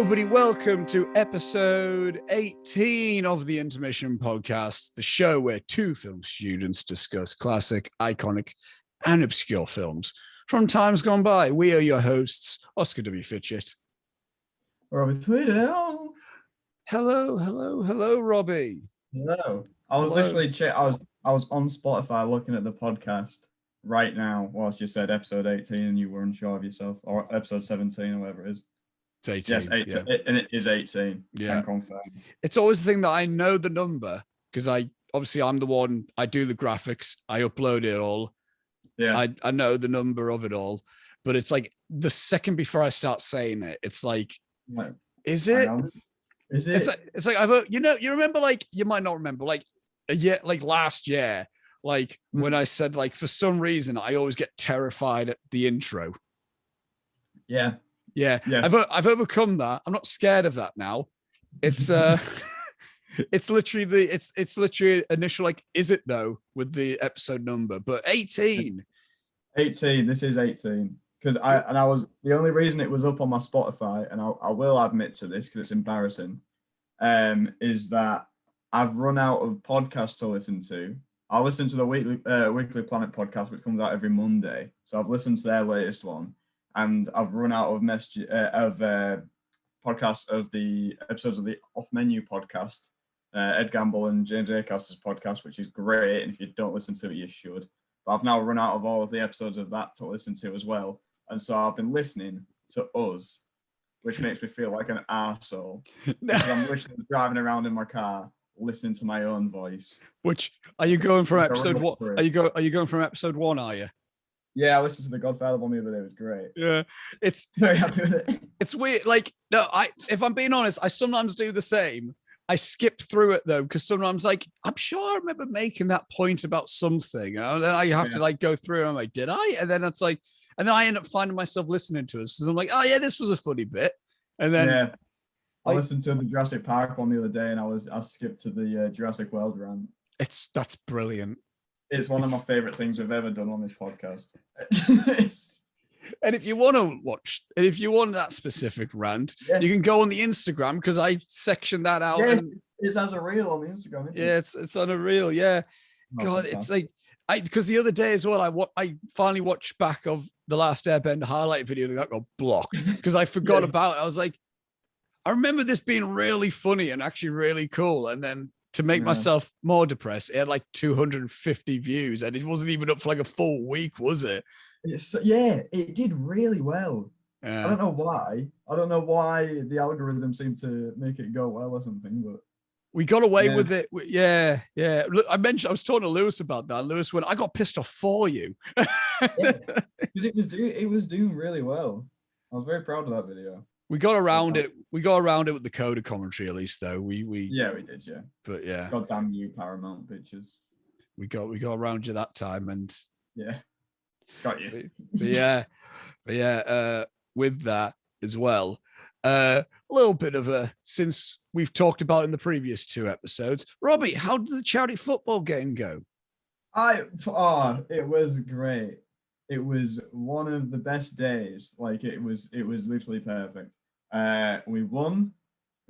everybody. Welcome to episode 18 of the Intermission podcast, the show where two film students discuss classic, iconic, and obscure films from times gone by. We are your hosts, Oscar W. Fitchett. Robbie's Twitter. Hello, Robbie. Hello. I was literally I was on Spotify looking at the podcast right now whilst you said episode 18 and you were unsure of yourself, or episode 17 or whatever it is. It's 18. Yes, 18. Yeah. And it is 18. Yeah. Can confirm. It's always the thing that I know the number because I'm the one, I do the graphics, I upload it all. Yeah. I know the number of it all, but it's like the second before I start saying it, it's like, is it? Is it? It's like you remember, like, you might not remember, like a year, like last year, like when I said, like, for some reason I always get terrified at the intro. Yeah. Yeah. Yes. I've overcome that. I'm not scared of that now. It's it's literally initial, like, is it though, with the episode number, but 18. 18. This is 18. Because the only reason it was up on my Spotify, and I will admit to this because it's embarrassing, is that I've run out of podcasts to listen to. I listen to the Weekly Planet podcast, which comes out every Monday. So I've listened to their latest one, and I've run out of podcasts of the episodes of the Off Menu podcast, Ed Gamble and James Acast's podcast, which is great. And if you don't listen to it, you should. But I've now run out of all of the episodes of that to listen to as well. And so I've been listening to us, which makes me feel like an arsehole. Because I'm literally driving around in my car, listening to my own voice. Which, are you going from episode one? Are you going from episode 1, are you? Yeah, I listened to the Godfather one the other day. It was great. Yeah. It's very happy with it. It's weird. Like, no, if I'm being honest, I sometimes do the same. I skip through it though, because sometimes, like, I'm sure I remember making that point about something. And then I have to, like, go through and I'm like, did I? And then it's like, and then I end up finding myself listening to it. So I'm like, oh yeah, this was a funny bit. And then I listened to the Jurassic Park one the other day, and I skipped to the Jurassic World rant. That's brilliant. It's one of my favorite things we've ever done on this podcast. And if you want that specific rant, you can go on the Instagram, because I sectioned that out. Yes, it's as a reel on the Instagram. Isn't it? It's on a reel. Yeah. Oh, God, fantastic. it's like, because the other day as well, I finally watched back of the Last Airbender highlight video that got blocked because I forgot about it. I was like, I remember this being really funny and actually really cool. And then to make myself more depressed, it had like 250 views, and it wasn't even up for like a full week, was it? It did really well. Yeah. I don't know why. I don't know why the algorithm seemed to make it go well or something, but we got away with it. Yeah. Look, I was talking to Lewis about that. Lewis went, I got pissed off for you. Because it was doing really well. I was very proud of that video. We got around it. We got around it with the coda commentary, at least, though. We did, yeah. But yeah. God damn you, Paramount bitches. We got around you that time, and got you. But yeah, with that as well, a little bit of since we've talked about in the previous 2 episodes, Robbie, how did the charity football game go? It was great. It was one of the best days. Like, it was literally perfect. We won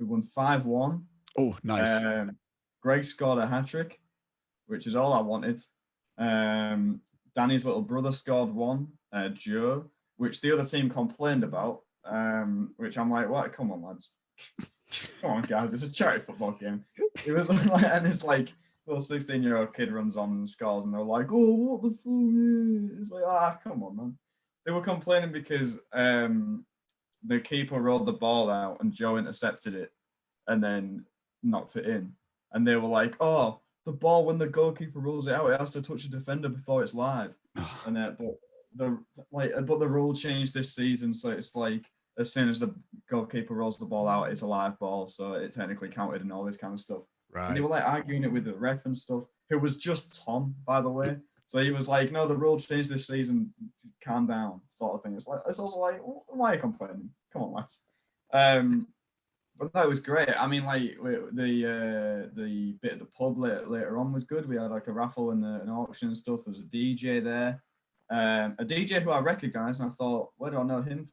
5-1. Oh, nice. Greg scored a hat-trick, which is all I wanted. Danny's little brother scored 1, Joe, which the other team complained about, which I'm like, what? Come on, lads. Come on, guys. It's a charity football game. It was like, and it's like, little 16-year-old kid runs on and scores, and they're like, oh, what the fuck? It's like, come on, man. They were complaining because the keeper rolled the ball out and Joe intercepted it and then knocked it in. And they were like, oh, the ball, when the goalkeeper rolls it out, it has to touch the defender before it's live. And but the rule changed this season, so it's like, as soon as the goalkeeper rolls the ball out, it's a live ball, so it technically counted and all this kind of stuff. Right. And they were like arguing it with the ref and stuff, who was just Tom, by the way. So he was like, no, the rule changed this season, calm down, sort of thing. It's also like, why are you complaining? Come on, lads. But that was great. I mean, like, the bit of the pub later on was good. We had like a raffle and an auction and stuff. There was a DJ there. A DJ who I recognised, and I thought, where do I know him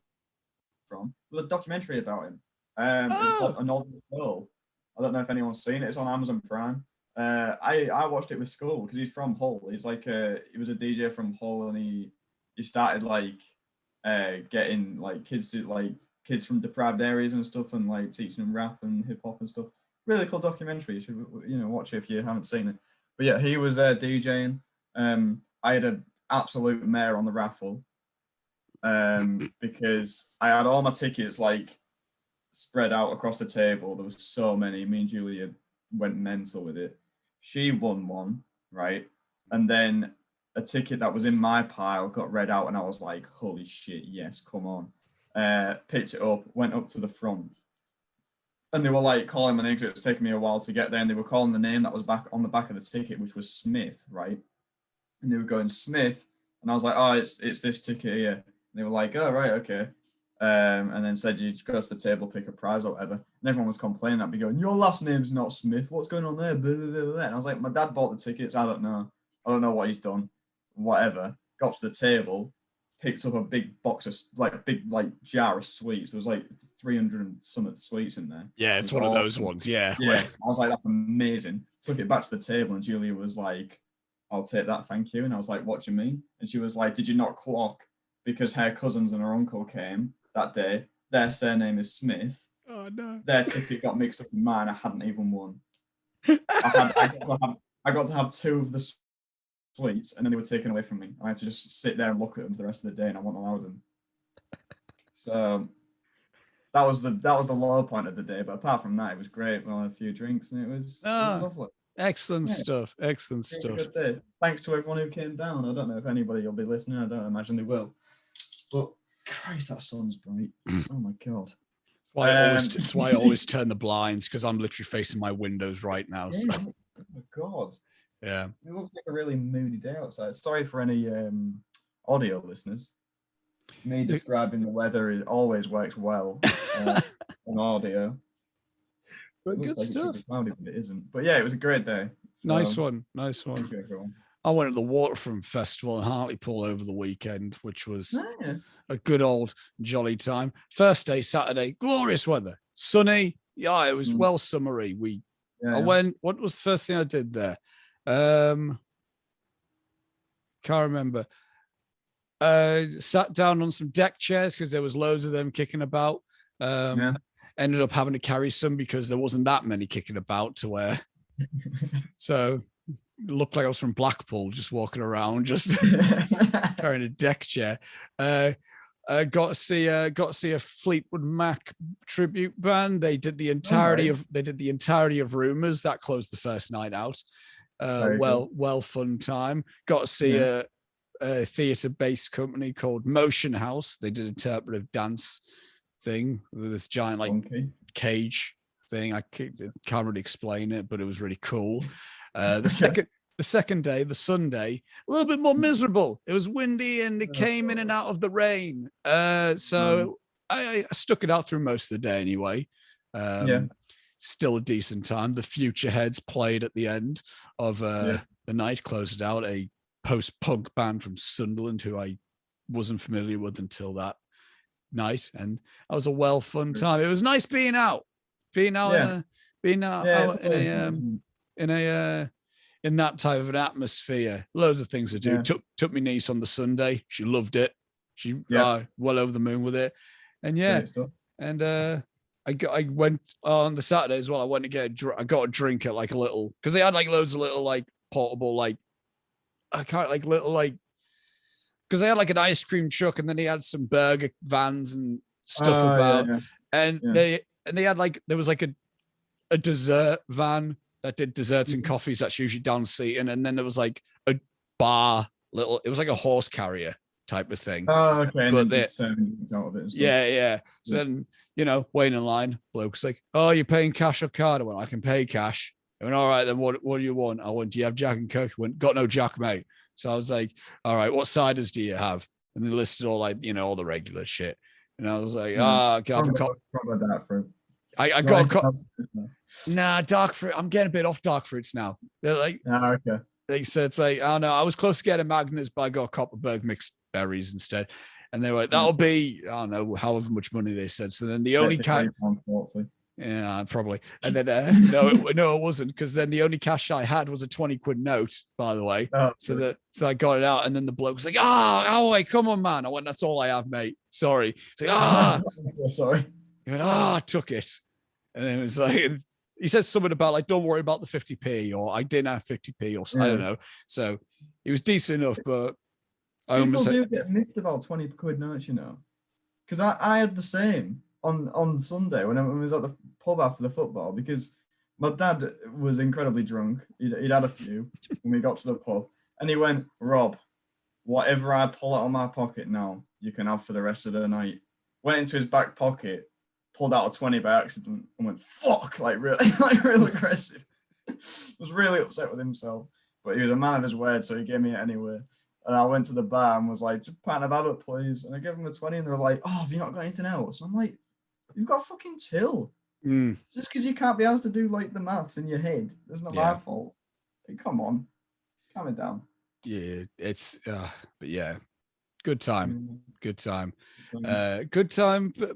from? There was a documentary about him. It's called An Odd Soul. I don't know if anyone's seen it. It's on Amazon Prime. I watched it with school because he's from Hull. He's like he was a DJ from Hull, and he started like getting like kids from deprived areas and stuff, and like teaching them rap and hip hop and stuff. Really cool documentary. You should watch it if you haven't seen it. But yeah, he was there DJing. I had an absolute mare on the raffle because I had all my tickets like spread out across the table. There was so many. Me and Julia went mental with it. She won one, right? And then a ticket that was in my pile got read out, and I was like, holy shit, yes, come on. Picked it up, went up to the front. And they were like calling my name because it was taking me a while to get there. And they were calling the name that was back on the back of the ticket, which was Smith, right? And they were going, Smith. And I was like, oh, it's this ticket here. And they were like, oh, right, okay. And then said, you go to the table, pick a prize or whatever. And everyone was complaining. I'd be going, your last name's not Smith. What's going on there? Blah, blah, blah, blah. And I was like, my dad bought the tickets. I don't know. I don't know what he's done. Whatever. Got to the table, picked up a big box of big jar of sweets. There was like 300 and some sweets in there. Yeah, it's one of those ones. Yeah. Yeah. I was like, that's amazing. Took it back to the table, and Julia was like, I'll take that, thank you. And I was like, what do you mean? And she was like, did you not clock because her cousins and her uncle came that day? Their surname is Smith. Oh no. Their ticket got mixed up in mine. I hadn't even won. I got to have two of the sweets, and then they were taken away from me. I had to just sit there and look at them for the rest of the day, and I wasn't allowed them. So that was the low point of the day. But apart from that, it was great. We had a few drinks, and it was lovely. Excellent stuff. Excellent stuff. Good day. Thanks to everyone who came down. I don't know if anybody will be listening. I don't imagine they will. But Christ, that sun's bright. Oh my God. That's why I always turn the blinds, because I'm literally facing my windows right now. Yeah. So. Oh my God. Yeah. It looks like a really moody day outside. Sorry for any audio listeners. Me describing the weather, it always works well on audio. But good stuff. It should be cloudy, but it isn't. But yeah, it was a great day. So, nice one. Thank you, everyone. I went to the Waterfront Festival in Hartlepool over the weekend, which was a good old jolly time. First day, Saturday, glorious weather, sunny. Yeah, it was well summery. I went. What was the first thing I did there? Can't remember. Sat down on some deck chairs because there was loads of them kicking about. Ended up having to carry some because there wasn't that many kicking about to wear. So it looked like I was from Blackpool, just walking around, just carrying a deck chair. Got to see a Fleetwood Mac tribute band. They did the entirety of Rumours. That closed the first night out. Fun time. Got to see a theatre-based company called Motion House. They did interpretive dance thing with this giant cage thing. I can't really explain it, but it was really cool. The second day, the Sunday, a little bit more miserable. It was windy and it came in and out of the rain. So I stuck it out through most of the day anyway. Still a decent time. The Future Heads played at the end of the night, closed it out, a post-punk band from Sunderland who I wasn't familiar with until that night, and that was a fun time. It was nice being out in that type of an atmosphere. Loads of things to do. Took me niece on the Sunday. She loved it. She well over the moon with it. And I went on the Saturday as well. I went to I got a drink at like a little, because they had like loads of little like portable because they had like an ice cream truck, and then they had some burger vans and stuff they had like, there was like a dessert van that did desserts and coffees. That's usually down seating, and then there was like a bar it was like a horse carrier type of thing. Oh, okay. But then out of it and stuff. Yeah. So then, waiting in line, bloke's like, oh, you're paying cash or card? I went, I can pay cash. I went, all right, then what do you want? I went, do you have Jack and Coke? He went, got no Jack, mate. So I was like, all right, what ciders do you have? And they listed all all the regular shit. And I was like, can I have a cup? Dark fruit. I got a cup. Nah, dark fruit. I'm getting a bit off dark fruits now. They're like, okay. So it's like, I don't know. I was close to getting Magnus, but I got a Copperberg mixed berries instead. And they were like, that'll be, I don't know, however much money they said. So then the only cash, yeah, probably. And then no, it wasn't, because then the only cash I had was a 20 quid note, by the way. Oh, so I got it out, and then the bloke was like, oh, wait, come on, man. I went, that's all I have, mate. Sorry. He's like, sorry. He went, I took it. And then it was like, he said something about like, don't worry about the 50p, or I didn't have 50p, or I don't know. So it was decent enough, but people do get miffed about 20 quid notes, you know, because I had the same on Sunday when I was at the pub after the football, because my dad was incredibly drunk. He'd had a few when we got to the pub, and he went, Rob, whatever I pull out of my pocket now, you can have for the rest of the night. Went into his back pocket, pulled out a 20 by accident, and went, fuck, like real aggressive. Was really upset with himself, but he was a man of his word, so he gave me it anyway. And I went to the bar and was like, just pint of ADVERT, please. And I gave him the 20, and they were like, oh, have you not got anything else? And I'm like, you've got a fucking till. Just because you can't be asked to do like the maths in your head, it's not my fault. Like, come on, calm it down. Yeah, it's but yeah, good time. Good time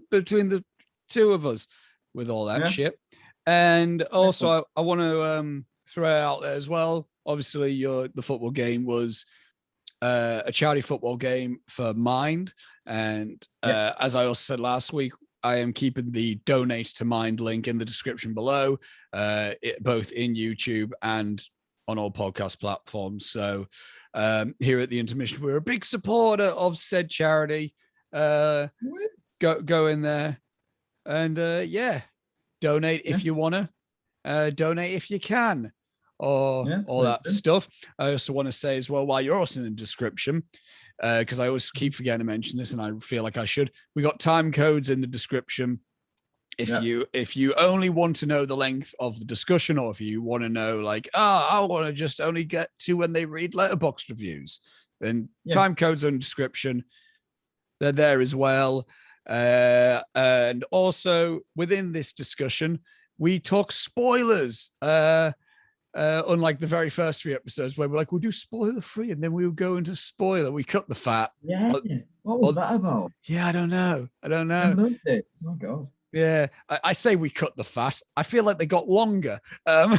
between the two of us with all that shit. And also I want to throw it out there as well. Obviously the football game was a charity football game for Mind, and as I also said last week, I am keeping the donate to Mind link in the description below, both in YouTube and on all podcast platforms. So here at the Intermission, we're a big supporter of said charity. Go in there and donate if you want to, donate if you can, or all that stuff. I also want to say as well, while you're also in the description, because I always keep forgetting to mention this, and I feel like I should. We got time codes in the description. If you only want to know the length of the discussion, or if you want to know like, I want to just only get to when they read Letterboxd reviews, then time codes in the description. They're there as well. And also within this discussion, we talk spoilers. Unlike the very first 3 episodes where we're like, we'll do spoiler free, and then we'll go into spoiler. We cut the fat. Yeah. What was that about? Yeah, I don't know. Remember those days? Oh God. Yeah, I say we cut the fat. I feel like they got longer. Yeah,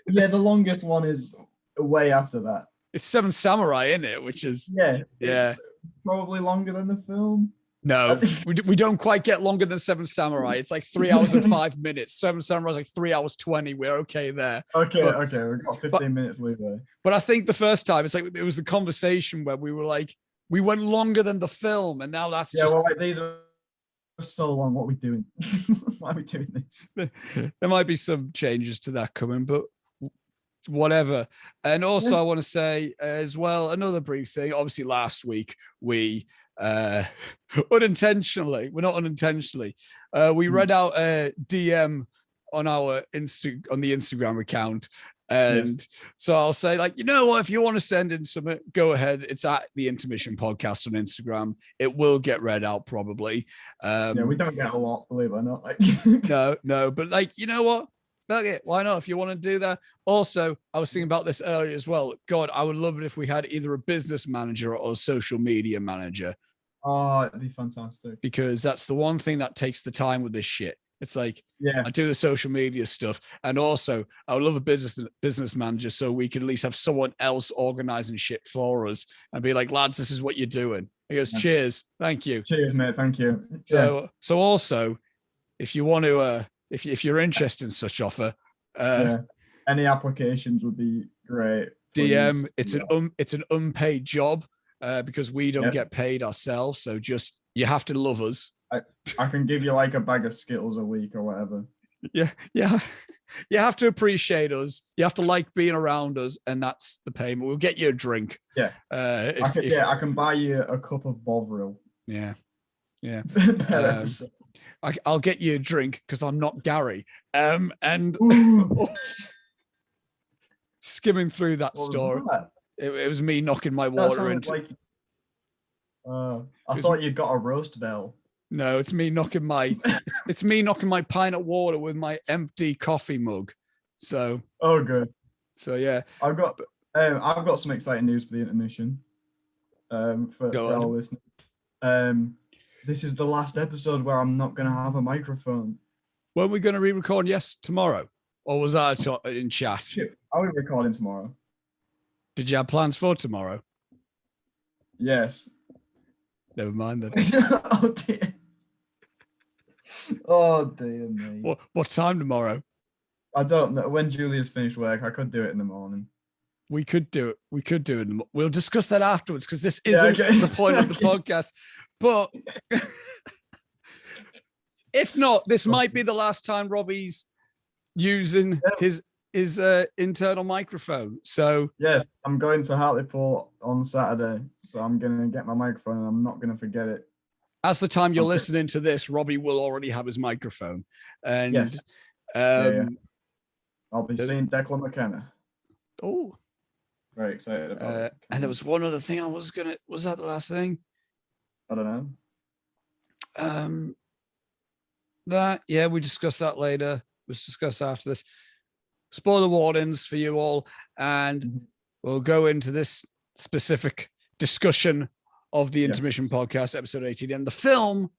the longest one is way after that. It's 7 Samurai, isn't it? Which is it's probably longer than the film. No, we don't quite get longer than 7 Samurai. It's like 3 hours and 5 minutes. 7 Samurai is like 3 hours 20. We're okay there. Okay, we've got 15 minutes leeway. But I think the first time, it's like it was the conversation where we were like, we went longer than the film, and now that's just... well, like, these are so long. What are we doing? Why are we doing this? There might be some changes to that coming, but whatever. And also I want to say as well, another brief thing. Obviously last week we unintentionally we read out a DM on our on the Instagram account, and so I'll say, like, you know what, if you want to send in something, go ahead. It's at the Intermission Podcast on Instagram. It will get read out probably. We don't get a lot, believe it or not. No, but like, you know what, fuck it, why not? If you want to do that. Also, I was thinking about this earlier as well. God, I would love it if we had either a business manager or a social media manager. Oh, it'd be fantastic. Because that's the one thing that takes the time with this shit. It's like, I do the social media stuff. And also, I would love a business manager so we could at least have someone else organizing shit for us and be like, lads, this is what you're doing. He goes, cheers. Thank you. Cheers, mate. Thank you. So also, if you want to, if you're interested in such offer, any applications would be great. DM. It's an unpaid job because we don't get paid ourselves. So just, you have to love us. I can give you like a bag of Skittles a week or whatever. Yeah. You have to appreciate us. You have to like being around us, and that's the payment. We'll get you a drink. Yeah. I can buy you a cup of Bovril. Yeah. I'll get you a drink because I'm not Gary. And skimming through that story, it was me knocking my water into. I thought you'd got a roast bell. No, it's me knocking my it's me knocking my pint of water with my empty coffee mug. So good. So yeah, I've got some exciting news for the Intermission. For our listeners. This is the last episode where I'm not gonna have a microphone. Weren't we going to re-record? Yes, tomorrow, or was that in chat? Shit, are we recording tomorrow? Did you have plans for tomorrow? Yes. Never mind then. Oh dear. Oh dear me. What time tomorrow? I don't know. When Julia's finished work, I could do it in the morning. We could do it. We could do it. We'll discuss that afterwards because this isn't the point of the podcast. But if not, this might be the last time Robbie's using his internal microphone. So yes, I'm going to Hartlepool on Saturday, so I'm gonna get my microphone and I'm not gonna forget it. As the time you're listening to this, Robbie will already have his microphone. And yes. I'll be seeing Declan McKenna. Oh, very excited about it. And there was one other thing was that the last thing? I don't know. We discussed that later. We'll discuss after this. Spoiler warnings for you all, and we'll go into this specific discussion of the Intermission podcast, episode 18. And the film,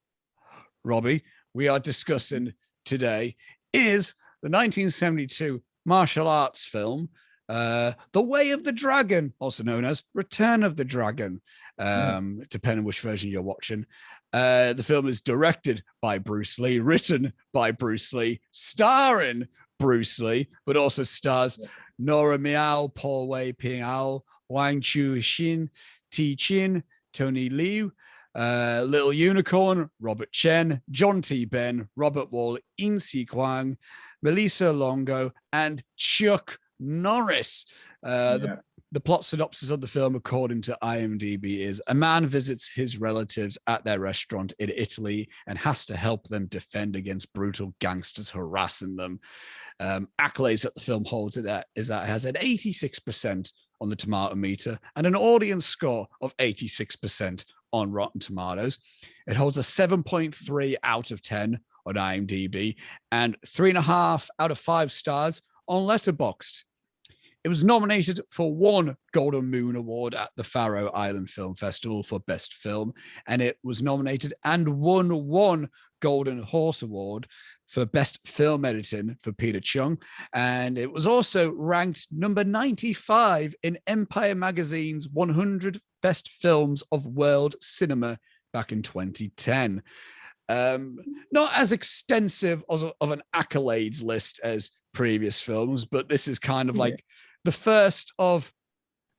Robbie, we are discussing today is the 1972 martial arts film, The Way of the Dragon, also known as Return of the Dragon, depending which version you're watching. The film is directed by Bruce Lee, written by Bruce Lee, starring Bruce Lee, but also stars Nora Miao, Paul Wei Ping-ao, Wang Chu-xin, Ti Chin, Tony Liu, Little Unicorn, Robert Chen, John T. Ben, Robert Wall, In Si Kwang, Melissa Longo, and Chuck Norris. The plot synopsis of the film, according to IMDb, is a man visits his relatives at their restaurant in Italy and has to help them defend against brutal gangsters harassing them. Accolades that the film holds is that it has an 86% on the tomato meter and an audience score of 86% on Rotten Tomatoes. It holds a 7.3 out of 10 on IMDb and 3.5 out of 5 stars on Letterboxd. It was nominated for 1 Golden Moon Award at the Faroe Island Film Festival for Best Film, and it was nominated and won 1 Golden Horse Award for Best Film Editing for Peter Chung, and it was also ranked number 95 in Empire Magazine's 100 Best Films of World Cinema back in 2010. Not as extensive of an accolades list as previous films, but this is kind of like the first of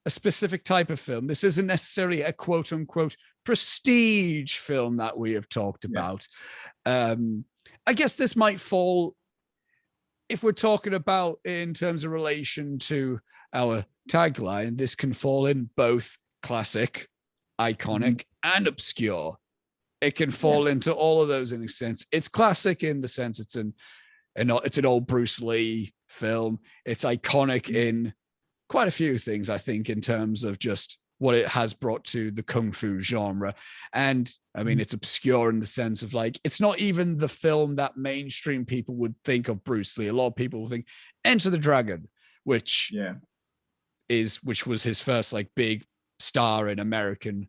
a specific type of film. This isn't necessarily a quote unquote prestige film that we have talked about. I guess this might fall, if we're talking about in terms of relation to our tagline, this can fall in both classic, iconic, and obscure. It can fall into all of those in a sense. It's classic in the sense it's an old Bruce Lee film. It's iconic in quite a few things, I think, in terms of just what it has brought to the kung fu genre. And I mean, it's obscure in the sense of like, it's not even the film that mainstream people would think of Bruce Lee. A lot of people will think Enter the Dragon, which was his first like big star in American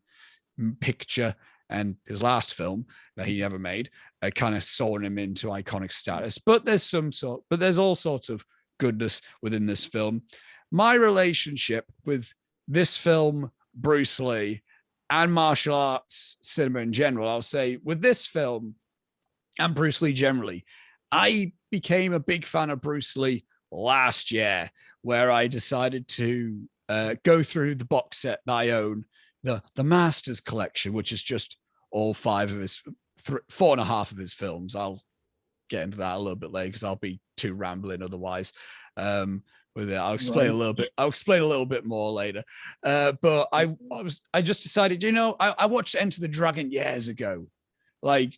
picture, and his last film that he ever made, kind of sawing him into iconic status. But there's all sorts of goodness within this film. My relationship with this film, Bruce Lee, and martial arts cinema in general, I'll say with this film and Bruce Lee generally, I became a big fan of Bruce Lee last year, where I decided to go through the box set that I own, the Masters collection, which is just all 5 of his 4.5 of his films. I'll get into that a little bit later because I'll be too rambling otherwise. With it, I'll explain a little bit. I'll explain a little bit more later. But I just decided, I watched Enter the Dragon years ago, and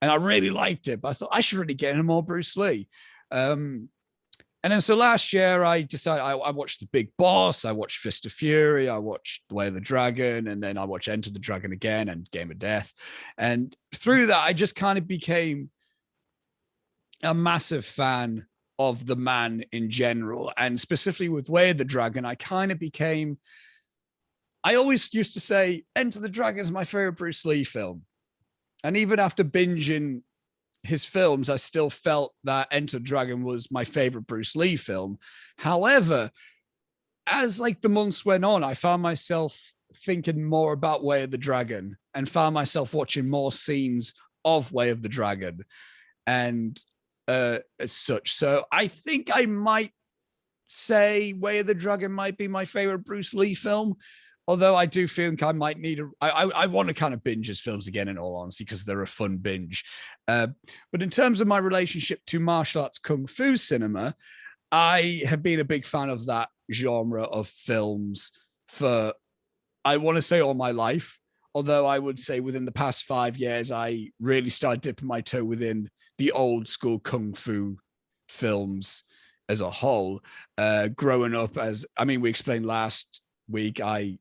I really liked it. But I thought I should really get into more Bruce Lee. And then so last year I decided I watched The Big Boss, I watched Fist of Fury, I watched The Way of the Dragon, and then I watched Enter the Dragon again and Game of Death. And through that, I just kind of became a massive fan of the man in general. And specifically with Way of the Dragon, I kind of became I always used to say Enter the Dragon is my favorite Bruce Lee film. And even after binging his films, I still felt that Enter the Dragon was my favorite Bruce Lee film. However, as like the months went on, I found myself thinking more about Way of the Dragon and found myself watching more scenes of Way of the Dragon and as such. So I think I might say Way of the Dragon might be my favorite Bruce Lee film. Although I do think I might need I want to kind of binge his films again, in all honesty, because they're a fun binge. But in terms of my relationship to martial arts kung fu cinema, I have been a big fan of that genre of films for, I want to say, all my life. Although I would say within the past 5 years, I really started dipping my toe within the old school kung fu films as a whole. Growing up, we explained last week, I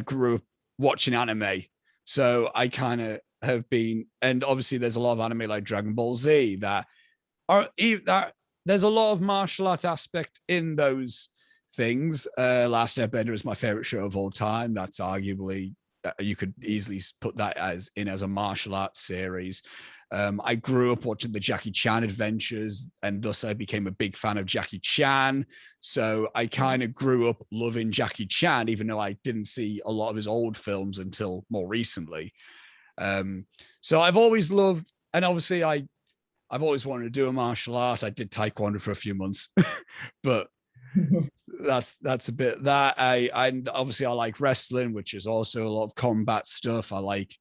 grew up watching anime. So I kind of have been, and obviously there's a lot of anime like Dragon Ball Z that there's a lot of martial art aspect in those things. Last Airbender is my favorite show of all time. That's arguably, you could easily put that as a martial arts series. I grew up watching the Jackie Chan adventures, and thus I became a big fan of Jackie Chan. So I kind of grew up loving Jackie Chan, even though I didn't see a lot of his old films until more recently. So I've always loved, and obviously I've always wanted to do a martial art. I did Taekwondo for a few months, but that's a bit that and obviously I like wrestling, which is also a lot of combat stuff. I like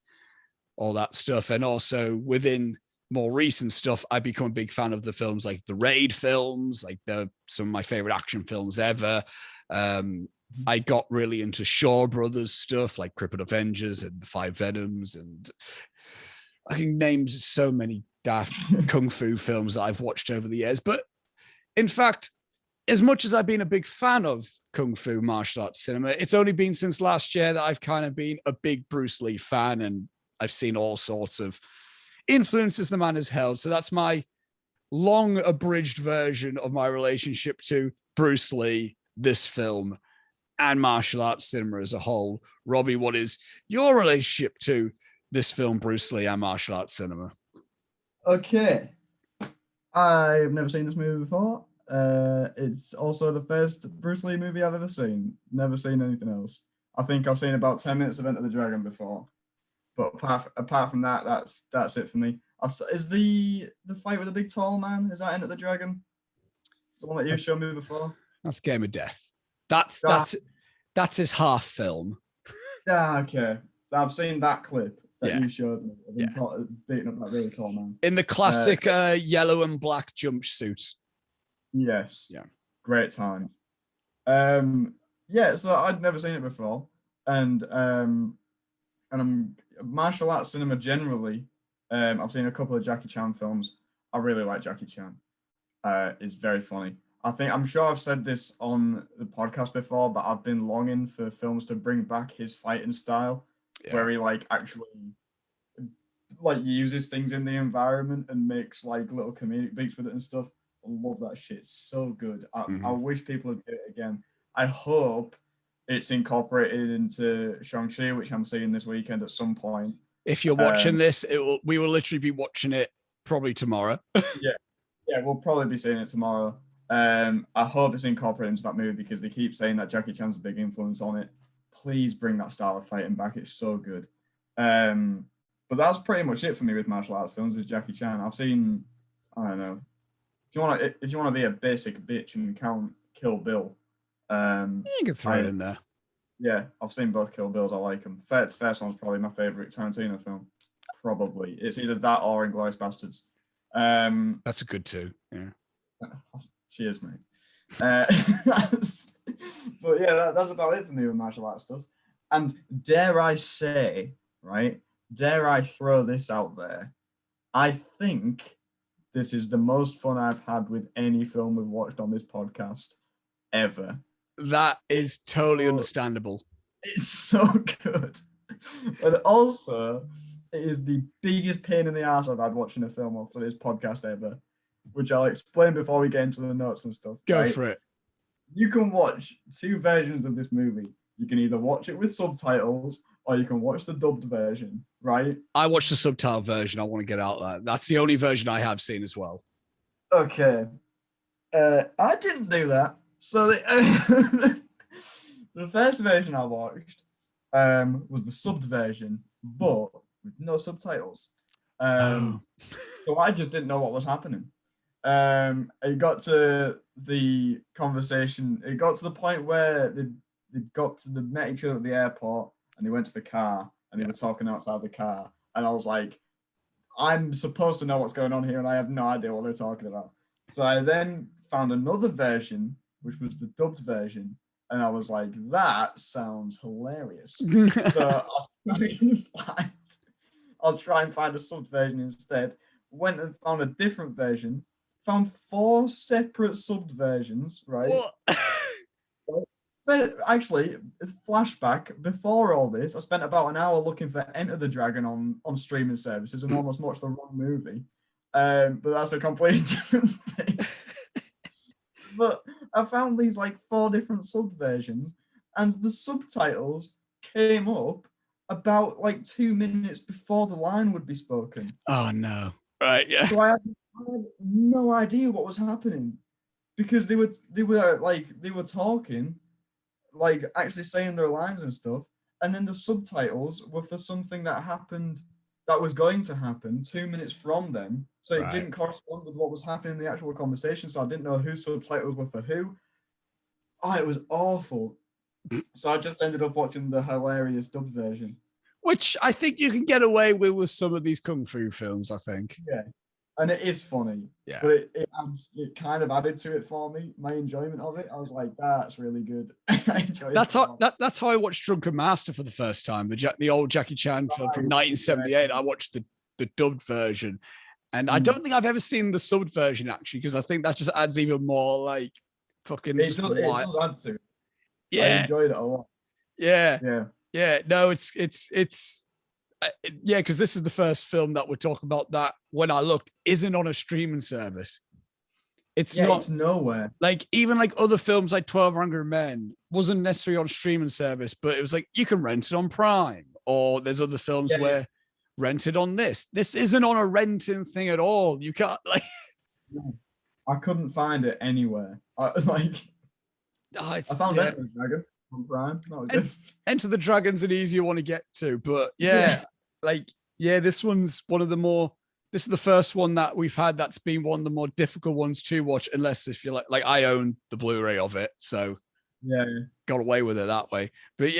all that stuff. And also within more recent stuff, I've become a big fan of the films like the Raid films, like some of my favorite action films ever. I got really into Shaw Brothers stuff like Crippin' Avengers and the Five Venoms, and I can name so many daft kung fu films that I've watched over the years. But in fact, as much as I've been a big fan of kung fu martial arts cinema, it's only been since last year that I've kind of been a big Bruce Lee fan, and I've seen all sorts of influences the man has held. So that's my long abridged version of my relationship to Bruce Lee, this film, and martial arts cinema as a whole. Robbie, what is your relationship to this film, Bruce Lee, and martial arts cinema? Okay. I've never seen this movie before. It's also the first Bruce Lee movie I've ever seen. Never seen anything else. I think I've seen about 10 minutes of Enter the Dragon before. But apart from that, that's it for me. Is the fight with the big tall man, is that Enter the Dragon? The one that you showed me before? That's Game of Death. That's his half film. Yeah, okay. I've seen that clip that you showed me. Yeah. Beating up that really tall man. In the classic yellow and black jumpsuit. Yes. Yeah. Great times. So I'd never seen it before. And I'm martial arts cinema generally. I've seen a couple of Jackie Chan films. I really like Jackie Chan. It's very funny. I'm sure I've said this on the podcast before, but I've been longing for films to bring back his fighting style, where he actually uses things in the environment and makes little comedic beats with it and stuff. I love that shit. It's so good. I wish people would do it again. I hope it's incorporated into Shang-Chi, which I'm seeing this weekend at some point. If you're watching this, we will literally be watching it probably tomorrow. Yeah, we'll probably be seeing it tomorrow. I hope it's incorporated into that movie because they keep saying that Jackie Chan's a big influence on it. Please bring that style of fighting back. It's so good. But that's pretty much it for me with martial arts films is Jackie Chan. I've seen, I don't know, if you want to be a basic bitch and count Kill Bill. You can throw it in there. Yeah, I've seen both Kill Bills. I like them. The first one's probably my favorite Tarantino film. Probably. It's either that or Inglourious Bastards. That's a good too. Yeah. Cheers, mate. That's about it for me with martial arts stuff. And dare I say, right? Dare I throw this out there? I think this is the most fun I've had with any film we've watched on this podcast ever. That is totally understandable. It's so good. And also, it is the biggest pain in the ass I've had watching a film for this podcast ever, which I'll explain before we get into the notes and stuff. Go for it. You can watch two versions of this movie. You can either watch it with subtitles or you can watch the dubbed version, right? I watched the subtitle version. I want to get out that. That's the only version I have seen as well. Okay. I didn't do that. So the, the first version I watched was the subbed version, but with no subtitles. So I just didn't know what was happening. It got to the conversation. It got to the point where they met each other at the airport, and they went to the car, and they were talking outside the car, and I was like, I'm supposed to know what's going on here, and I have no idea what they're talking about. So I then found another version, which was the dubbed version, and I was like, that sounds hilarious. So I'll try and find a subbed version instead. Went and found a different version. Found 4 separate subbed versions, right? Actually, flashback, before all this, I spent about an hour looking for Enter the Dragon on streaming services and almost watched the wrong movie. But that's a completely different thing. But I found these like 4 different sub versions, and the subtitles came up about like 2 minutes before the line would be spoken. Oh no. Right, yeah. So I had no idea what was happening, because they were talking, like actually saying their lines and stuff, and then the subtitles were for something that happened, that was going to happen 2 minutes from them, so it didn't correspond with what was happening in the actual conversation. So I didn't know whose subtitles were for who. Oh, it was awful. So I just ended up watching the hilarious dubbed version, which I think you can get away with some of these kung fu films, I think. Yeah. And it is funny, but it kind of added to it for me, my enjoyment of it. I was like, that's really good. I enjoyed it. That's how I watched Drunken Master for the first time, the old Jackie Chan film from 1978. I watched the dubbed version, and I don't think I've ever seen the subbed version actually, because I think that just adds even more like fucking. It does add to it. Yeah, I enjoyed it a lot. Yeah. No, it's yeah, because this is the first film that we're talking about that, when I looked, isn't on a streaming service. It's nowhere. Like even like other films like 12 Angry Men wasn't necessarily on streaming service, but it was like you can rent it on Prime, or there's other films where rented on this. This isn't on a renting thing at all. You can't like. I couldn't find it anywhere. I found Enter the Dragon on Prime. Enter the Dragon's an easier one to get to, but this one's one of the more. This is the first one that we've had that's been one of the more difficult ones to watch, unless if you're like I own the Blu-ray of it, so got away with it that way. But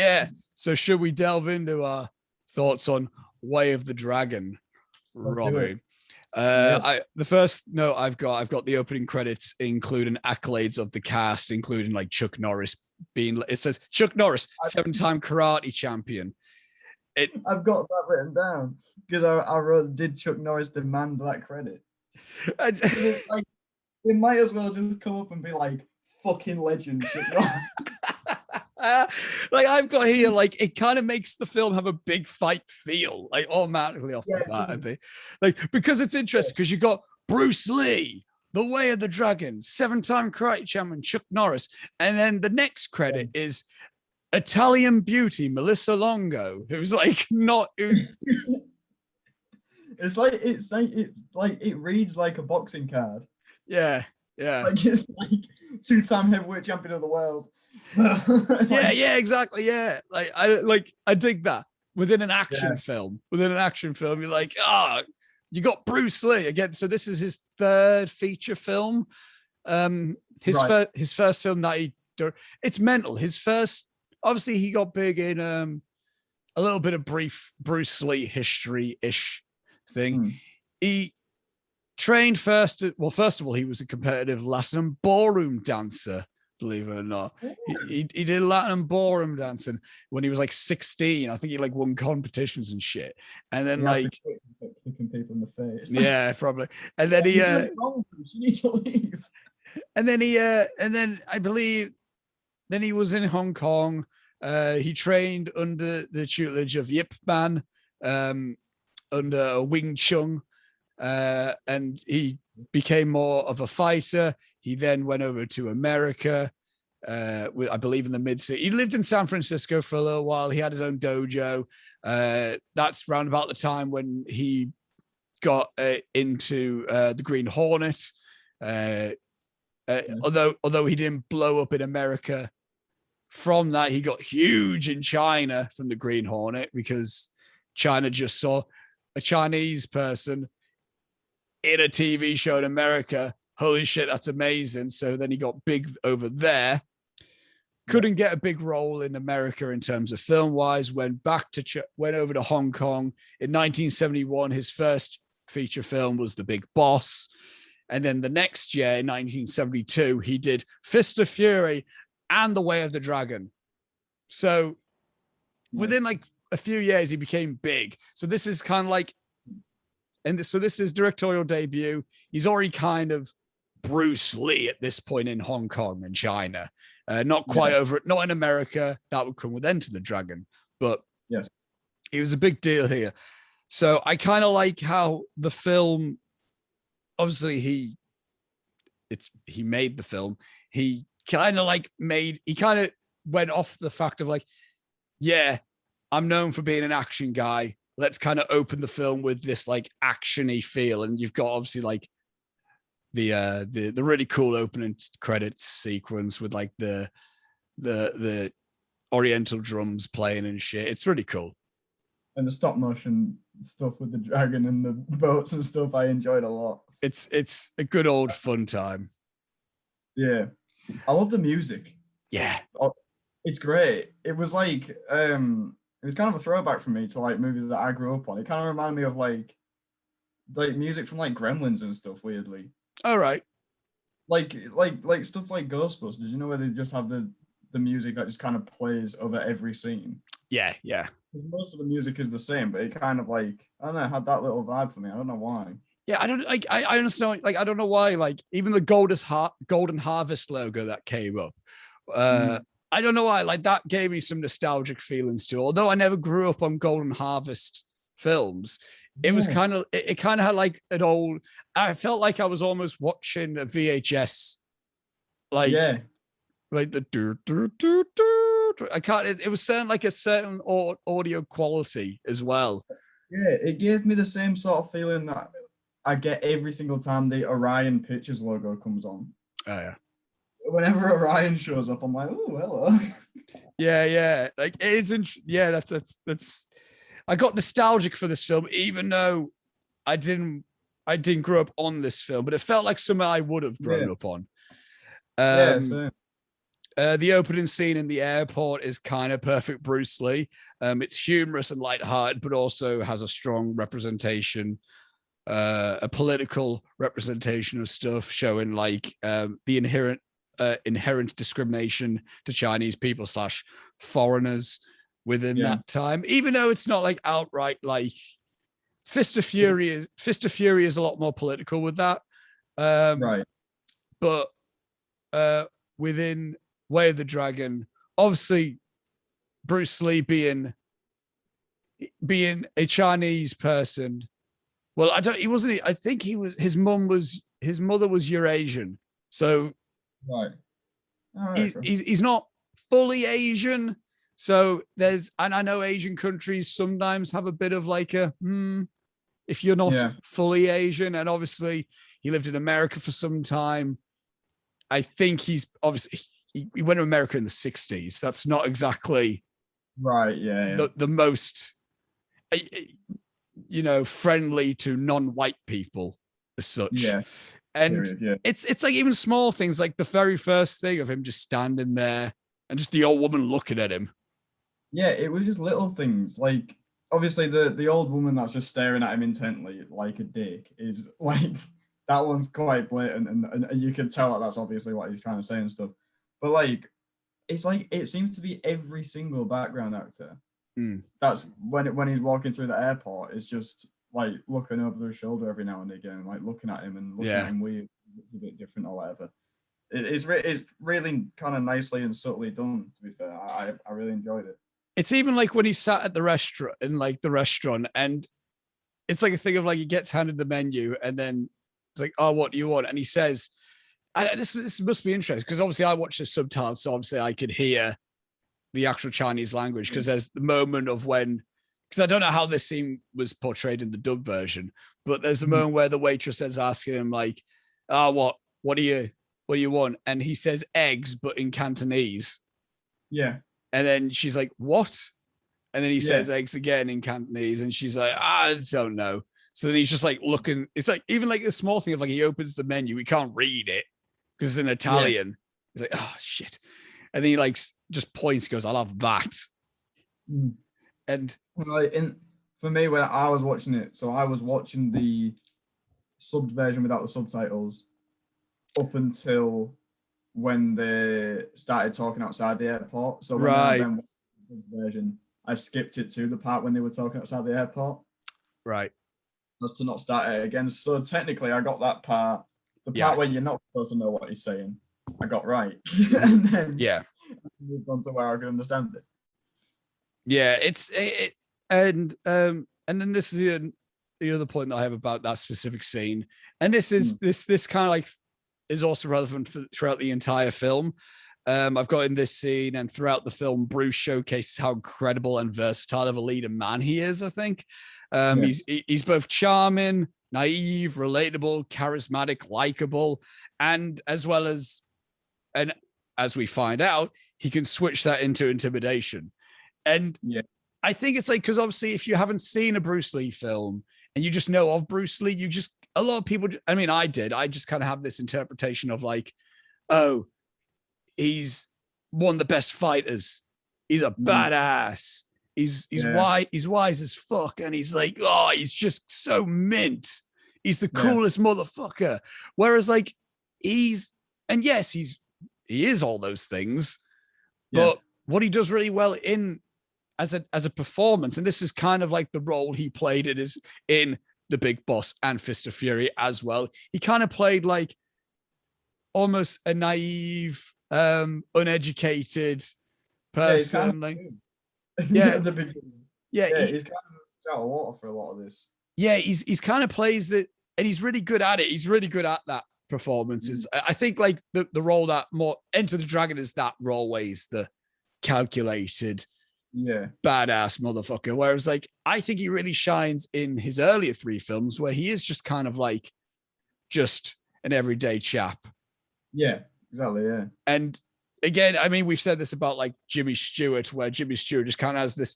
so should we delve into our thoughts on Way of the Dragon, Robbie? The first note I've got the opening credits including accolades of the cast, including like Chuck Norris it says Chuck Norris, 7-time karate champion. I've got that written down because I wrote, did Chuck Norris demand that credit? It's like, it might as well just come up and be like, fucking legend Chuck Norris. Like I've got here, like it kind of makes the film have a big fight feel, like automatically off the bat, I think. Like, because it's interesting because you got Bruce Lee, The Way of the Dragon, 7-time karate champion Chuck Norris, and then the next credit is Italian beauty Melissa Longo, who's like not. It's like it reads like a boxing card. Yeah. Like it's like 2-time heavyweight champion of the world. Exactly. Yeah, I dig that within an action film. Within an action film, you're like, you got Bruce Lee again. So this is his 3rd feature film. His first film that he. It's mental. His first. Obviously, he got big in a little bit of brief Bruce Lee history-ish thing. He trained first of all, he was a competitive Latin ballroom dancer, believe it or not. He did Latin ballroom dancing when he was like 16. I think he like won competitions and shit. And then kicking people in the face. Yeah, probably. And then he you need to leave. And then I believe then he was in Hong Kong. He trained under the tutelage of Yip Man, under Wing Chun, and he became more of a fighter. He then went over to America, I believe in the mid-city. He lived in San Francisco for a little while. He had his own dojo. That's around about the time when he got into the Green Hornet. Although he didn't blow up in America from that, he got huge in China from the Green Hornet because China just saw a Chinese person in a TV show in America. Holy shit, that's amazing. So then he got big over there. Couldn't get a big role in America in terms of film wise. Went over to Hong Kong in 1971. His first feature film was The Big Boss. And then the next year, in 1972, he did Fist of Fury and The Way of the Dragon. So within like a few years, he became big. So this is kind of like, so this is directorial debut. He's already kind of Bruce Lee at this point in Hong Kong and China. Not quite over it, not in America. That would come with Enter the Dragon. But yes, he was a big deal here. So I kind of like how the film, obviously he made the film. He kind of went off the fact of like, yeah, I'm known for being an action guy. Let's kind of open the film with this like actiony feel. And you've got obviously like the really cool opening credits sequence with like the Oriental drums playing and shit. It's really cool. And the stop motion stuff with the dragon and the boats and stuff, I enjoyed a lot. It's a good old fun time. Yeah, I love the music. Yeah, it's great. It was like it was kind of a throwback for me to like movies that I grew up on. It kind of reminded me of like music from like Gremlins and stuff. Weirdly, all right, like stuff like Ghostbusters. You know where they just have the music that just kind of plays over every scene. Yeah. Because most of the music is the same, but it kind of like, I don't know, had that little vibe for me. I don't know why. Yeah, I don't like. I understand. Like, I don't know why. Like, even the Golden Harvest logo that came up. I don't know why. Like, that gave me some nostalgic feelings too. Although I never grew up on Golden Harvest films, it was kind of. It kind of had like an old. I felt like I was almost watching a VHS. Like, yeah, like the do. I can't. It was certain like a certain audio quality as well. Yeah, it gave me the same sort of feeling that I get every single time the Orion Pictures logo comes on. Oh yeah. Whenever Orion shows up, I'm like, oh, hello. Yeah. Like it's yeah. That's. I got nostalgic for this film, even though I didn't grow up on this film, but it felt like something I would have grown up on. Same. The opening scene in the airport is kind of perfect Bruce Lee. It's humorous and lighthearted, but also has a strong representation, a political representation of stuff, showing like the inherent discrimination to Chinese people / foreigners within that time. Even though it's not like outright like Fist of Fury is a lot more political with that. Right. But within Way of the Dragon, obviously Bruce Lee being a Chinese person. Well, I think his mother was Eurasian. So right. He's not fully Asian. So and I know Asian countries sometimes have a bit of like if you're not fully Asian, and obviously he lived in America for some time. I think he's obviously he went to America in the 60s. That's not exactly right. Yeah. The most, friendly to non-white people as such. Yeah. And it's like even small things like the very first thing of him just standing there and just the old woman looking at him. Yeah, it was just little things. Like obviously the old woman that's just staring at him intently like a dick is like that one's quite blatant, and you can tell that's obviously what he's trying to say and stuff. But like, it's like it seems to be every single background actor. That's when he's walking through the airport, is just like looking over their shoulder every now and again, like looking at him and looking at him weird, a bit different or whatever. It's really kind of nicely and subtly done. To be fair, I really enjoyed it. It's even like when he sat at the restaurant and it's like a thing of like he gets handed the menu and then it's like, oh, what do you want? And he says, this must be interesting because obviously I watched the subtitles, so obviously I could hear the actual Chinese language because there's the moment of when, because I don't know how this scene was portrayed in the dub version, but there's a moment where the waitress is asking him like, "Oh, what do you want?" And he says eggs, but in Cantonese. Yeah. And then she's like, "What?" And then he says eggs again in Cantonese, and she's like, "I don't know." So then he's just like looking. It's like even like a small thing of like he opens the menu, he can't read it because it's in Italian. Yeah. He's like, "Oh shit," and then he like just points, goes, "I'll have that." And for me, when I was watching it, so I was watching the subbed version without the subtitles up until when they started talking outside the airport. So when I then watched the version, I skipped it to the part when they were talking outside the airport. Right. Just to not start it again. So technically, I got that part. The part where you're not supposed to know what he's saying, I got right. And then moved on to where I could understand it. Yeah, and then this is the other point that I have about that specific scene, and this is this kind of like is also relevant throughout the entire film. I've got in this scene and throughout the film, Bruce showcases how incredible and versatile of a leader man he is. I think he's both charming, naive, relatable, charismatic, likable, and as we find out, he can switch that into intimidation. And I think it's like, because obviously if you haven't seen a Bruce Lee film and you just know of Bruce Lee, a lot of people, I mean, I just kind of have this interpretation of like, oh, he's one of the best fighters. He's a badass. He's wise as fuck. And he's like, oh, he's just so mint. He's the coolest motherfucker. Whereas like he is all those things, but what he does really well as a performance, and this is kind of like the role he played in The Big Boss and Fist of Fury as well. He kind of played like almost a naive, uneducated person. He's kind of out of water for a lot of this. Yeah, he's kind of plays that, and he's really good at it. He's really good at that performances. I think like the role that more Enter the Dragon is that role where he's the calculated, badass motherfucker. Whereas like I think he really shines in his earlier 3 films where he is just kind of like just an everyday chap. Yeah, exactly. Yeah. And again, I mean, we've said this about like Jimmy Stewart, where Jimmy Stewart just kind of has this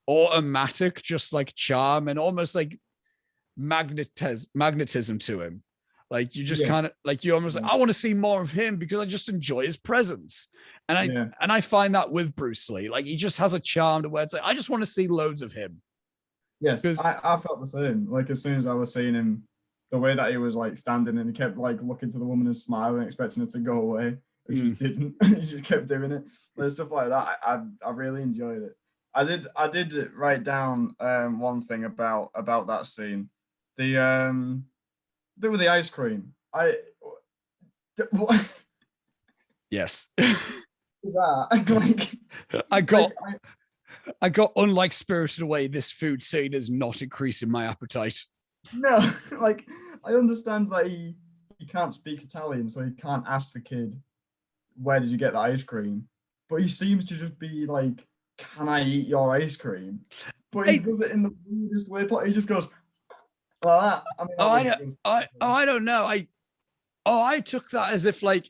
automatic, just like charm and almost like magnetism to him. Like you just kind of like you almost like, I want to see more of him because I just enjoy his presence. And I find that with Bruce Lee, like he just has a charm to where it's like I just want to see loads of him. Yes, I felt the same. Like as soon as I was seeing him, the way that he was like standing and he kept like looking to the woman and smiling, expecting her to go away. He didn't. He just kept doing it. Like stuff like that. I really enjoyed it. I did write down one thing about that scene. The bit with the ice cream. What? Yes. Is that like I got unlike Spirited Away, this food scene is not increasing my appetite. No, like I understand that he can't speak Italian, so he can't ask the kid, where did you get the ice cream? But he seems to just be like, can I eat your ice cream? But he does it in the weirdest way. He just goes like that. I don't know. I took that as if like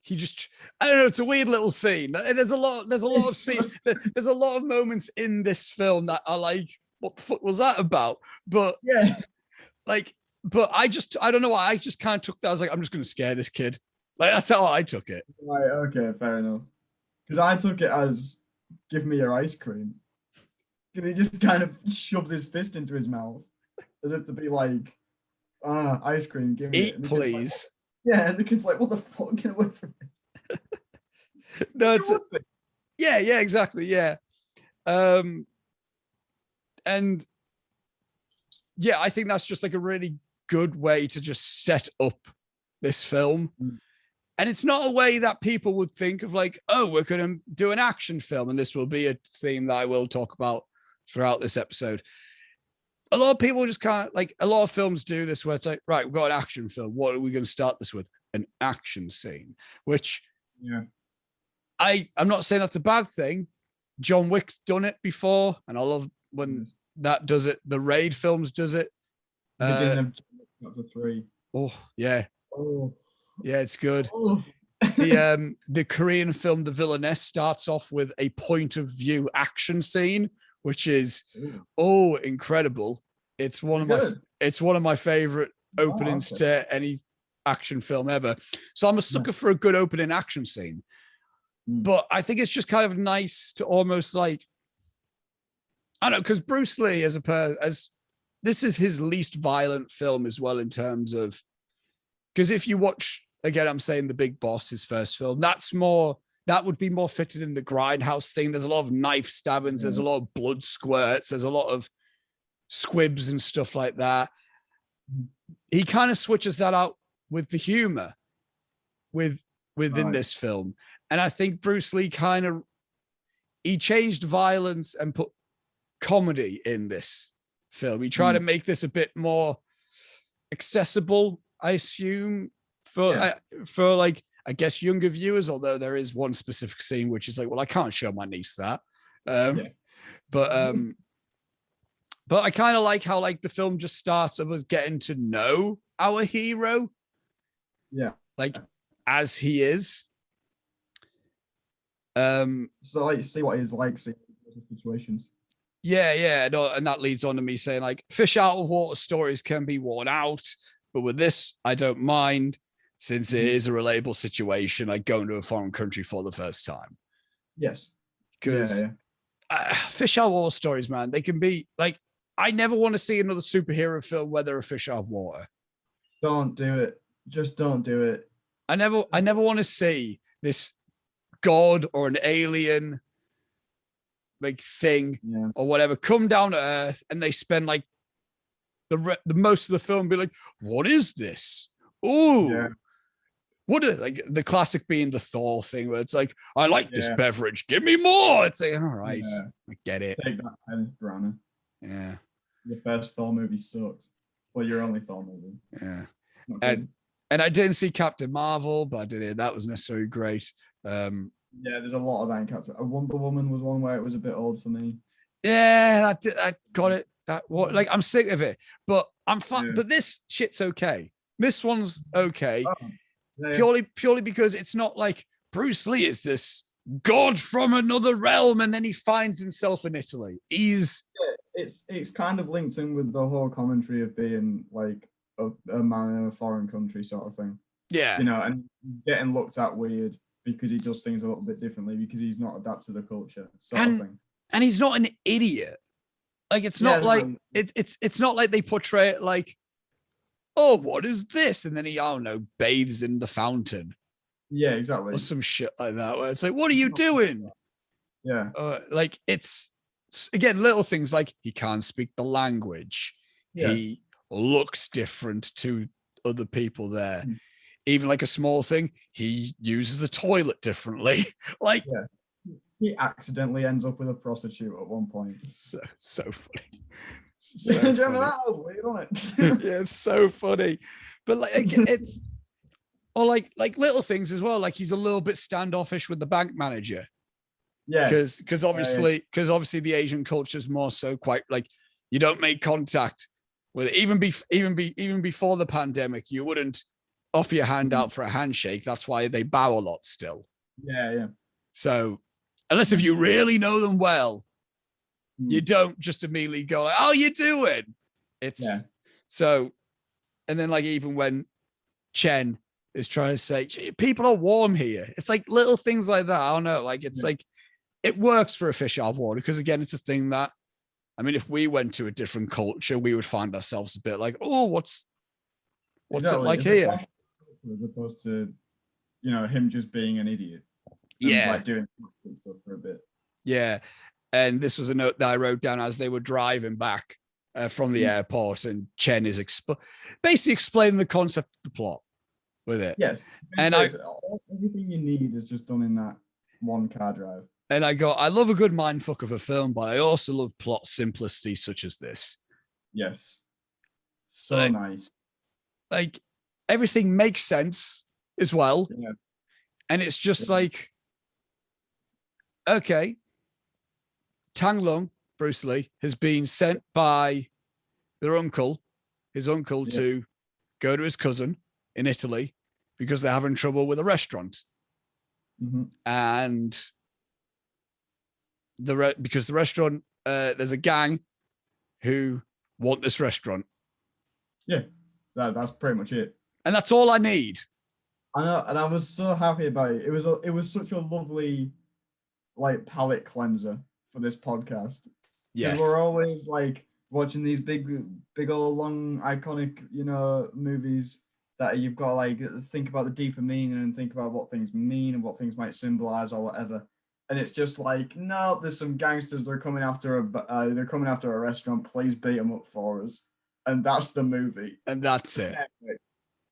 he just, I don't know. It's a weird little scene. There's a lot of scenes. There's a lot of moments in this film that are like, what the fuck was that about? But but I don't know why. I just kind of took that. I was like, I'm just going to scare this kid. Like, that's how I took it. Right, okay, fair enough. Because I took it as, give me your ice cream. Because he just kind of shoves his fist into his mouth. As if to be like, ice cream, give me it. Eat, please. Like, and the kid's like, what the fuck? Get away from me. No, it's... Yeah, exactly, yeah. And... yeah, I think that's just like a really good way to just set up this film. And it's not a way that people would think of like, oh, we're going to do an action film. And this will be a theme that I will talk about throughout this episode. A lot of people just can't, like, a lot of films do this where it's like, right, we've got an action film. What are we going to start this with? an action scene, which Yeah. I'm not saying that's a bad thing. John Wick's done it before, and I love when that does it. The Raid films does it. Beginning of chapter 3. Oh yeah, Oh. yeah, it's good. Oh. The Korean film The Villainess starts off with a point of view action scene, which is incredible. It's one of my favorite openings to any action film ever. So I'm a sucker for a good opening action scene. But I think it's just kind of nice to almost like, I don't know, because Bruce Lee as this is his least violent film as well, in terms of, because if you watch, again, I'm saying The Big Boss, his first film, that would be more fitted in the grindhouse thing. There's a lot of knife stabbings, there's a lot of blood squirts, there's a lot of squibs and stuff like that. He kind of switches that out with the humor within this film. And I think Bruce Lee he changed violence and put comedy in this film. He tried to make this a bit more accessible, I assume, for like, I guess, younger viewers, although there is one specific scene which is like, well, I can't show my niece that. But I kind of like how like the film just starts of us getting to know our hero. Yeah. Like as he is. So like see what he's like, see situations. Yeah, no, and that leads on to me saying like fish out of water stories can be worn out, but with this, I don't mind, since it is a relatable situation, like going to a foreign country for the first time. Yes. Because fish out of water stories, man, they can be like, I never want to see another superhero film where they're a fish out of water. Don't do it. Just don't do it. I never want to see this god or an alien like thing or whatever come down to Earth, and they spend like the most of the film be like, what is this? What is, like the classic being the Thor thing where it's like, I like this beverage, give me more. It's like, all right, I get it. Take that, Kenneth Branagh. Yeah, your first Thor movie sucks. Well, your only Thor movie. Yeah. And I didn't see Captain Marvel, but I did hear that was necessarily great. Yeah, there's a lot of that in Captain. Wonder Woman was one where it was a bit old for me. Yeah, I got it. Like, I'm sick of it, but I'm fine. But this shit's okay. This one's okay. Purely because it's not like Bruce Lee is this god from another realm and then he finds himself in Italy. It's kind of linked in with the whole commentary of being like a man in a foreign country sort of thing. Yeah. You know, and getting looked at weird because he does things a little bit differently because he's not adapted to the culture sort of thing. And he's not an idiot. Like, it's not like it's not like they portray it like, oh, what is this? And then he, I don't know, bathes in the fountain. Yeah, exactly. Or some shit like that, where it's like, what are you doing? Yeah. Like, it's, again, little things like he can't speak the language. Yeah. He looks different to other people there. Even like a small thing, he uses the toilet differently. Like, he accidentally ends up with a prostitute at one point. So funny. So funny. That was weird, wasn't it? Yeah, it's so funny. But like, it's, or like little things as well. Like, he's a little bit standoffish with the bank manager. Yeah. Because obviously the Asian culture is more so quite like, you don't make contact with it. Even before the pandemic, you wouldn't offer your hand out for a handshake. That's why they bow a lot still. Yeah. So unless if you really know them well, you don't just immediately go like, "Oh, you doing?" It's so. And then like, even when Chen is trying to say people are warm here, it's like little things like that. I don't know. Like, it's like, it works for a fish out of water because, again, it's a thing that, I mean, if we went to a different culture, we would find ourselves a bit like, oh, what's it like here? As opposed to, you know, him just being an idiot. Like doing stuff for a bit. Yeah. And this was a note that I wrote down as they were driving back from the airport, and Chen is basically explaining the concept of the plot with it. Yes. And everything you need is just done in that one car drive. And I love a good mindfuck of a film, but I also love plot simplicity such as this. Yes. So nice. Like, everything makes sense as well. Yeah. And it's just Yeah. like, okay, Tang Lung, Bruce Lee, has been sent by his uncle, Yeah. to go to his cousin in Italy because they're having trouble with a restaurant. Mm-hmm. And because the restaurant, there's a gang who want this restaurant. Yeah, that's pretty much it. And that's all I need. I know, and I was so happy about it. It was such a lovely, like, palate cleanser for this podcast. Yes. Because we're always like watching these big old long iconic, movies that you've got to like think about the deeper meaning and think about what things mean and what things might symbolize or whatever. And it's just like, no, there's some gangsters. They're coming after a restaurant. Please beat them up for us. And that's the movie. And that's it.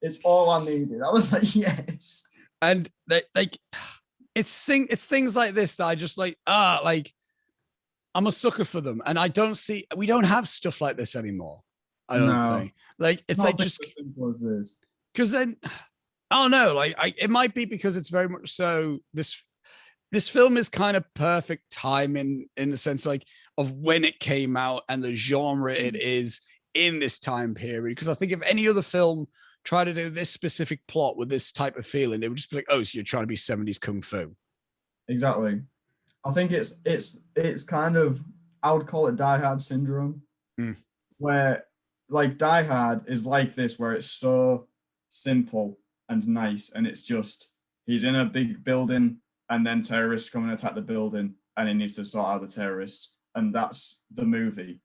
It's all I needed. I was like, yes. And it's things like this that I just like, I'm a sucker for them. And we don't have stuff like this anymore. I don't think. Like, it's like just as simple as this. Because then, I don't know, like, it might be because it's very much so this film is kind of perfect timing in the sense, like, of when it came out and the genre it is in this time period. Because I think if any other film tried to do this specific plot with this type of feeling, they would just be like, oh, so you're trying to be 70s kung fu. Exactly. I think it's kind of, I would call it Die Hard syndrome, where like Die Hard is like this, where it's so simple and nice, and it's just he's in a big building and then terrorists come and attack the building and he needs to sort out the terrorists, and that's the movie.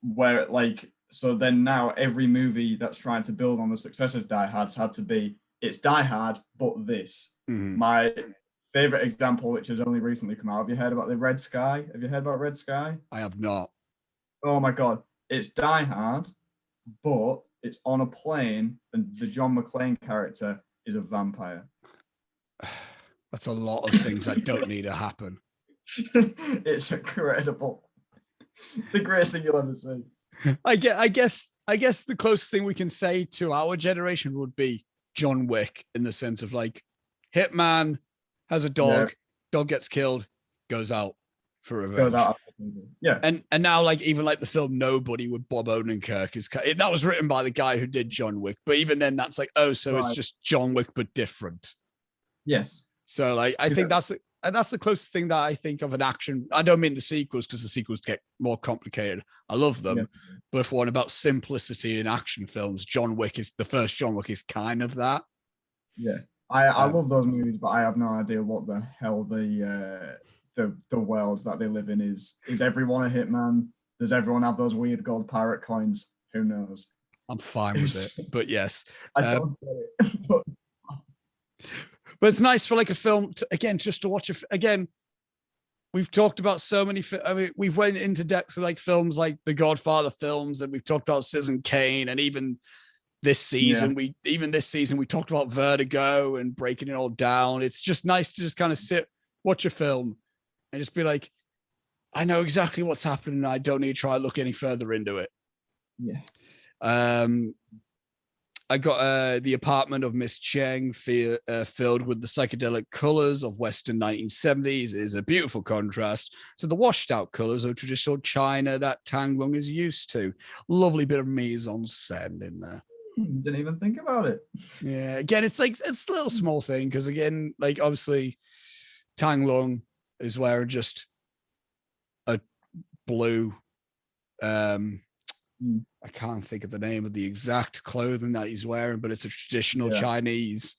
Where like, so then now every movie that's trying to build on the success of Die Hard's had to be, it's Die Hard but this. My favorite example, which has only recently come out, have you heard about the Red Sky? Have you heard about Red Sky? I have not. Oh my god, it's Die Hard, but it's on a plane and the John McClane character is a vampire. That's a lot of things that don't need to happen. It's incredible. It's the greatest thing you'll ever see. I guess the closest thing we can say to our generation would be John Wick, in the sense of like, hitman has a dog, dog gets killed, goes out for revenge. Goes out. Yeah. And now, like, even like the film Nobody with Bob Odenkirk that was written by the guy who did John Wick, but even then that's like, oh, so it's just John Wick but different. Yes. So like, I think that's the closest thing that I think of an action. I don't mean the sequels, because the sequels get more complicated. I love them, but if one about simplicity in action films, the first John Wick is kind of that. Yeah, I love those movies, but I have no idea what the hell the world that they live in is. Is everyone a hitman? Does everyone have those weird gold pirate coins? Who knows? I'm fine with it, but yes, I don't get it. But it's nice for like a film just to watch again. We've talked about so many. I mean, we've went into depth with like films like the Godfather films, and we've talked about Citizen Kane, and even this season, we talked about Vertigo and breaking it all down. It's just nice to just kind of watch a film, and just be like, I know exactly what's happening, and I don't need to try to look any further into it. Yeah. I got The Apartment of Miss Cheng, filled with the psychedelic colors of Western 1970s. It is a beautiful contrast to the washed out colors of traditional China that Tang Lung is used to. Lovely bit of mise en scène in there. Didn't even think about it. Yeah, again, it's a little small thing, because again, like, obviously Tang Lung is wearing just a blue, I can't think of the name of the exact clothing that he's wearing, but it's a traditional Chinese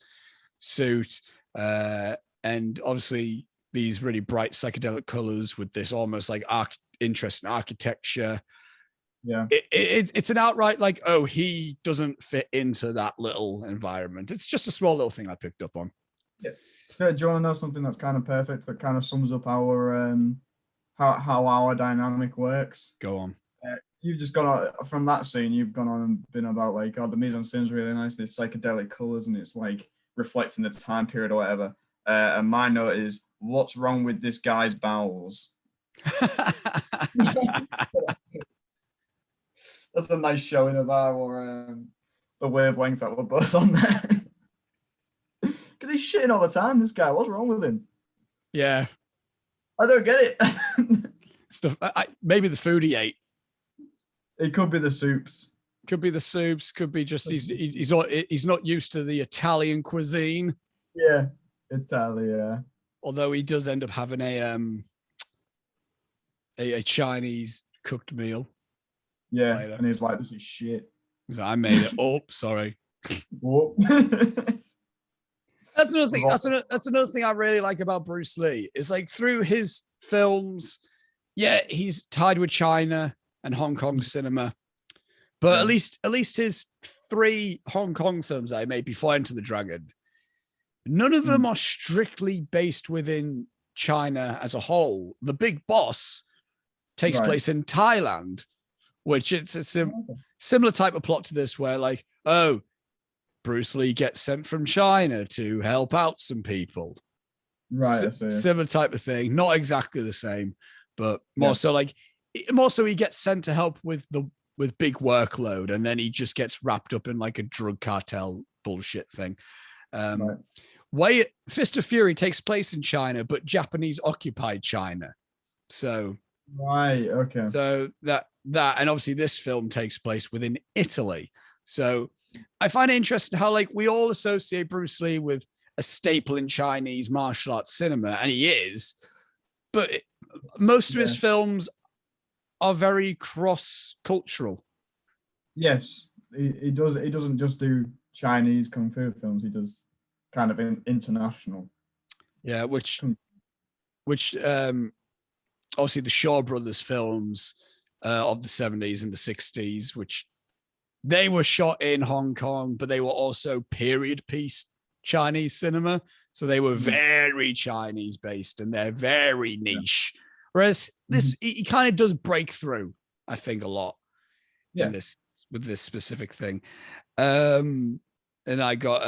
suit. And obviously these really bright psychedelic colors with this almost like interesting architecture. Yeah. It's an outright like, oh, he doesn't fit into that little environment. It's just a small little thing I picked up on. Yeah. Do you want to know something that's kind of perfect, that kind of sums up our how our dynamic works? Go on. You've just gone on, from that scene, you've gone on and been about like, oh, the mise en scène's really nice, these psychedelic colors, and it's like reflecting the time period or whatever. And my note is, what's wrong with this guy's bowels? That's a nice showing of our the wavelengths that we're both on there. Because he's shitting all the time, this guy. What's wrong with him? Yeah. I don't get it. Maybe the food he ate. It could be the soups. Could be the soups. Could be just he's not used to the Italian cuisine. Yeah, Italia. Although he does end up having a Chinese cooked meal. Yeah, later. And he's like, "This is shit." He's like, I made it. Oh, sorry. Whoop. That's another thing. That's another thing I really like about Bruce Lee. Is like through his films, yeah, he's tied with China and Hong Kong cinema, but at least his 3 Hong Kong films that I made before Enter the Dragon, none of them are strictly based within China as a whole. The Big Boss takes place in Thailand, which it's a similar type of plot to this, where like, oh, Bruce Lee gets sent from China to help out some people. Right. Similar type of thing. Not exactly the same, but more so he gets sent to help with big workload, and then he just gets wrapped up in like a drug cartel bullshit thing. Fist of Fury takes place in China, but Japanese occupied China. So okay. So that and obviously this film takes place within Italy. So I find it interesting how like we all associate Bruce Lee with a staple in Chinese martial arts cinema, and he is, but most of his films are very cross-cultural. Yes, he does. He doesn't just do Chinese kung fu films. He does kind of international. Yeah, which obviously the Shaw Brothers films of the 70s and the 60s, which they were shot in Hong Kong, but they were also period piece Chinese cinema. So they were very Chinese based and they're very niche. Whereas this, he kind of does break through, I think, a lot in this with this specific thing. And I got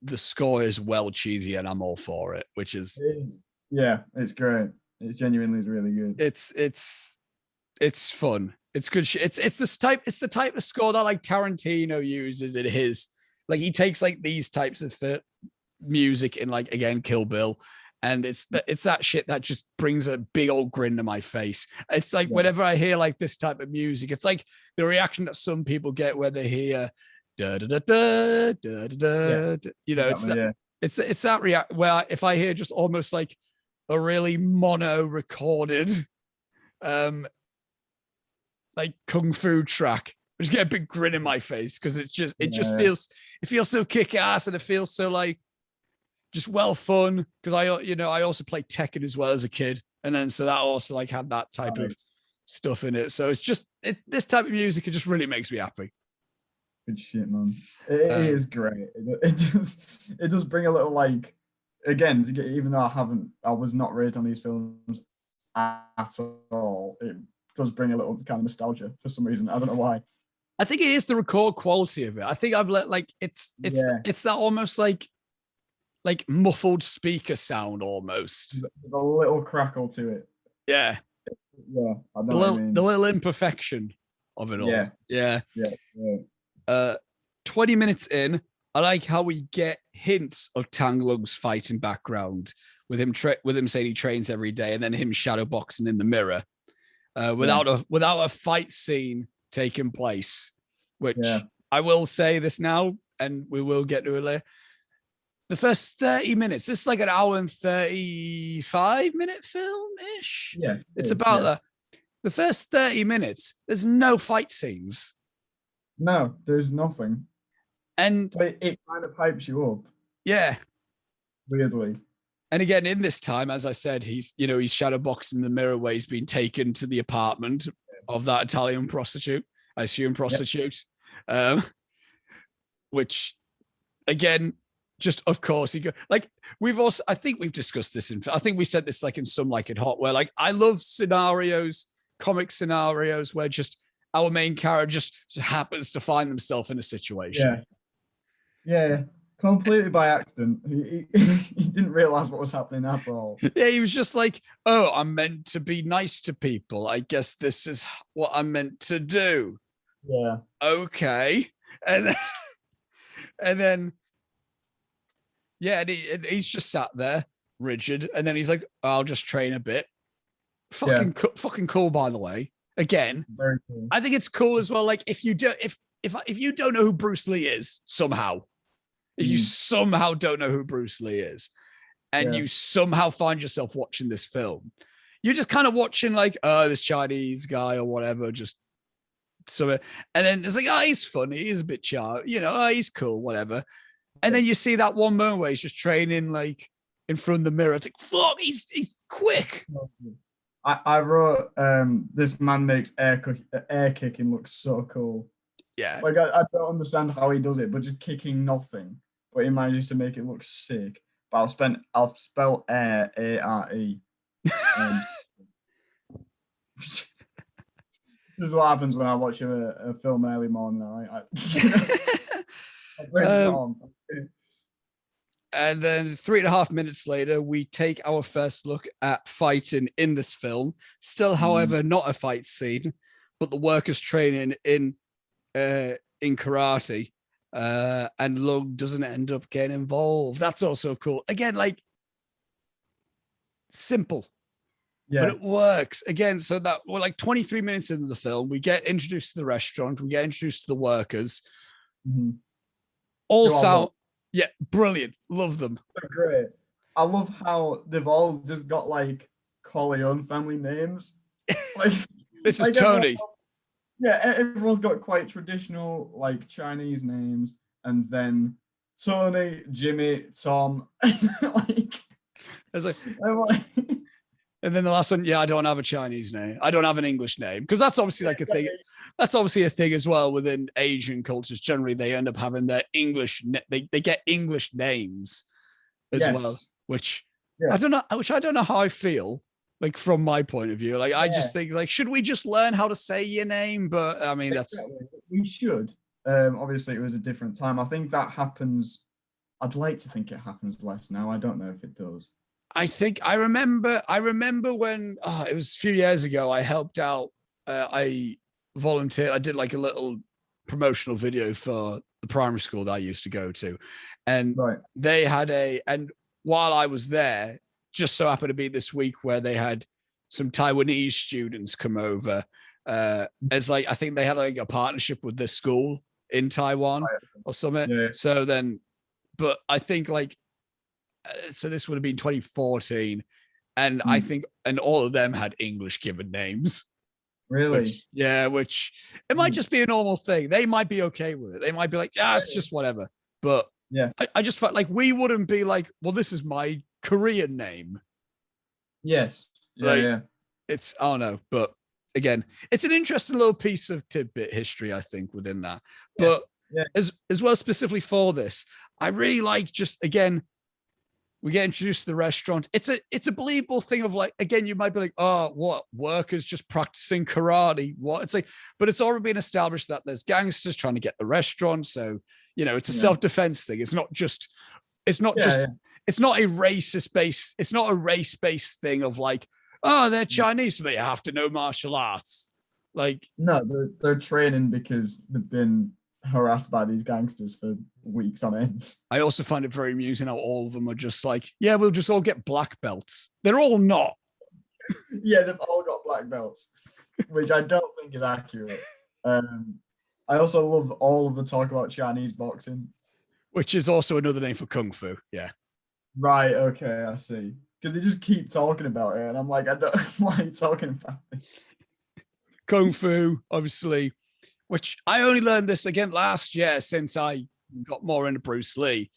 the score is well cheesy and I'm all for it, which is it's great. It's genuinely really good. It's fun. It's good shit. It's the type of score that like Tarantino uses in his, like he takes like these types of music in like, again, Kill Bill, and it's that shit that just brings a big old grin to my face. It's like whenever I hear like this type of music, it's like the reaction that some people get where they hear da da da da da da da. You know, it's that react where if I hear just almost like a really mono recorded like kung fu track, I just get a big grin in my face because it just feels so kick ass, and it feels so like just well fun, because I also played Tekken as well as a kid, and then so that also like had that type of stuff in it. So it's just this type of music, it just really makes me happy. Good shit, man. It is great. It does bring a little like, again, even though I was not raised on these films at all, it does bring a little kind of nostalgia for some reason. I don't know why. I think it is the record quality of it. I think I've let like it's that almost like muffled speaker sound almost. There's a little crackle to it. Yeah. Yeah. I know what I mean. The little imperfection of it all. Yeah. 20 minutes in, I like how we get hints of Tang Lung's fighting background with him saying he trains every day, and then him shadowboxing in the mirror without a fight scene taking place, which I will say this now, and we will get to it later. The first 30 minutes, this is like an hour and 35-minute film-ish. Yeah. It's about that. The first 30 minutes, there's no fight scenes. No, there's nothing. But it kind of hypes you up. Yeah. Weirdly. And again, in this time, as I said, he's shadowboxing in the mirror where he's been taken to the apartment of that Italian prostitute, I assume prostitute, which again, just of course like I think we've discussed this I think we said this like in Some Like It Hot, where like I love comic scenarios where just our main character just happens to find themselves in a situation. Yeah. Completely by accident. He didn't realize what was happening at all. Yeah, he was just like, oh, I'm meant to be nice to people. I guess this is what I'm meant to do. Yeah. Okay. And then Yeah, and he's just sat there rigid, and then he's like, "I'll just train a bit." Fucking cool, by the way. Again, Very cool. I think it's cool as well. Like if you don't know who Bruce Lee is somehow, if you somehow don't know who Bruce Lee is, and you somehow find yourself watching this film, you're just kind of watching like, this Chinese guy or whatever, just so, and then it's like, oh, he's funny, he's a bit he's cool, whatever. And then you see that one moment where he's just training like in front of the mirror. It's like, fuck, he's quick. I wrote, this man makes air kicking look so cool. Yeah. Like I don't understand how he does it, but just kicking nothing, but he manages to make it look sick. But I'll spell air A-R-E. This is what happens when I watch a film early morning. I bring it on. And then 3.5 minutes later, we take our first look at fighting in this film. Still, however, not a fight scene, but the workers training in karate. And Lung doesn't end up getting involved. That's also cool. Again, like simple, but it works. Again, so that we're like 23 minutes into the film, we get introduced to the restaurant, we get introduced to the workers. All sound. Yeah, brilliant. Love them. They're great. I love how they've all just got like Corleone family names. Like this is Tony. Everyone's got quite traditional like Chinese names, and then Tony, Jimmy, Tom. Like, and then the last one, I don't have a Chinese name. I don't have an English name, because that's obviously like a thing. That's obviously a thing as well within Asian cultures. Generally, they end up having their English. They get English names as well, which I don't know. Which I don't know how I feel. Like from my point of view, like I just think like, should we just learn how to say your name? But I mean, we should. Obviously, it was a different time. I think that happens. I'd like to think it happens less now. I don't know if it does. I remember when it was a few years ago. I helped out. I volunteered. I did like a little promotional video for the primary school that I used to go to, and they had and while I was there, just so happened to be this week where they had some Taiwanese students come over. As like, I think they had like a partnership with the school in Taiwan or something. So then, but I think like, so this would have been 2014, and I think, and all of them had English given names. Really? Which it might just be a normal thing. They might be okay with it. They might be like, it's just whatever. But I just felt like we wouldn't be like, well, this is my Korean name. Yes. It's, I don't know. But again, it's an interesting little piece of tidbit history, I think, within that. But as well, specifically for this, I really like just, again, we get introduced to the restaurant. It's a believable thing of like, again, you might be like, oh, what, workers just practicing karate? What? It's like, but it's already been established that there's gangsters trying to get the restaurant. So, it's a self-defense thing. It's not just it's not a race-based thing of like, oh, they're Chinese, so they have to know martial arts. Like, no, they're training because they've been harassed by these gangsters for weeks on end. I also find it very amusing how all of them are just like, yeah, we'll just all get black belts. They're all not. Yeah, they've all got black belts, which I don't think is accurate. I also love all of the talk about Chinese boxing, which is also another name for kung fu. Yeah. Right. Okay. I see. Because they just keep talking about it, and I'm like, I don't like talking about this. Kung fu, obviously, which I only learned this again last year since I got more into Bruce Lee.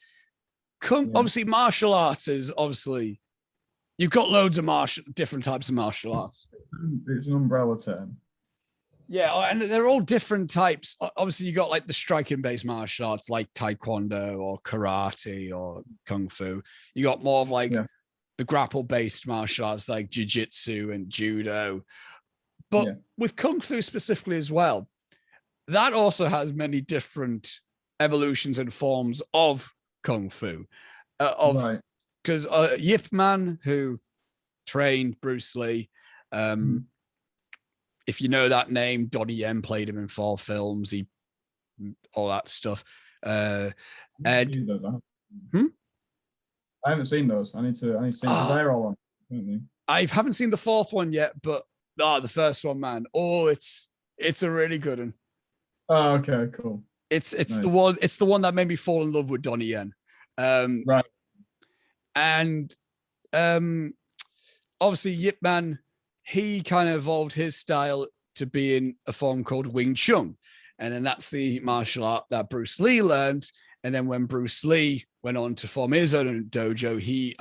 Obviously, martial arts is obviously, you've got loads of different types of martial arts. It's an umbrella term. Yeah, and they're all different types. Obviously, you got like the striking-based martial arts like taekwondo or karate or kung fu. You got more of like the grapple-based martial arts like jiu-jitsu and judo. But with kung fu specifically as well, that also has many different evolutions and forms of kung fu. Because Yip Man, who trained Bruce Lee, if you know that name, Donnie Yen played him in 4 films. All that stuff. I haven't seen those. I need to see them. They're all on, aren't they? I haven't seen the fourth one yet, but the first one, man. Oh, it's a really good one. Oh, okay, cool. It's the one that made me fall in love with Donnie Yen. Right. And obviously Yip Man, he kind of evolved his style to be in a form called Wing Chun. And then that's the martial art that Bruce Lee learned. And then when Bruce Lee went on to form his own dojo, he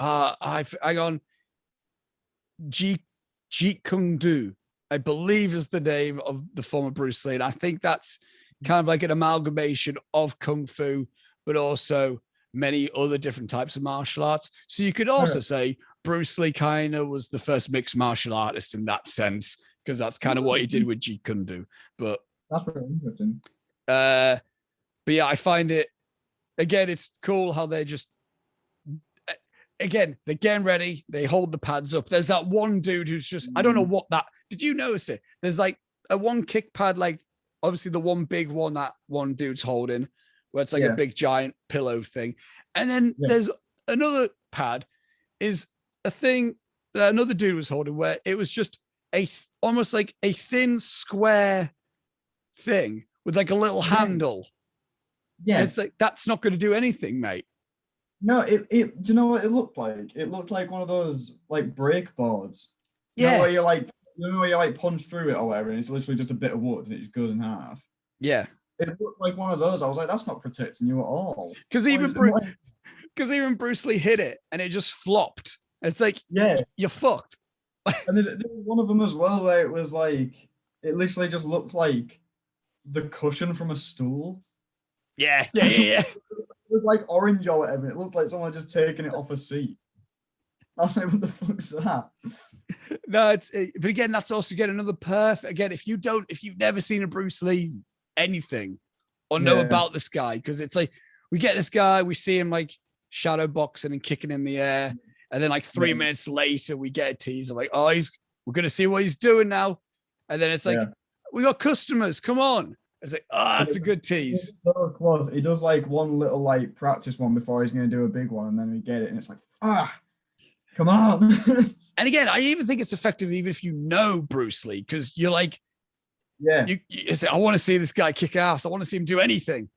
Jeet Kune Do, I believe is the name of the former Bruce Lee. And I think that's kind of like an amalgamation of Kung Fu, but also many other different types of martial arts. So you could also say Bruce Lee kind of was the first mixed martial artist in that sense, because that's kind of what he did with Jeet Kune Do. But that's really interesting. But yeah, I find it, again, it's cool how they just, again, they're getting ready. They hold the pads up. There's that one dude who's just, I don't know what that, did you notice it? There's like a one kick pad, like obviously the one big one that one dude's holding, where it's like a big giant pillow thing. And then there's another pad is a thing that another dude was holding, where it was just almost like a thin square thing with like a little handle. Yeah. And it's like, that's not going to do anything, mate. No, do you know what it looked like? It looked like one of those like brake boards. Yeah. You know where you like punch through it or whatever, and it's literally just a bit of wood and it just goes in half. Yeah. It looked like one of those. I was like, that's not protecting you at all. Because even Bruce Lee hit it and it just flopped. It's like, you're fucked. And there's one of them as well where it was like, it literally just looked like the cushion from a stool. Yeah. It was like orange or whatever. It looked like someone had just taken it off a seat. I was like, what the fuck's that? No, but again, that's also another perfect. Again, if you've never seen a Bruce Lee anything or know about this guy, because it's like we get this guy, we see him like shadow boxing and kicking in the air, and then like 3 minutes later, we get a teaser like, oh, we're gonna see what he's doing now, and then it's like, we got customers, come on. It's like, that's a good tease. So close. He does like one little like practice one before he's going to do a big one, and then we get it, and it's like, come on. And again, I even think it's effective even if you know Bruce Lee, because you're like, you say, I want to see this guy kick ass. I want to see him do anything.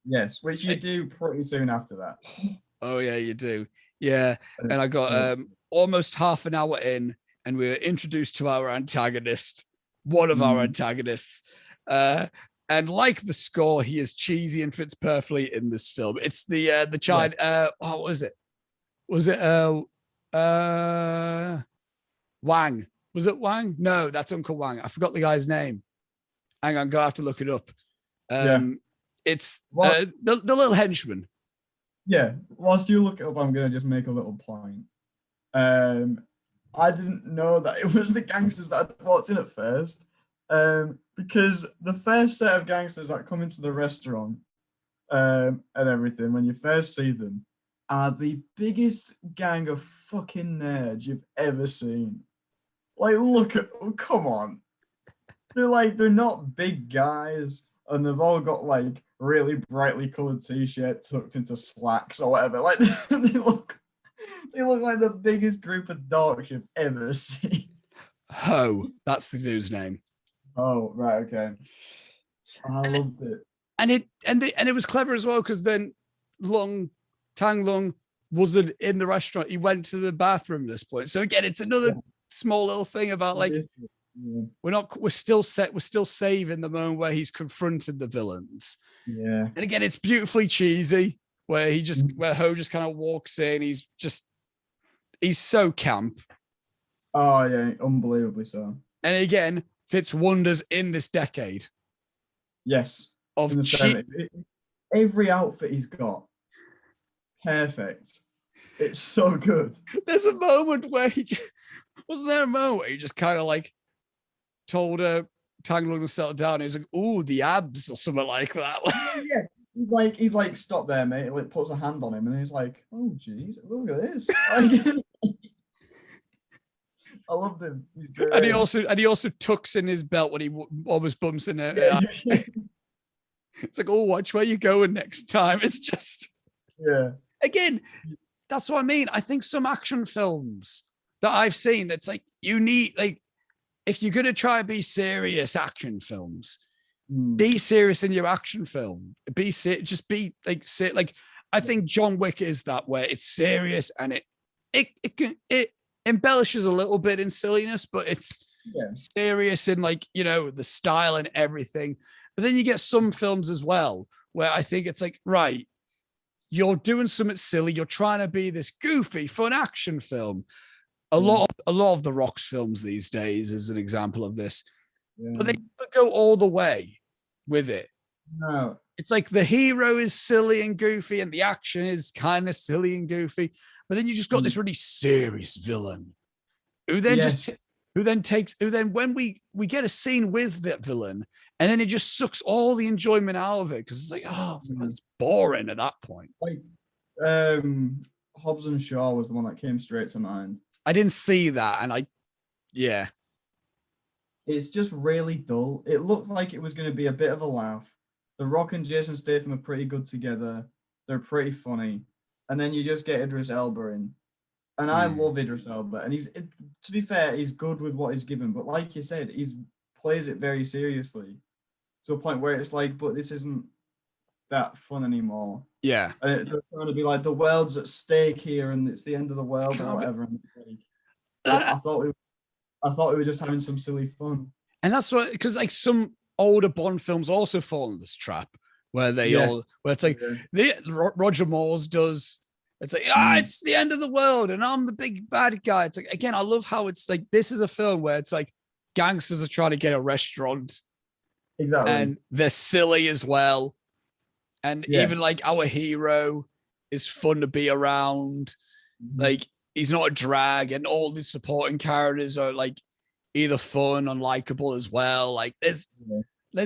Yes, which you do pretty soon after that. Oh yeah, you do. Yeah, and I got almost half an hour in, and we were introduced to our antagonist, one of our antagonists. And like the score, he is cheesy and fits perfectly in this film. It's the child. What was it? Was it Wang? Was it Wang? No, that's Uncle Wang. I forgot the guy's name. Hang on, I'm gonna have to look it up. It's the little henchman. Yeah. Whilst you look it up, I'm gonna just make a little point. I didn't know that it was the gangsters that I walked in at first. Because the first set of gangsters that come into the restaurant and everything, when you first see them, are the biggest gang of fucking nerds you've ever seen. Like, look at them, come on. They're not big guys, and they've all got like really brightly colored t-shirts tucked into slacks or whatever. Like they look like the biggest group of dorks you've ever seen. Ho, that's the dude's name. Oh, right, okay. I loved it. And it was clever as well, because then Tang Lung wasn't in the restaurant. He went to the bathroom at this point. So again, it's another small little thing about like we're still safe in the moment where he's confronted the villains. Yeah. And again, it's beautifully cheesy where where Ho just kind of walks in. He's so camp. Oh yeah, unbelievably so. And again, fits wonders in this decade. Yes. Every outfit he's got, perfect. It's so good. There's a moment where wasn't there a moment where he just kind of like told Tang Lung to settle down? He was like, "Ooh, the abs," or something like that. Yeah. He's like, "Stop there, mate." He like puts a hand on him, and he's like, "Oh, jeez, look at this." I loved him. He's great. And he also tucks in his belt when he almost bumps in it. It's like, oh, watch where you're going next time. It's just, again, that's what I mean. I think some action films that I've seen, it's like you need, like, if you're gonna try to be serious action films, be serious in your action film. Just be like, like, I think John Wick is that, where it's serious and it embellishes a little bit in silliness, but it's serious in, like, you know, the style and everything. But then you get some films as well where I think it's like, right, you're doing something silly, you're trying to be this goofy fun action film. A lot of the Rock's films these days is an example of this, but they go all the way with it. No, it's like the hero is silly and goofy, and the action is kind of silly and goofy, but then you just got this really serious villain who then when we get a scene with that villain, and then it just sucks all the enjoyment out of it, because it's like, oh, it's boring at that point. Like, Hobbs and Shaw was the one that came straight to mind. I didn't see that, and it's just really dull. It looked like it was going to be a bit of a laugh. The Rock and Jason Statham are pretty good together. They're pretty funny. And then you just get Idris Elba in. And I love Idris Elba. And to be fair, he's good with what he's given. But like you said, he plays it very seriously to a point where it's like, but this isn't that fun anymore. Yeah. They're trying to be like, the world's at stake here and it's the end of the world or whatever. I thought we were just having some silly fun. And that's what, because like some older Bond films also fall in this trap where where it's like Roger Moore's does. It's like, it's the end of the world and I'm the big bad guy. It's like, again, I love how it's like, this is a film where it's like gangsters are trying to get a restaurant. Exactly. And they're silly as well. And even like our hero is fun to be around. Like, he's not a drag, and all the supporting characters are like either fun and likable as well. Like, there's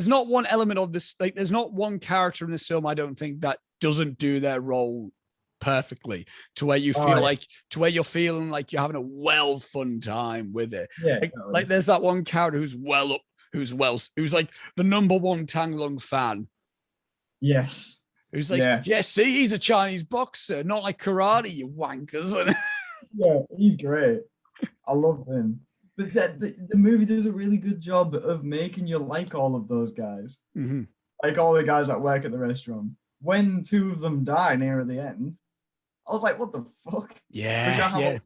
not one element of this, like, there's not one character in this film, I don't think, that doesn't do their role perfectly to where you feel where you're feeling like you're having a fun time with it. Like there's that one character who's like the #1 Tang Long fan. Yes. Who's like, see, he's a Chinese boxer, not like karate, you wankers. Yeah, he's great. I love him. But the movie does a really good job of making you like all of those guys. Like all the guys that work at the restaurant. When 2 of them die near the end, I was like, what the fuck? Yeah. Which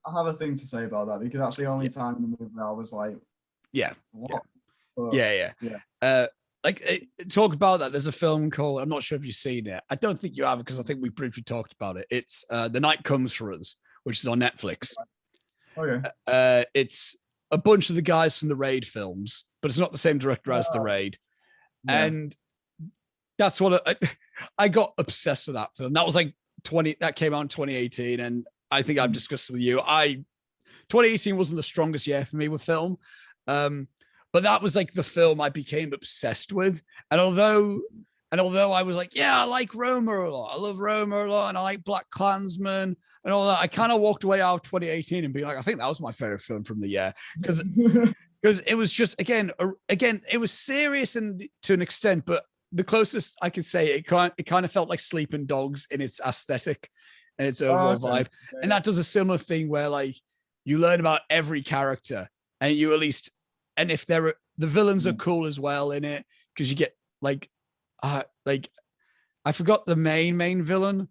I have a thing to say about that, because that's the only time in the movie I was like, what? Talk about that. There's a film called, I'm not sure if you've seen it. I don't think you have, because I think we briefly talked about it. It's The Night Comes for Us, which is on Netflix. Okay. It's a bunch of the guys from the Raid films, but it's not the same director as the Raid. And that's what I got obsessed with that film. That was like that came out in 2018. And I think I've discussed it with you. 2018 wasn't the strongest year for me with film. But that was like the film I became obsessed with. And although I was like, I like Roma a lot. I love Roma a lot. And I like Black Klansman and all that. I kind of walked away out of 2018 and being like, I think that was my favorite film from the year. Because it was just, again, it was serious to an extent, but the closest I could say it kind of felt like Sleeping Dogs in its aesthetic and its overall vibe. And that does a similar thing where like you learn about every character, and you at least, and if the villains are cool as well in it, because you get like I forgot the main villain,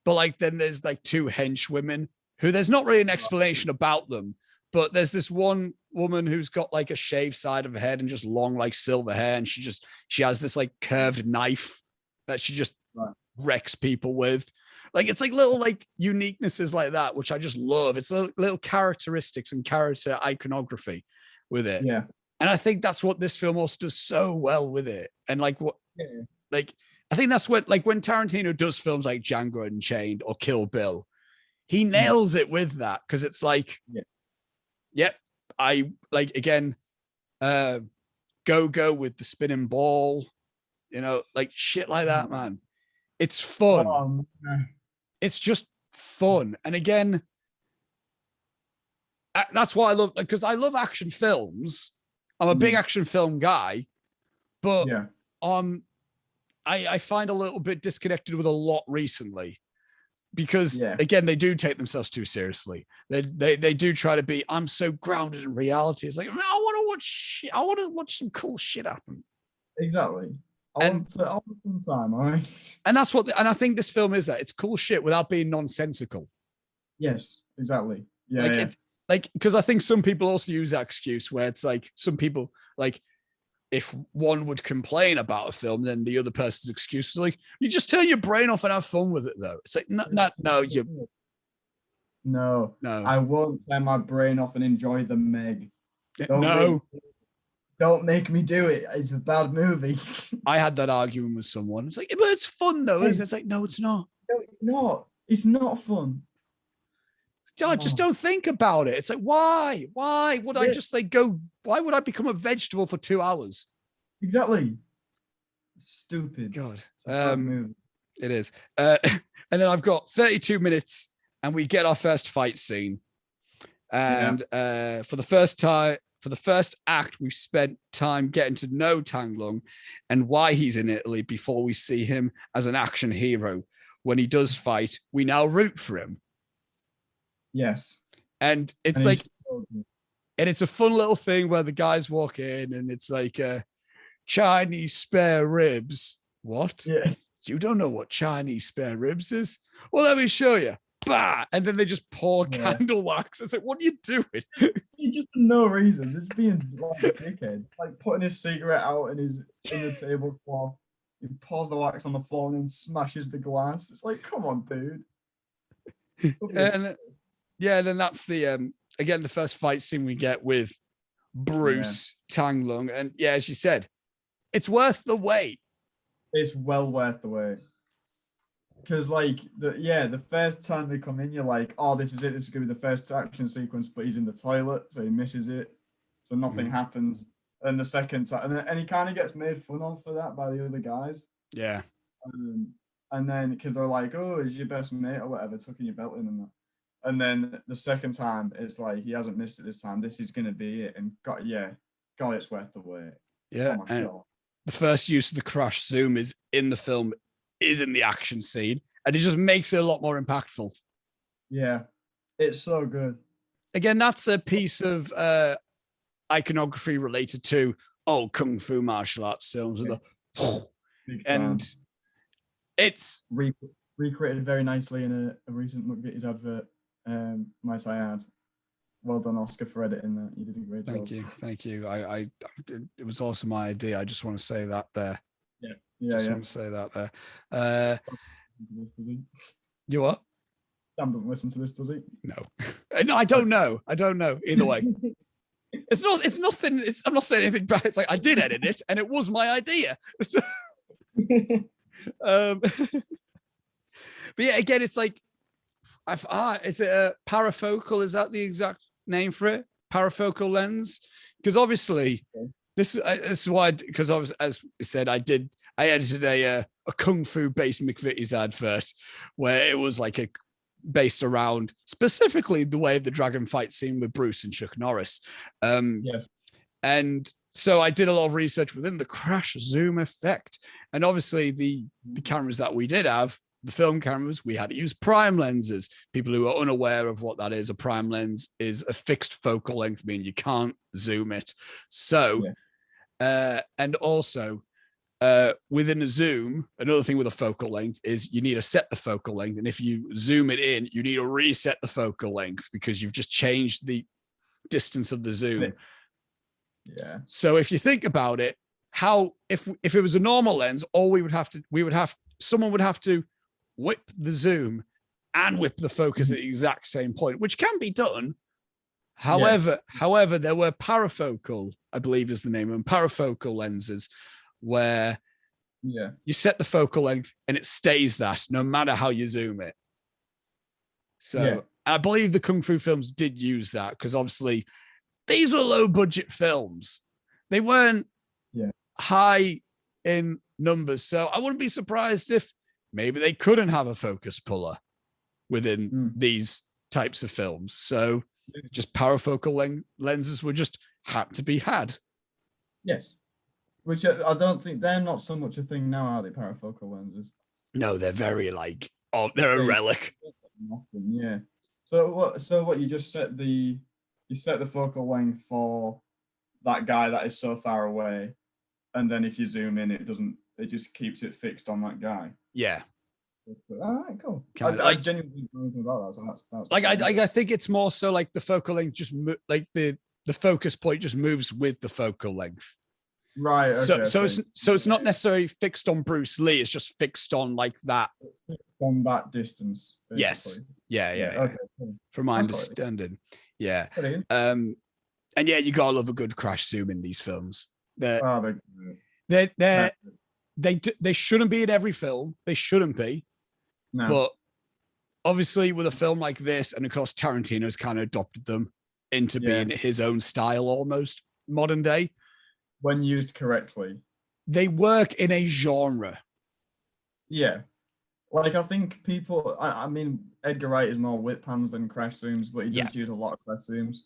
but like then there's like 2 henchwomen who there's not really an explanation about them, but there's this one woman who's got like a shaved side of her head and just long like silver hair, and she has this like curved knife that she just wrecks people with. Like, it's like little like uniquenesses like that, which I just love. It's little characteristics and character iconography with it. Yeah. And I think that's what this film also does so well with it. And like like I think that's what, like, when Tarantino does films like Django Unchained or Kill Bill, he nails it with that, because it's like, I like, again, go with the spinning ball, you know, like shit like that, man. It's fun. It's just fun. And again, that's why I love, because I love action films. I'm a big action film guy, but I find a little bit disconnected with a lot recently. because again, they do take themselves too seriously. They do try to be, I'm so grounded in reality. It's like, I want to watch shit. I want to watch some cool shit happen. Exactly. I want some time, all right? And that's what, and I think this film is that. It's cool shit without being nonsensical. Yes, exactly. Yeah. Because I think some people also use that excuse where it's like, some people, like, if one would complain about a film, then the other person's excuse is like, you just turn your brain off and have fun with it, though. It's like, no, I won't turn my brain off and enjoy the Meg. Don't make me do it. It's a bad movie. I had that argument with someone. It's like, but it's fun though, isn't it? It's like, no, it's not. No, it's not. It's not fun. Just don't think about it. It's like, why would I just like go? Why would I become a vegetable for 2 hours? Exactly. Stupid. God. It is. And then I've got 32 minutes and we get our first fight scene. And for the first act, we've spent time getting to know Tang Long and why he's in Italy before we see him as an action hero. When he does fight, we now root for him. Yes. And it's like, and it's a fun little thing where the guys walk in and it's like Chinese spare ribs. What? Yeah. You don't know what Chinese spare ribs is? Well, let me show you. Bah! And then they just pour candle wax. It's like, what are you doing? Just for no reason. They're being like a dickhead. Like putting his cigarette out in the tablecloth. He pours the wax on the floor and then smashes the glass. It's like, come on, dude. And then that's the again the first fight scene we get with Bruce Tang Long, and as you said, it's worth the wait. It's well worth the wait. Because like the first time they come in, you're like, oh, this is it. This is gonna be the first action sequence, but he's in the toilet, so he misses it, so nothing happens. And the second time, and he kind of gets made fun of for that by the other guys. Yeah. And then because they're like, oh, is your best mate or whatever, tucking your belt in and that. And then the second time, it's like he hasn't missed it this time. This is gonna be it, and God, it's worth the wait. Yeah, oh my God. The first use of the crash zoom is in the film, is in the action scene, and it just makes it a lot more impactful. Yeah, it's so good. Again, that's a piece of iconography related to kung fu martial arts films, and it's recreated very nicely in a recent McVITIE'S advert. Might I add? Well done, Oscar, for editing that. You did a great job. Thank you. It was also my idea. I just want to say that there. Want to say that there. You what? Sam doesn't listen to this, does he? No, I don't know. Either way, it's nothing. I'm not saying anything bad. It's like I did edit it, and it was my idea. But yeah, again, it's like, is it a parafocal? Is that the exact name for it? Parafocal lens? Because obviously, this is why. Because as we said, I edited a kung fu based McVITIE'S advert where it was like based around specifically the way the dragon fight scene with Bruce and Chuck Norris. Yes. And so I did a lot of research within the crash zoom effect. And obviously the cameras that we did have, the film cameras, we had to use prime lenses. People who are unaware of what that is, a prime lens is a fixed focal length, meaning you can't zoom it. So, and also within a zoom, another thing with a focal length is you need to set the focal length. And if you zoom it in, you need to reset the focal length because you've just changed the distance of the zoom. Yeah. So if you think about it, how if it was a normal lens, all someone would have to whip the zoom and whip the focus at the exact same point, which can be done. However, there were parafocal, I believe is the name, and parafocal lenses where you set the focal length and it stays that no matter how you zoom it. So I believe the kung fu films did use that because obviously these were low budget films. They weren't high in numbers. So I wouldn't be surprised if maybe they couldn't have a focus puller within these types of films. So just parafocal lenses were just had to be had. Yes. Which I don't think they're not so much a thing now, are they, parafocal lenses? No, they're very like Oh, they're a Yeah, relic. often, yeah. So what? You just set the focal length for that guy that is so far away, and then if you zoom in, it doesn't. It just keeps it fixed on that guy. Yeah, All right, cool. kind of I like genuinely don't know anything about that, so that's like fine. I think it's more so like the focal length just like the focus point just moves with the focal length. Right. So Okay. it's not necessarily fixed on Bruce Lee. It's just fixed on like that. It's fixed on that distance, Yes. basically. Yeah. Okay. Cool. From my That's quite understanding. Yeah. brilliant. And yeah, you gotta love a good crash zoom in these films. Oh, They shouldn't be in every film. They shouldn't be. no. But obviously, with a film like this, and of course, Tarantino's kind of adopted them into being his own style almost modern day. When used correctly, they work in a genre. Yeah. Like, I think people, I mean, Edgar Wright is more whip pans than crash zooms, but he does use a lot of crash zooms.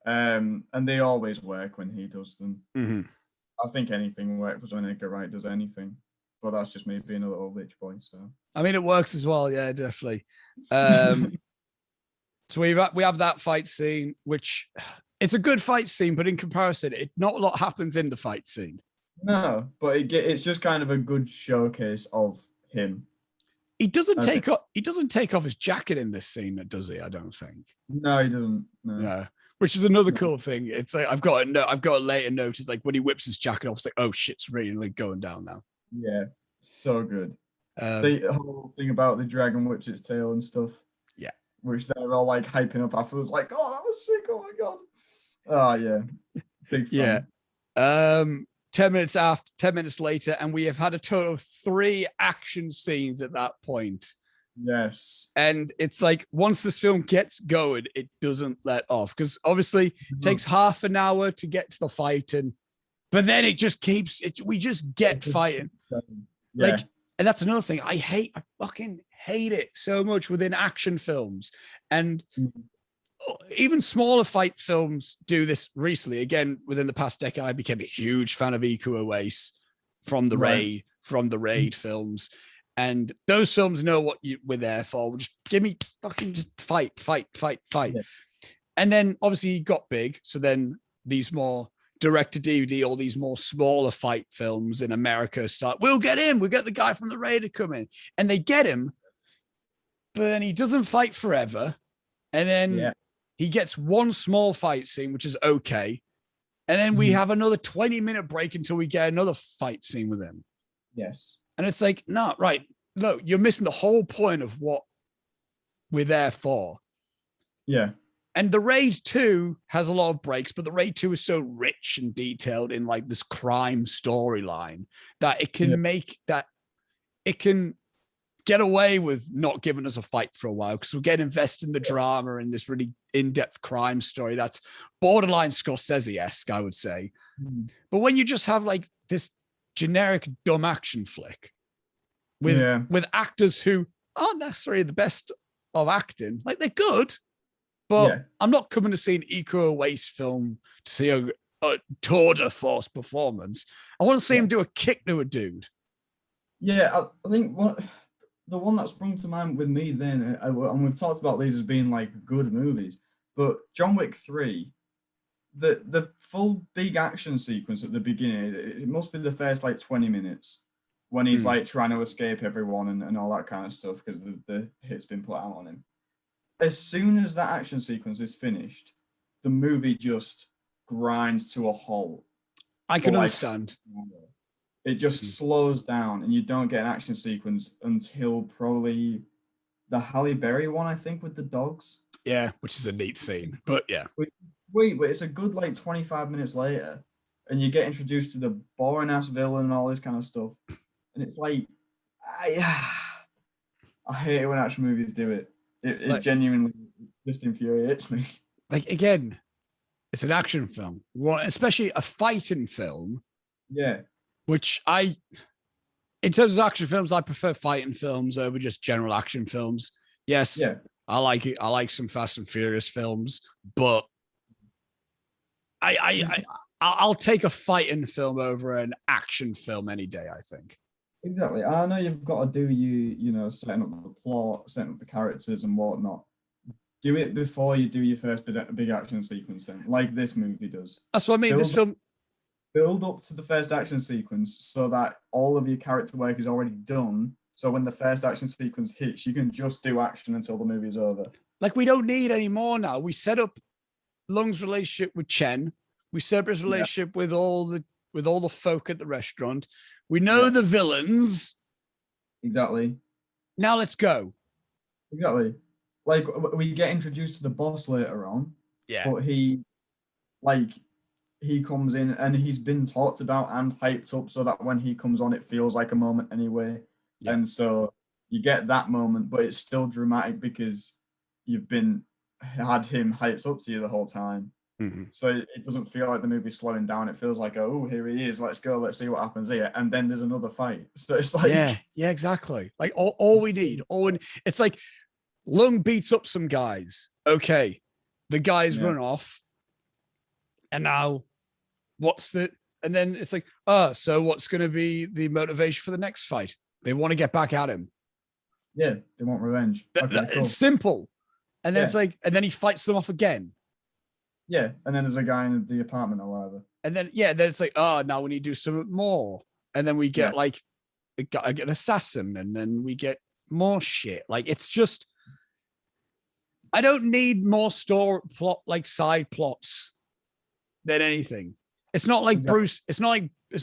And they always work when he does them. Mm-hmm. I think anything works when Edgar Wright does anything. But that's just me being a little bitch boy. So I mean, it works as well. Yeah, definitely. So we have that fight scene, which it's a good fight scene, but in comparison, not a lot happens in the fight scene. No, but it's just kind of a good showcase of him. He doesn't take off his jacket in this scene, does he? I don't think. No, he doesn't. No. Yeah, which is another cool thing. It's like I've got a later note. It's like when he whips his jacket off, it's like, oh shit, it's really going down now. Yeah, so good. The whole thing about the dragon whips its tail and stuff. Yeah, which they're all like hyping up afterwards, like, oh, that was sick. Oh my god. Oh yeah, big fun. Yeah. 10 minutes later, and we have had a total of 3 action scenes at that point. Yes. And it's like once this film gets going, it doesn't let off, because obviously it takes half an hour to get to the fighting, but then it just keeps it. We just get fighting. Yeah. Like, and that's another thing I fucking hate it so much within action films. And even smaller fight films do this recently. Again, within the past decade, I became a huge fan of Iko Uwais from the Raid films. And those films know what we're there for. Just give me fucking just fight. Yeah. And then obviously he got big. So then these more direct-to-DVD, all these more smaller fight films in America start, we'll get the guy from the Raid to come in. And they get him, but then he doesn't fight forever. And then he gets one small fight scene, which is okay. And then we have another 20-minute break until we get another fight scene with him. Yes. And it's like, no, right. Look, you're missing the whole point of what we're there for. Yeah. And the Raid 2 has a lot of breaks, but the Raid 2 is so rich and detailed in like this crime storyline that it can can get away with not giving us a fight for a while, because we'll get invested in the drama in this really in-depth crime story that's borderline Scorsese-esque, I would say. But when you just have like this generic dumb action flick with actors who aren't necessarily the best of acting, like they're good, but I'm not coming to see an Iko Uwais film to see a tour de force performance. I want to see him do a kick to a dude. Yeah, I think the one that sprung to mind with me then, and we've talked about these as being like good movies, but John Wick 3, the full big action sequence at the beginning, it must be the first like 20 minutes when he's like trying to escape everyone and all that kind of stuff because the hit's been put out on him. As soon as that action sequence is finished, the movie just grinds to a halt. I can understand. It just slows down, and you don't get an action sequence until probably the Halle Berry one, I think, with the dogs. Yeah, which is a neat scene, but yeah. Wait, but it's a good like 25 minutes later, and you get introduced to the boring ass villain and all this kind of stuff, and it's like, I hate it when action movies do it. It genuinely just infuriates me. Like, again, it's an action film, especially a fighting film. Yeah. Which in terms of action films, I prefer fighting films over just general action films. Yes, yeah. I like it. I like some Fast and Furious films, but I'll take a fighting film over an action film any day, I think. Exactly. I know you've got to do setting up the plot, setting up the characters and whatnot. Do it before you do your first big action sequence then, like this movie does. That's what I mean. This Build film, build up to the first action sequence so that all of your character work is already done. So when the first action sequence hits, you can just do action until the movie's over. like, we don't need any more now. We set up Lung's relationship with Chen. We set up his relationship with all the folk at the restaurant. We know the villains. Exactly. Now let's go. Exactly. Like we get introduced to the boss later on. Yeah. But he comes in and he's been talked about and hyped up so that when he comes on, it feels like a moment anyway. Yeah. And so you get that moment, but it's still dramatic because you've had him hyped up to you the whole time. Mm-hmm. So it doesn't feel like the movie's slowing down. It feels like, oh, here he is. Let's go. Let's see what happens here. And then there's another fight. So it's like, yeah, exactly. Like all we need. It's like Lung beats up some guys. Okay, the guys run off, and now and then it's like, so what's going to be the motivation for the next fight? They want to get back at him. Yeah, they want revenge. Okay, cool. It's simple. And then it's like, and then he fights them off again. Yeah, and then there's a guy in the apartment or whatever. And then then it's like, now we need to do something more. And then we get like an assassin, and then we get more shit. Like, it's just, I don't need more story plot, like side plots than anything. It's not like Bruce. It's not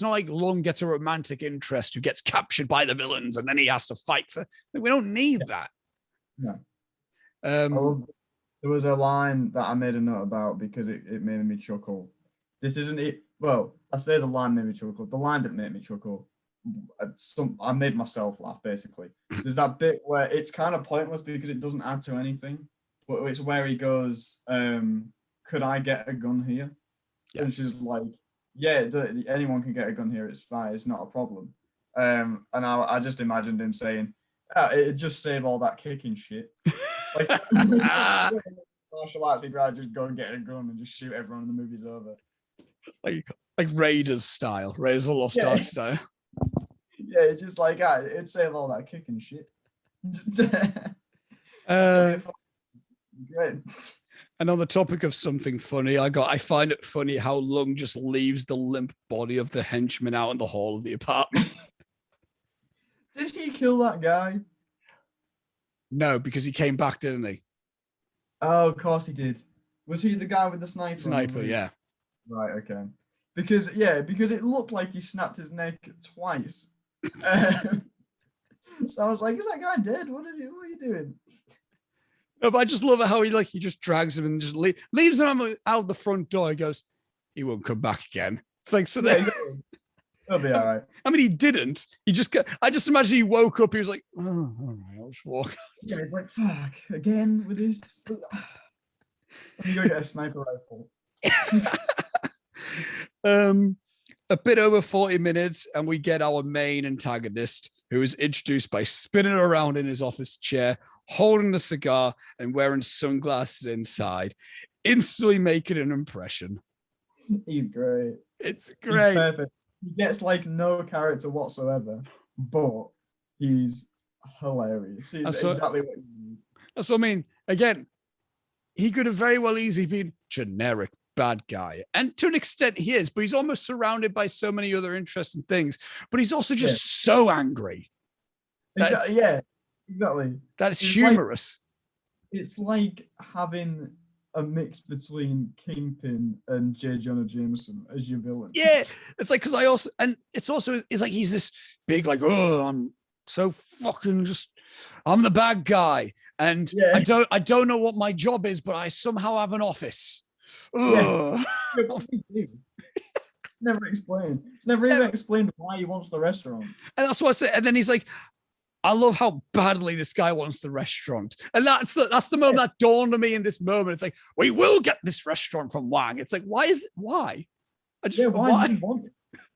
like Lung gets a romantic interest who gets captured by the villains and then he has to fight for. Like, we don't need that. No. There was a line that I made a note about because it made me chuckle. This isn't it. Well, I say the line made me chuckle. The line didn't make me chuckle. I made myself laugh, basically. There's that bit where it's kind of pointless because it doesn't add to anything. But it's where he goes, could I get a gun here? Yeah. And she's like, yeah, anyone can get a gun here. It's fine. It's not a problem. And I just imagined him saying, it'd just save all that kicking shit. Like, martial arts, he'd rather just go and get a gun and just shoot everyone and the movie's over. Like Raiders style, Raiders of the Lost Ark style. Yeah, it's just like, it'd save all that kicking shit. Great. And on the topic of something funny, I find it funny how Lung just leaves the limp body of the henchman out in the hall of the apartment. Did he kill that guy? No, because he came back, didn't he? Oh, of course he did. Was he the guy with the sniper? Sniper, yeah. Right, okay. Because it looked like he snapped his neck twice. So I was like, is that guy dead? What are you doing? No, but I just love it how he just drags him and just leaves him out the front door. He goes, he won't come back again. It's like, so then he'll be all right. I mean, he didn't. I just imagine he woke up. He was like, oh, all right, I'll just walk. Yeah, he's like, fuck, again with this. Let me go get a sniper rifle. A bit over 40 minutes, and we get our main antagonist, who is introduced by spinning around in his office chair, holding a cigar and wearing sunglasses inside, instantly making an impression. He's great. It's great. He's perfect. He gets like no character whatsoever, but he's hilarious. He's exactly what you need. That's what I mean. Again, he could have very well easily been generic bad guy. And to an extent he is, but he's almost surrounded by so many other interesting things. But he's also just so angry. Yeah, exactly. That's humorous. It's like having a mix between Kingpin and J. Jonah Jameson as your villain. Yeah, it's like, because it's like he's this big, like, oh, I'm so fucking I'm the bad guy, and I don't know what my job is, but I somehow have an office. Yeah. Never explained. It's never even explained why he wants the restaurant. And that's what I said. And then he's like, I love how badly this guy wants the restaurant. And that's the moment that dawned on me in this moment. It's like, we will get this restaurant from Wang. It's like, why? Why does he want it?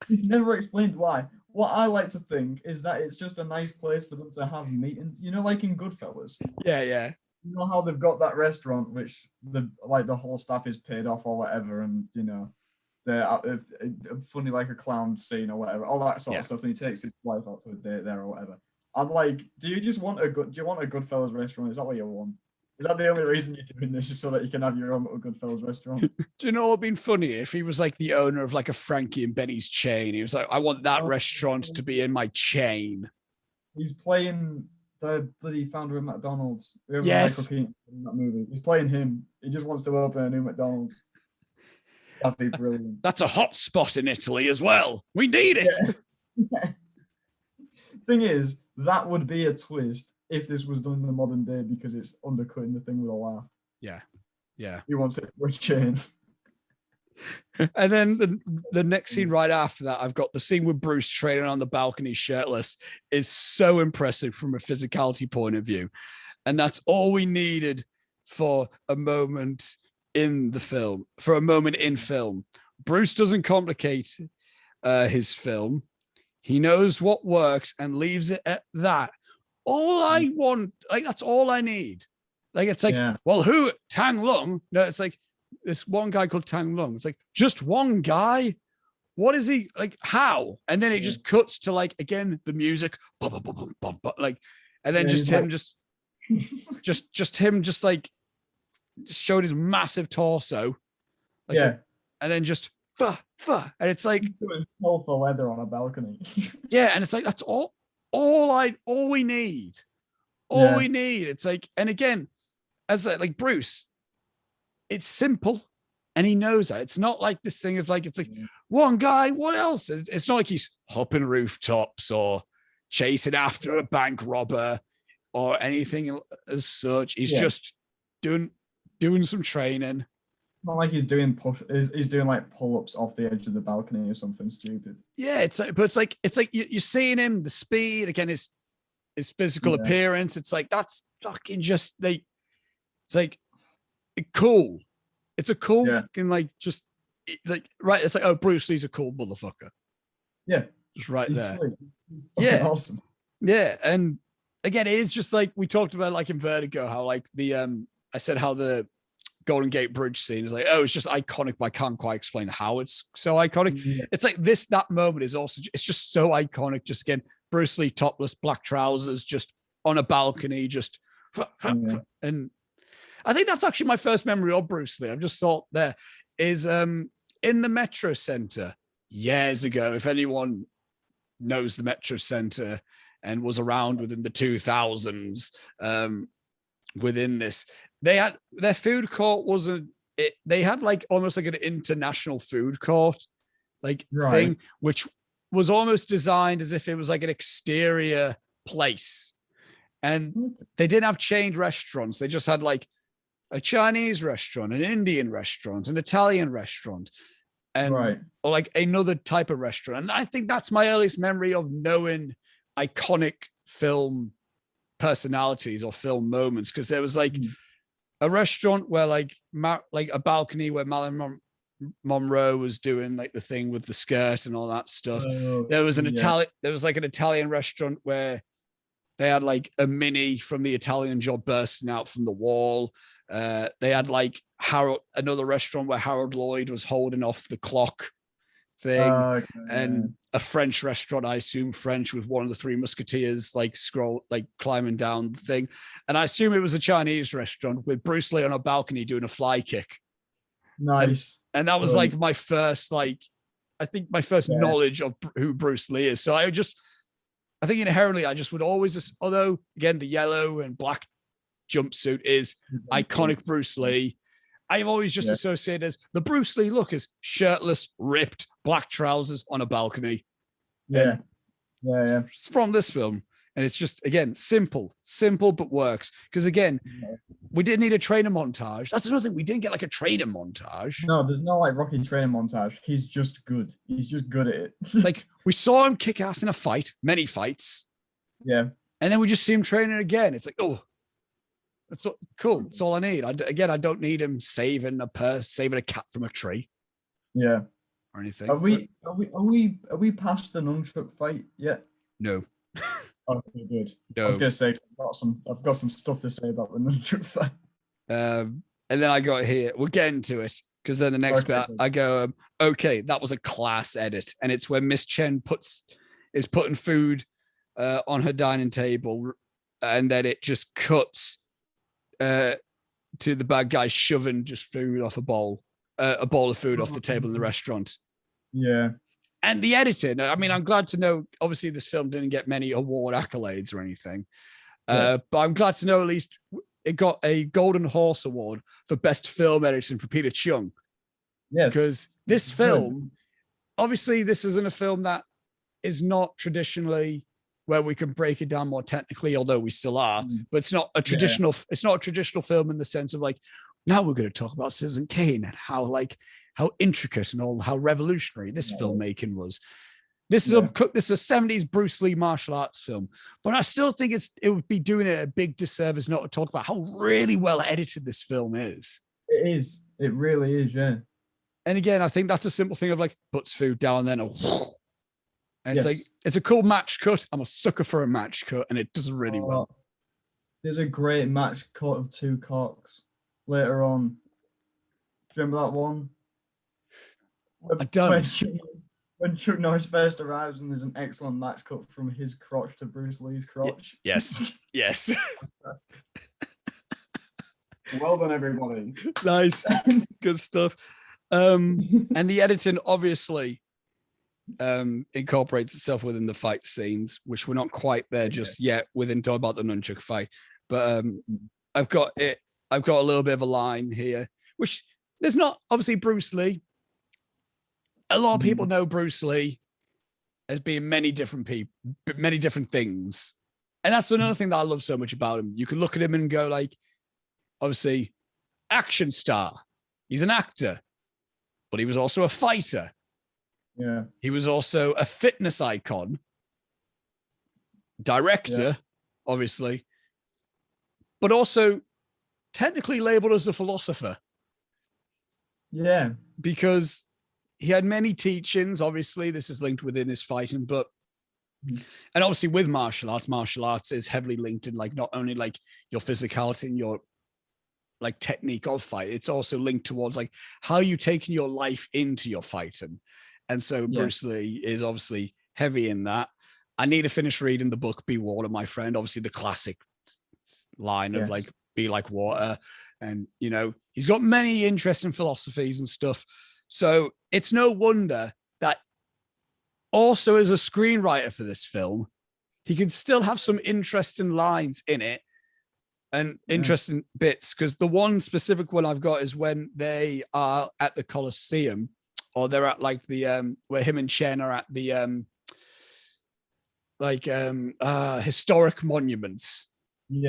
He's never explained why. What I like to think is that it's just a nice place for them to have meetings. You know, like in Goodfellas. Yeah. You know how they've got that restaurant which the whole staff is paid off or whatever, and you know, funny like a clown scene or whatever, all that sort of stuff, and he takes his wife out to a date there or whatever. I'm like, do you want a Goodfellas restaurant? Is that what you want? Is that the only reason you're doing this, is so that you can have your own little Goodfellas restaurant? Do you know what would have been funny if he was like the owner of like a Frankie and Benny's chain? He was like, I want that restaurant to be in my chain. He's playing the bloody founder of McDonald's. Yes. In that movie. He's playing him. He just wants to open a new McDonald's. That'd be brilliant. That's a hot spot in Italy as well. We need it. Yeah. Thing is, that would be a twist if this was done in the modern day, because it's undercutting the thing with a laugh. Yeah. Yeah. He wants it for a chain. And then the next scene right after that, I've got the scene with Bruce training on the balcony shirtless, is so impressive from a physicality point of view. And that's all we needed for a moment in the film, Bruce doesn't complicate his film. He knows what works and leaves it at that. All I want, like, that's all I need. Like, it's like, well, who? Tang Lung? No, it's like this one guy called Tang Lung. It's like, just one guy? What is he, like, how? And then it just cuts to, like, again, the music, like, and then just him, like, just showed his massive torso. Like, and then just, and it's like, all for leather on a balcony. Yeah, and it's like, that's all we need. We need. It's like, and again, as like Bruce, it's simple, and he knows that. It's not like this thing of like, it's like one guy, what else? It's not like he's hopping rooftops or chasing after a bank robber or anything as such. He's just doing some training. Not like he's doing like pull-ups off the edge of the balcony or something stupid. Yeah, it's like you're seeing him, the speed, again, his physical appearance. It's like, that's fucking just like, it's like cool. It's a cool fucking, like, just like, right. It's like, oh, Bruce Lee's a cool motherfucker. Yeah, just right he's there. Sweet. Yeah, awesome. Yeah, and again, it is just like we talked about, like in Vertigo, how like the I said how the Golden Gate Bridge scene is like, oh, it's just iconic, but I can't quite explain how it's so iconic. It's like that moment is also, it's just so iconic. Just again, Bruce Lee topless, black trousers, just on a balcony, just and I think that's actually my first memory of Bruce Lee. I've just thought there is in the Metro Center years ago. If anyone knows the Metro Center and was around within the 2000s, within this, they had their food court they had like almost like an international food court like thing, which was almost designed as if it was like an exterior place, and they didn't have chained restaurants. They just had like a Chinese restaurant, an Indian restaurant, an Italian restaurant, and or like another type of restaurant. And I think that's my earliest memory of knowing iconic film personalities or film moments, because there was like a restaurant where like a balcony where Marilyn Monroe was doing like the thing with the skirt and all that stuff. There was an Italian restaurant where they had like a mini from the Italian Job bursting out from the wall. They had like another restaurant where Harold Lloyd was holding off the clock thing, and a French restaurant, I assume French, with one of the Three Musketeers like climbing down the thing, and I assume it was a Chinese restaurant with Bruce Lee on a balcony doing a fly kick. Nice. And that was like my first, like, I think my first knowledge of who Bruce Lee is. So I think inherently I just would always just, although again the yellow and black jumpsuit is iconic Bruce Lee, I've always just associated as the Bruce Lee look as shirtless, ripped, black trousers on a balcony. It's from this film. And it's just, again, simple, but works. Because again, we didn't need a training montage. That's another thing. We didn't get like a training montage. No, there's no like Rocky training montage. He's just good. He's just good at it. Like, we saw him kick ass in a fight, many fights. Yeah. And then we just see him training again. It's like, oh, that's cool. That's all I need. I don't need him saving a cat from a tree. Yeah. Or anything. Are we past the nunchuck fight yet? No. Okay, good. No. I was gonna say I've got some stuff to say about the nunchuck fight. And then I got here. We'll get into it. because then the next Okay. bit I go, okay, that was a class edit, and it's when Miss Chen is putting food on her dining table, and then it just cuts to the bad guy shoving just food off a bowl of food off the table in the restaurant. Yeah. And the editing, I mean, I'm glad to know, obviously this film didn't get many award accolades or anything, Yes. but I'm glad to know at least it got a Golden Horse Award for Best Film Editing for Peter Chung. Yes. Because this film, obviously this isn't a film that is not traditionally where we can break it down more technically, although we still are, but it's not a traditional, it's not a traditional film in the sense of like, now we're going to talk about Citizen Kane and how intricate and all how revolutionary this filmmaking was. This is a 70s Bruce Lee martial arts film, but I still think it would be doing it a big disservice not to talk about how really well edited this film is. It is. It really is, yeah. And again, I think that's a simple thing of like puts food down, then and it's like it's a cool match cut. I'm a sucker for a match cut, and it does really well. There's a great match cut of two cocks later on. Do you remember that one? I don't. When Chuck Norris first arrives, and there's an excellent match cut from his crotch to Bruce Lee's crotch. Yes, yes. Well done, everybody. Nice, good stuff. And the editing obviously incorporates itself within the fight scenes, which we're not quite there just yet within talk about the nunchuck fight. But I've got a little bit of a line here, which there's not obviously Bruce Lee. A lot of people know Bruce Lee as being many different people, many different things. And that's another thing that I love so much about him. You can look at him and go like, obviously, action star. He's an actor, but he was also a fighter. Yeah. He was also a fitness icon, director, obviously, but also technically labeled as a philosopher. Yeah. Because he had many teachings. Obviously, this is linked within his fighting, but and obviously with martial arts is heavily linked in like not only like your physicality and your like technique of fight, it's also linked towards like how you taking your life into your fighting. And so Bruce Lee is obviously heavy in that. I need to finish reading the book Be Water, My Friend. Obviously the classic line of like be like water. And you know, he's got many interesting philosophies and stuff. So it's no wonder that also as a screenwriter for this film, he can still have some interesting lines in it and interesting bits. Because the one specific one I've got is when they are at the Colosseum, or they're at like the where him and Chen are at the historic monuments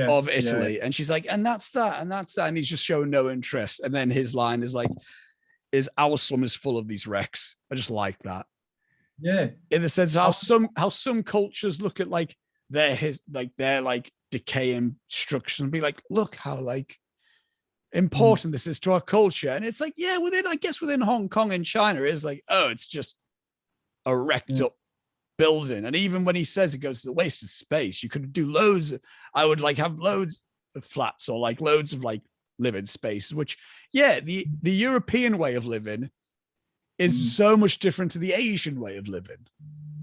of Italy. And she's like, and that's that, and that's that. And he's just showing no interest. And then his line is like, our slum is full of these wrecks. I just like that. Yeah. In the sense of how some cultures look at like their decaying structures and be like, look how like important this is to our culture. And it's like, yeah, within Hong Kong and China is like, oh, it's just a wrecked up building. And even when he says it goes to the waste of space, you could do loads. I would like have loads of flats or like loads of like living space, which the European way of living is so much different to the Asian way of living.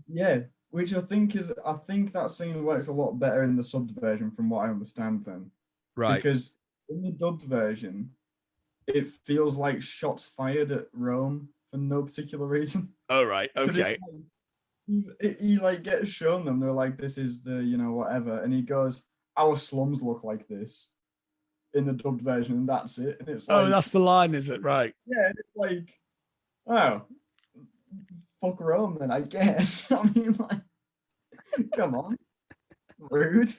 Yeah, which I think that scene works a lot better in the subbed version from what I understand then. Right. Because in the dubbed version, it feels like shots fired at Rome for no particular reason. Oh, right. Okay. He like gets shown them, they're like, this is the, whatever. And he goes, our slums look like this in the dubbed version, and that's it. And it's like, oh, that's the line, is it? Right. Yeah, it's like, oh, fuck Rome then, I guess. I mean, like, come on, rude.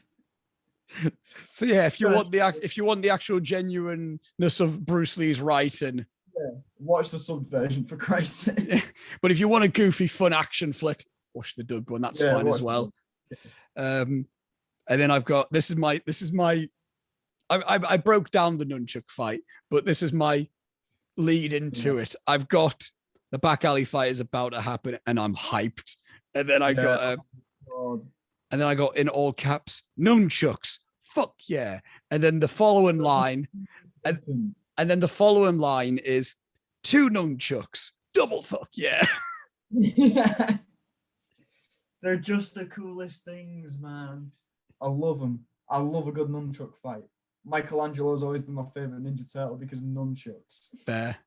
So yeah, if you want the actual genuineness of Bruce Lee's writing, watch the sub version for Christ's sake. But if you want a goofy, fun action flick, watch the dubbed one. That's fine as well. And then I've got this is my. I broke down the nunchuck fight, but this is my lead into it. I've got the back alley fight is about to happen, and I'm hyped. And then I got, and then I got in all caps, nunchucks. Fuck yeah! And then the following line, and then the following line is, 2 nunchucks, double fuck, yeah. Yeah. They're just the coolest things, man. I love them. I love a good nunchuck fight. Michelangelo's always been my favorite Ninja Turtle because of nunchucks. Fair.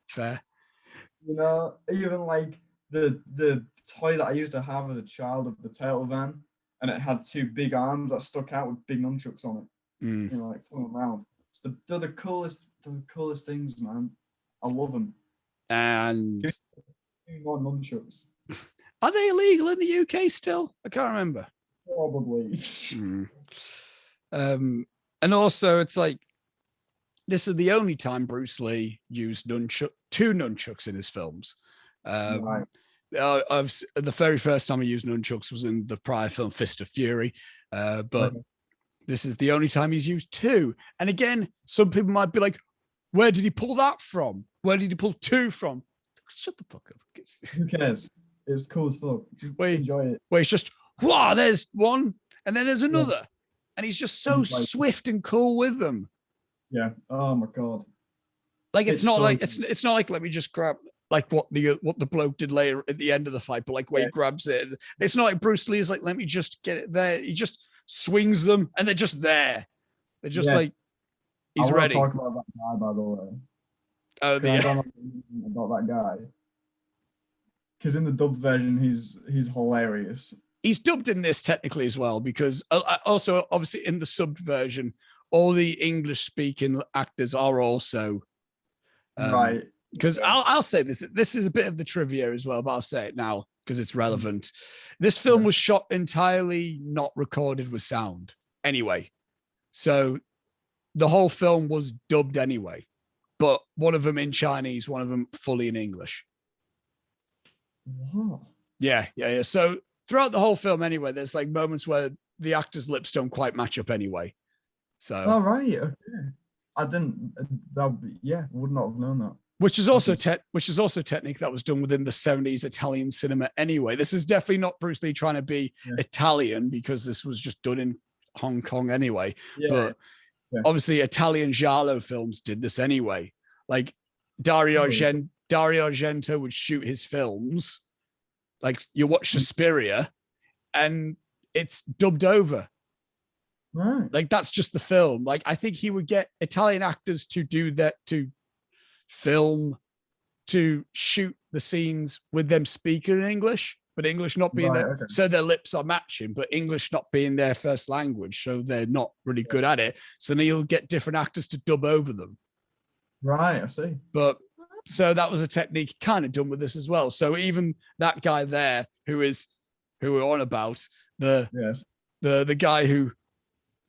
You know, even like the toy that I used to have as a child of the turtle van, and it had 2 big arms that stuck out with big nunchucks on it. You know, like flung around. They're the coolest things, man. I love them. And More nunchucks. Are they illegal in the UK still? I can't remember. Probably. And also, it's like, this is the only time Bruce Lee used 2 nunchucks in his films. Right. The very first time he used nunchucks was in the prior film Fist of Fury, but this is the only time he's used 2. And again, some people might be like, where did he pull that from? Where did he pull 2 from? Shut the fuck up. Who cares? It's cool as fuck. Just enjoy it. Where it's just, wow, there's one, and then there's another. Yeah. And he's just so swift and cool with them. Yeah. Oh my god. Like it's not so like it's not like, let me just grab like what the bloke did later at the end of the fight, but like where he grabs it. It's not like Bruce Lee is like, let me just get it there. He just swings them and they're just there. They're just like, he's ready. I want to talk about that guy, by the way. Oh, I don't know about that guy. Because in the dubbed version, he's hilarious. He's dubbed in this technically as well, because also obviously in the subbed version, all the English speaking actors are also right. Because I'll say this. This is a bit of the trivia as well, but I'll say it now because it's relevant. This film was shot entirely not recorded with sound anyway. So the whole film was dubbed anyway, but one of them in Chinese, one of them fully in English. Wow. Yeah. So throughout the whole film anyway, there's like moments where the actors' lips don't quite match up anyway. So. All right. Okay. I didn't. Would not have known that. Which is also technique that was done within the 70s Italian cinema anyway. This is definitely not Bruce Lee trying to be Italian, because this was just done in Hong Kong anyway. But obviously Italian giallo films did this anyway. Like Dario Argento would shoot his films. Like you watch Suspiria and it's dubbed over. Right. Like that's just the film. Like I think he would get Italian actors to do that, to film, to shoot the scenes with them speaking in English, but English not being there. Okay. So their lips are matching, but English not being their first language. So they're not really good at it. So then you'll get different actors to dub over them. Right, I see. But so that was a technique kind of done with this as well. So even that guy there who we're on about, the guy who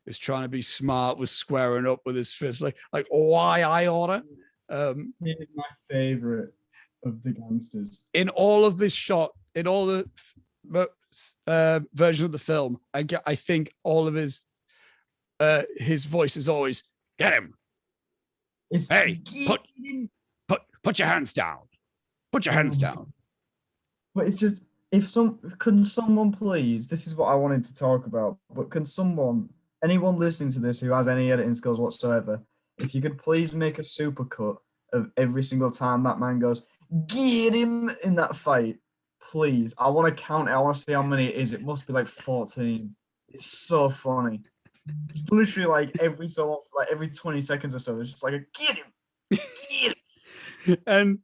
is trying to be smart was squaring up with his fist, like why I order. He is my favorite of the gangsters. In all of this shot, in all the version of the film, I think all of his voice is always, get him. Hey, put your hands down. Put your hands down. But it's just, can someone please, this is what I wanted to talk about, but can anyone listening to this who has any editing skills whatsoever, if you could please make a supercut of every single time that man goes, get him, in that fight, please. I want to count it. I want to see how many it is. It must be like 14. It's so funny. It's literally like every 20 seconds or so, it's just like a get him. And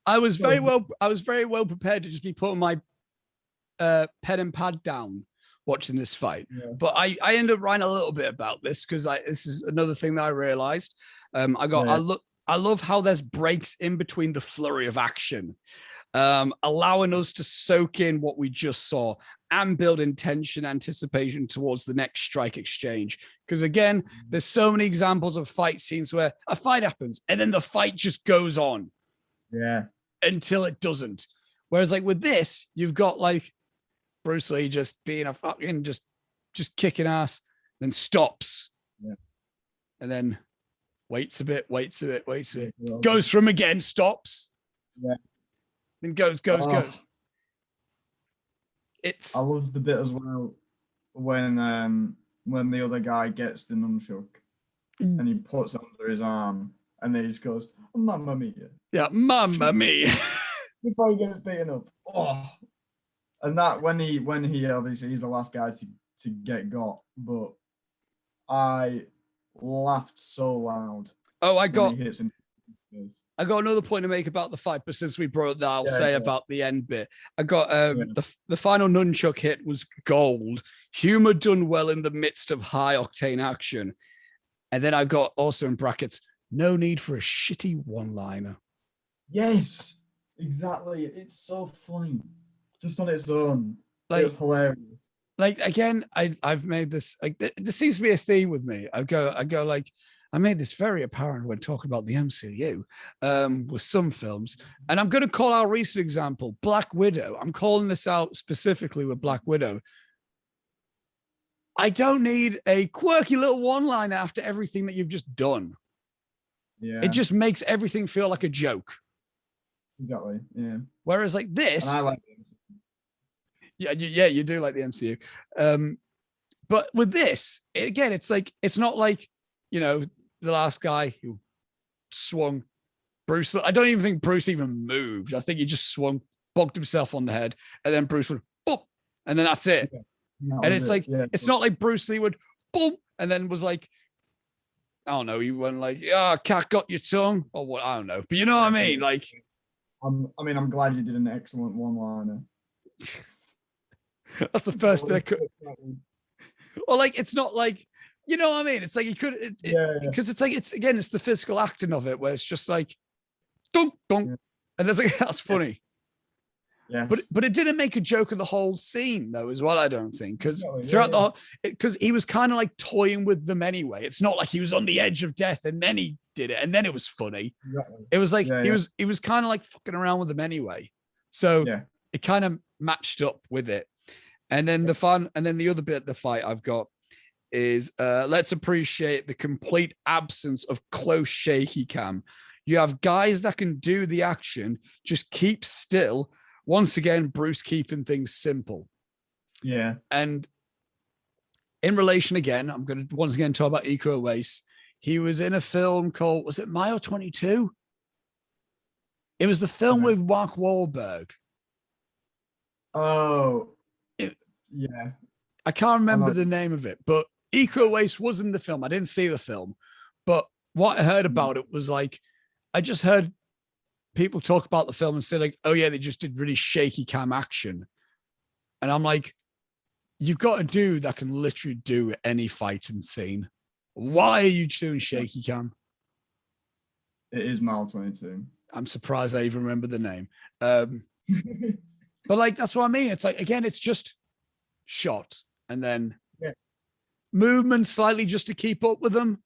I was very well prepared to just be putting my pen and pad down watching this fight. But I ended up writing a little bit about this because this is another thing that I realized. I love how there's breaks in between the flurry of action, allowing us to soak in what we just saw and building tension, anticipation towards the next strike exchange. Because again, there's so many examples of fight scenes where a fight happens and then the fight just goes on. Yeah. Until it doesn't. Whereas like with this, you've got like Bruce Lee just being a fucking just kicking ass, then stops. Yeah. And then waits a bit, goes from again, stops. Yeah. Then goes. I love the bit as well when the other guy gets the nunchuck and he puts it under his arm and then he just goes, "Mamma mia!" Yeah, mamma mia. Before he gets beaten up. Oh, and that when he obviously he's the last guy to get got, but I laughed so loud. Oh, when he hits him. I got another point to make about the fight, but since we brought that, I'll say about the end bit. I got the final nunchuck hit was gold. Humor done well in the midst of high octane action. And then I got also in brackets, no need for a shitty one-liner. Yes, exactly. It's so funny. Just on its own. Like, it's hilarious. Like, again, I've made this, like, there seems to be a theme with me. I go like, I made this very apparent when talking about the MCU with some films. And I'm going to call our recent example, Black Widow. I'm calling this out specifically with Black Widow. I don't need a quirky little one-liner after everything that you've just done. Yeah. It just makes everything feel like a joke. Exactly. Yeah. Whereas like this, and I like it. Yeah, you do like the MCU. But with this, it's like, it's not like, you know, the last guy who swung Bruce. I don't even think Bruce even moved. I think he just swung, bugged himself on the head, and then Bruce would boom, and then that's it. Yeah. And it's like, it's not like Bruce Lee would boom, and then was like, I don't know, he went like, cat got your tongue, or what, I don't know. But you know what I mean? Like, I'm glad you did an excellent one-liner. That's the first thing. Or like, it's not like, you know what I mean? It's like he could, because it's like, it's the physical acting of it where it's just like, dunk, dunk. And it's like, that's funny. Yes. But it didn't make a joke of the whole scene though, as well, I don't think. Because throughout the whole, because he was kind of like toying with them anyway. It's not like he was on the edge of death and then he did it and then it was funny. Exactly. It was like, he was kind of like fucking around with them anyway. So it kind of matched up with it. And then the other bit of the fight I've got is let's appreciate the complete absence of close shaky cam. You have guys that can do the action, just keep still. Once again, Bruce keeping things simple. Yeah. And in relation again, I'm going to once again talk about Iko Uwais. He was in a film called, was it Mile 22? It was the film with Mark Wahlberg. Oh, yeah. I can't remember the name of it, but Iko Uwais was in the film. I didn't see the film, but what I heard about it was like, I just heard people talk about the film and say like, oh yeah, they just did really shaky cam action. And I'm like, you've got a dude that can literally do any fighting scene. Why are you doing shaky cam? It is Mile 22. I'm surprised I even remember the name. But like, that's what I mean. It's like, again, it's just shot and then movement slightly just to keep up with them.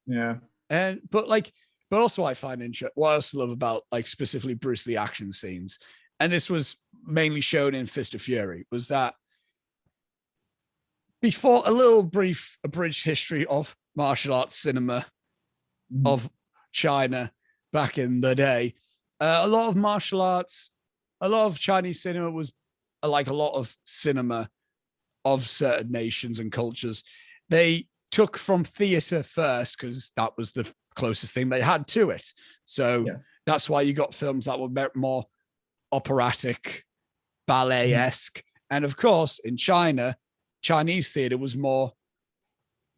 Yeah. But also I find interesting, what I also love about like specifically Bruce Lee action scenes, and this was mainly shown in Fist of Fury, was that before a little brief abridged history of martial arts cinema of China back in the day, a lot of martial arts, a lot of Chinese cinema was like a lot of cinema of certain nations and cultures. They took from theater first because that was the closest thing they had to it. So that's why you got films that were more operatic, ballet-esque. And of course, in China, Chinese theater was more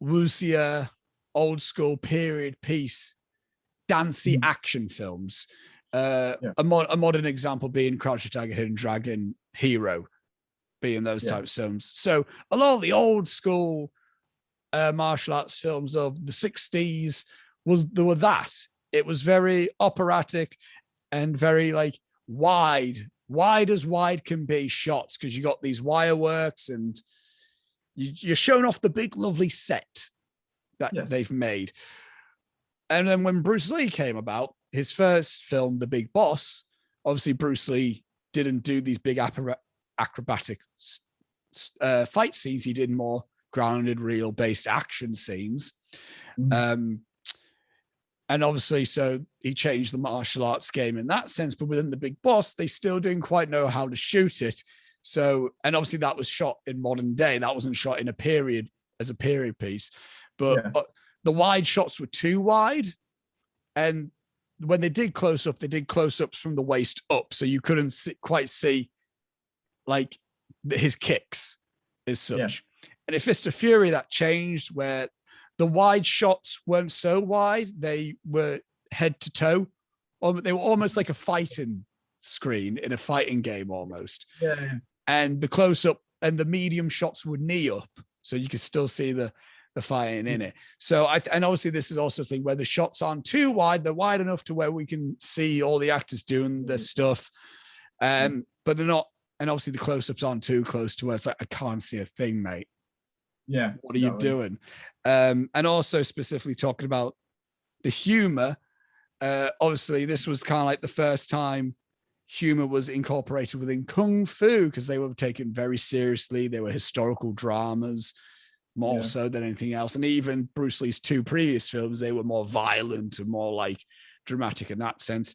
wuxia, old school period piece, dancey action films. A modern example being Crouch the Tiger, Hidden Dragon, Hero, being those types of films. So a lot of the old school martial arts films of the 60s were that. It was very operatic and very like wide as wide can be shots, because you got these wire works and you're showing off the big lovely set that they've made. And then when Bruce Lee came about, his first film, The Big Boss, obviously Bruce Lee didn't do these big acrobatic fight scenes. He did more grounded, real-based action scenes. And obviously, so he changed the martial arts game in that sense. But within The Big Boss, they still didn't quite know how to shoot it. So, and obviously that was shot in modern day. That wasn't shot in a period, as a period piece. But the wide shots were too wide. And when they did close up, they did close ups from the waist up, so you couldn't quite see like his kicks as such. Yeah. And in Fist of Fury, that changed where the wide shots weren't so wide; they were head to toe. They were almost like a fighting screen in a fighting game almost. Yeah. And the close up and the medium shots were knee up, so you could still see the fighting in it. So and obviously this is also a thing where the shots aren't too wide; they're wide enough to where we can see all the actors doing their stuff, but they're not. And obviously the close-ups aren't too close to where it's like, I can't see a thing, mate. Yeah. What are you doing? And also specifically talking about the humor. Obviously this was kind of like the first time humor was incorporated within Kung Fu, because they were taken very seriously. They were historical dramas more so than anything else. And even Bruce Lee's 2 previous films, they were more violent and more like dramatic in that sense.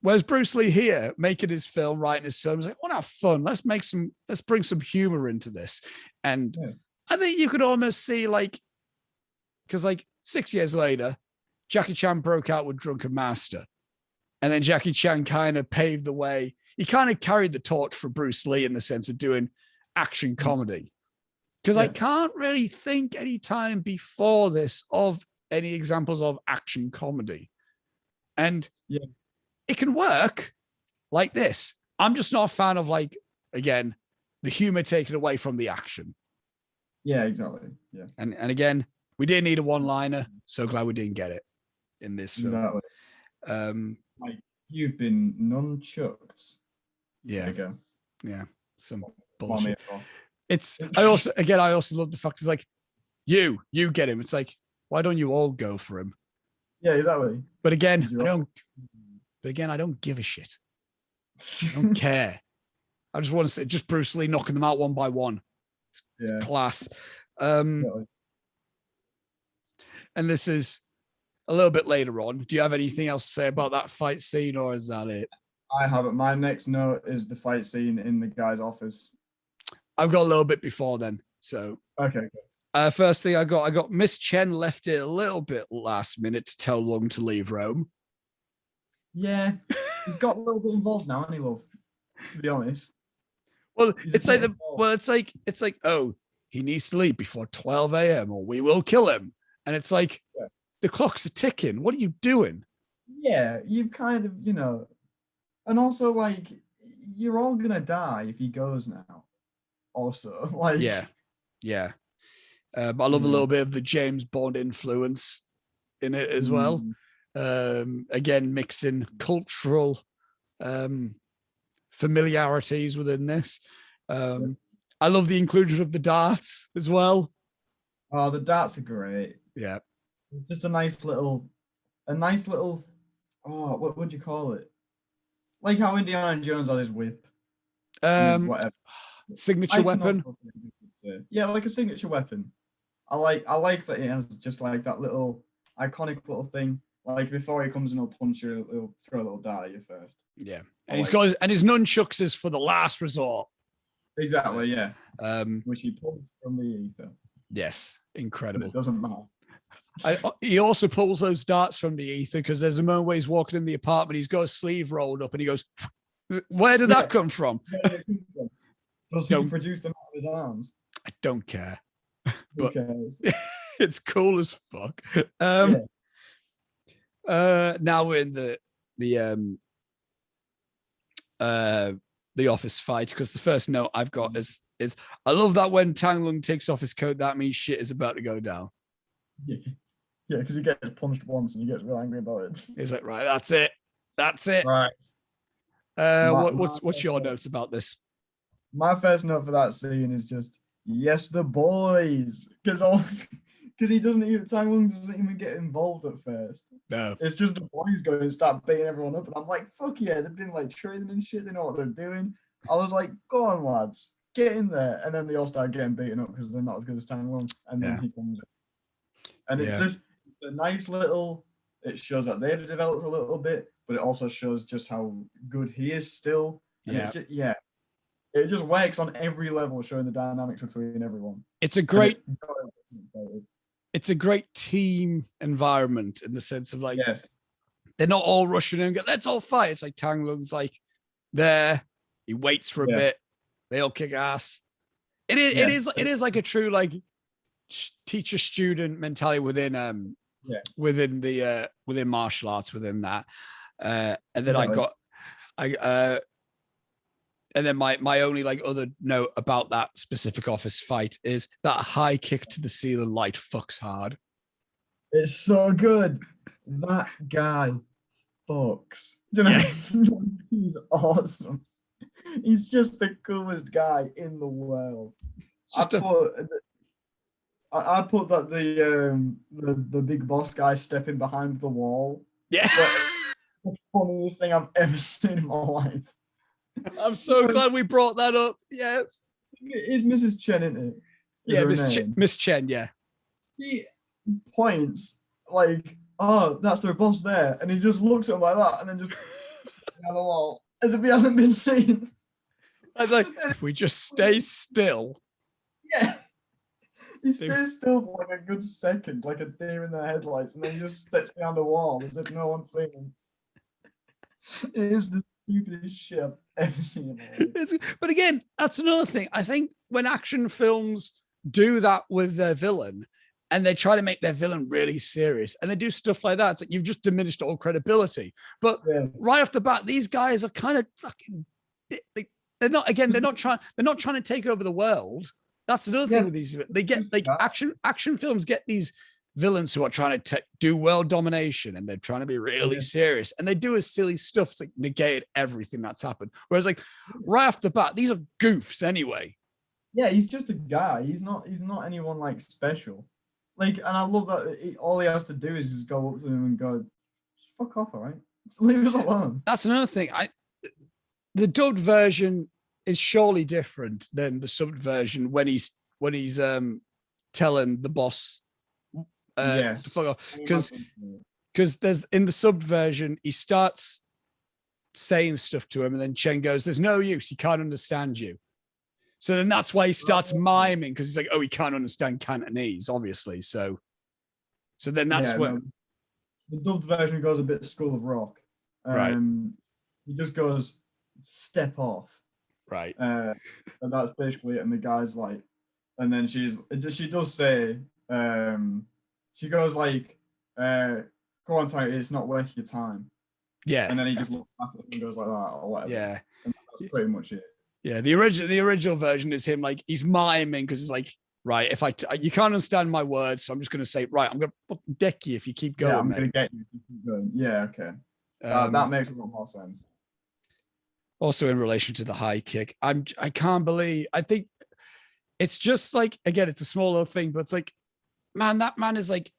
Whereas Bruce Lee here, making his film, writing his film, is like, want to have fun. Let's bring some humor into this. And I think you could almost see because 6 years later, Jackie Chan broke out with Drunken Master. And then Jackie Chan kind of paved the way. He kind of carried the torch for Bruce Lee in the sense of doing action comedy. Because I can't really think any time before this of any examples of action comedy. And it can work like this. I'm just not a fan of again, the humor taken away from the action. Yeah, exactly. Yeah. And again, we didn't need a one-liner. So glad we didn't get it in this film. Exactly. You've been nunchucked. Yeah. There you go. Yeah. Some bullshit. I also love the fact it's you get him. It's like, why don't you all go for him? Yeah, exactly. But again, I don't give a shit. I don't care. I just want to say, just Bruce Lee knocking them out one by one. It's class. And this is a little bit later on. Do you have anything else to say about that fight scene, or is that it? I haven't. My next note is the fight scene in the guy's office. I've got a little bit before then. So okay. First thing I got Miss Chen left it a little bit last minute to tell Lung to leave Rome. Yeah, he's got a little bit involved now, hasn't he, love? To be honest. Well, it's like oh, he needs to leave before 12 a.m. or we will kill him. And it's like the clocks are ticking. What are you doing? Yeah, you've kind of, and also you're all gonna die if he goes now. Also, yeah. But I love a little bit of the James Bond influence in it as well. Again, mixing cultural familiarities within this. I love the inclusion of the darts as well. Oh, the darts are great. Yeah. Just a nice little, oh, what would you call it? Like how Indiana Jones had his whip. Whatever. Signature weapon. Yeah, like a signature weapon. I like that it has just like that little iconic little thing. Like before he comes in, he'll punch you, he'll throw a little dart at you first. Yeah. And his nunchucks is for the last resort. Exactly, yeah. Which he pulls from the ether. Yes, incredible. But it doesn't matter. He also pulls those darts from the ether because there's a moment where he's walking in the apartment, he's got his sleeve rolled up and he goes, where did that come from? Does he produce them out of his arms? I don't care. Who cares? It's cool as fuck. Now we're in the office fight, because the first note I've got is I love that when Tang Lung takes off his coat, that means shit is about to go down. Yeah, because he gets punched once and he gets real angry about it. He's like, right, that's it. Right. What's your notes about this? My first note for that scene is just, yes, the boys, because Tang Lung doesn't even get involved at first. No, it's just the boys going and start beating everyone up, and I'm like, fuck yeah, they've been training and shit. They know what they're doing. I was like, go on, lads, get in there, and then they all start getting beaten up because they're not as good as Tang Lung, and then he comes in, and it's just a nice little. It shows that they've developed a little bit, but it also shows just how good he is still. And it's just, it just works on every level, showing the dynamics between everyone. It's a great team environment in the sense of they're not all rushing in and go, let's all fight. It's like Tang Lung's like there. He waits for a bit. They all kick ass. It is like a true like teacher student mentality within within martial arts within that. And then and then my only like other note about that specific office fight is that high kick to the ceiling light fucks hard. It's so good. That guy fucks. Do you know? He's awesome. He's just the coolest guy in the world. I put that the big boss guy stepping behind the wall. Yeah. The funniest thing I've ever seen in my life. I'm so glad we brought that up. Yes. It's Mrs. Chen, isn't it? Miss Chen, yeah. He points like, oh, that's their boss there. And he just looks at him like that and then just on the wall as if he hasn't been seen. I was like, if we just stay still. Yeah. He stays still for like a good second, like a deer in the headlights, and then he just steps behind a wall as if no one's seen him. It is the stupidest shit I've ever seen in my life. But again, that's another thing. I think when action films do that with their villain and they try to make their villain really serious and they do stuff like that, it's like you've just diminished all credibility. But right off the bat, these guys are kind of fucking, they're not trying to take over the world. That's another thing with these. They get like action films get these villains who are trying to do world domination and they're trying to be really serious and they do a silly stuff to like negate everything that's happened. Whereas like right off the bat, these are goofs anyway. Yeah, he's just a guy. He's not anyone like special. Like, and I love that all he has to do is just go up to him and go, "Fuck off, all right? Just leave us alone." That's another thing. The dubbed version is surely different than the subbed version when he's telling the boss to fuck off, because there's in the subbed version he starts saying stuff to him and then Chen goes, "There's no use, he can't understand you." So then that's why he starts miming, because he's like, oh, he can't understand Cantonese, obviously. So then that's when the dubbed version goes a bit School of Rock. Right. He just goes, "Step off." Right. And that's basically it. And the guy's like, and then she does say, she goes like, "Go on, Tiger, it's not worth your time." Yeah. And then he just looks back at it and goes like that or whatever. Yeah. And that's pretty much it. Yeah. The original version is him like he's miming because it's like, right, if you can't understand my words, so I'm just gonna say, right, I'm gonna deck you if you keep going. Yeah, I'm gonna get you if you keep going. Yeah, okay. That makes a lot more sense. Also, in relation to the high kick, I can't believe. I think it's just like, again, it's a small little thing, but it's like, man, that man is like,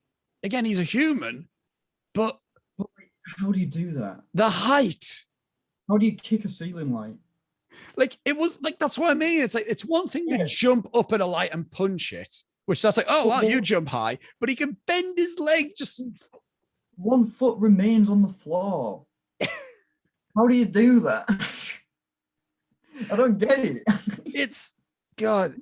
again, he's a human, but how do you do that? The height. How do you kick a ceiling light? Like it was like, that's what I mean. It's like, it's one thing to jump up at a light and punch it, which that's like, oh wow, you jump high, but he can bend his leg. Just 1 foot remains on the floor. How do you do that? I don't get it. It's God.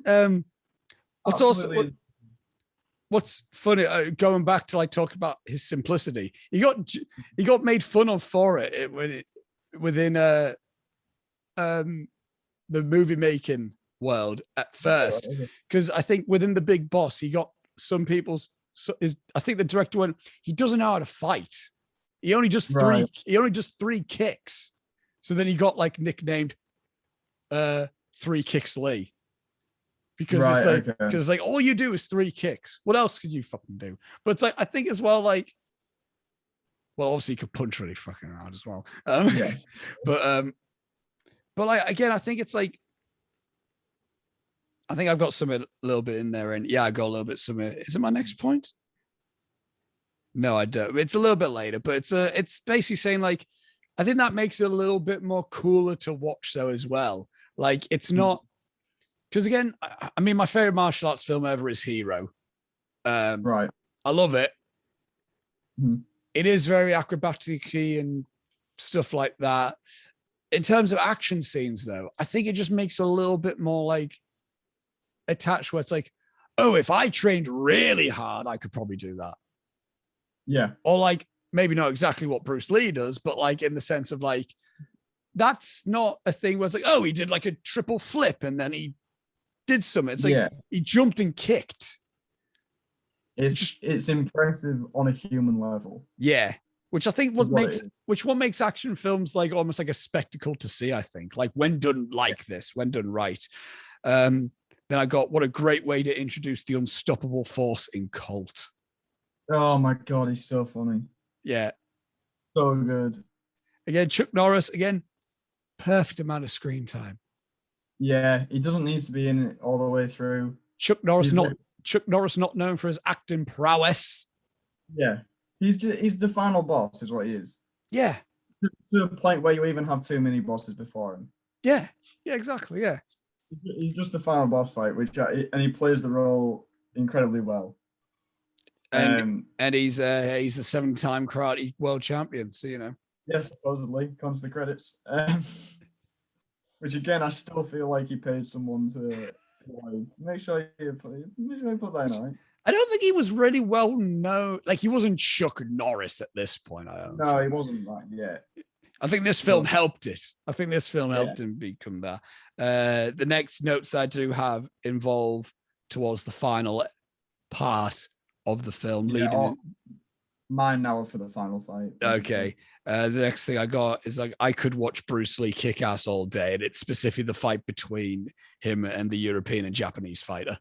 What's funny, going back to like talk about his simplicity, he got made fun of for it within the movie making world at first, because I think within the Big Boss he got some people's. I think the director went, he doesn't know how to fight. He only just three kicks. So then he got like nicknamed 3 Kicks Lee. Because it's like all you do is 3 kicks. What else could you fucking do? But it's like, I think as well, like, well, obviously he could punch really fucking hard as well. Yes. But like, again, I think it's like, I think I've got some a little bit in there, and yeah, I got a little bit some. Is it my next point? No, I don't. It's a little bit later, but it's basically saying like, I think that makes it a little bit more cooler to watch though as well. Like it's not, because again, I mean, my favorite martial arts film ever is Hero. Right. I love it. It is very acrobatic-y and stuff like that. In terms of action scenes though, I think it just makes it a little bit more like attached, where it's like, oh, if I trained really hard, I could probably do that. Yeah. Or like maybe not exactly what Bruce Lee does, but like in the sense of like, that's not a thing where it's like, oh, he did like a triple flip and then he did something. It's like he jumped and kicked. It's impressive on a human level. Yeah. Which I think what makes action films like almost like a spectacle to see, I think. Like when done like this, when done right. Then I got what a great way to introduce the unstoppable force in Cult. Oh my God, he's so funny. Yeah. So good. Again, Chuck Norris, again, perfect amount of screen time. Yeah, he doesn't need to be in it all the way through. Chuck Norris not known for his acting prowess. Yeah. He's the final boss, is what he is. Yeah. To a point where you even have too many bosses before him. Yeah. Yeah, exactly. Yeah. He's just the final boss fight, and he plays the role incredibly well. And he's the 7-time karate world champion, so you know. Yeah, supposedly comes the credits. Which again, I still feel like he paid someone to make sure you put that in, all right? I don't think he was really well known. Like he wasn't Chuck Norris at this point. No, he wasn't that yet. I think this film helped it. I think this film helped him become that. The next notes I do have involve towards the final part of the film. Mine now for the final fight. Basically. Okay. The next thing I got is like I could watch Bruce Lee kick ass all day, and it's specifically the fight between him and the European and Japanese fighter.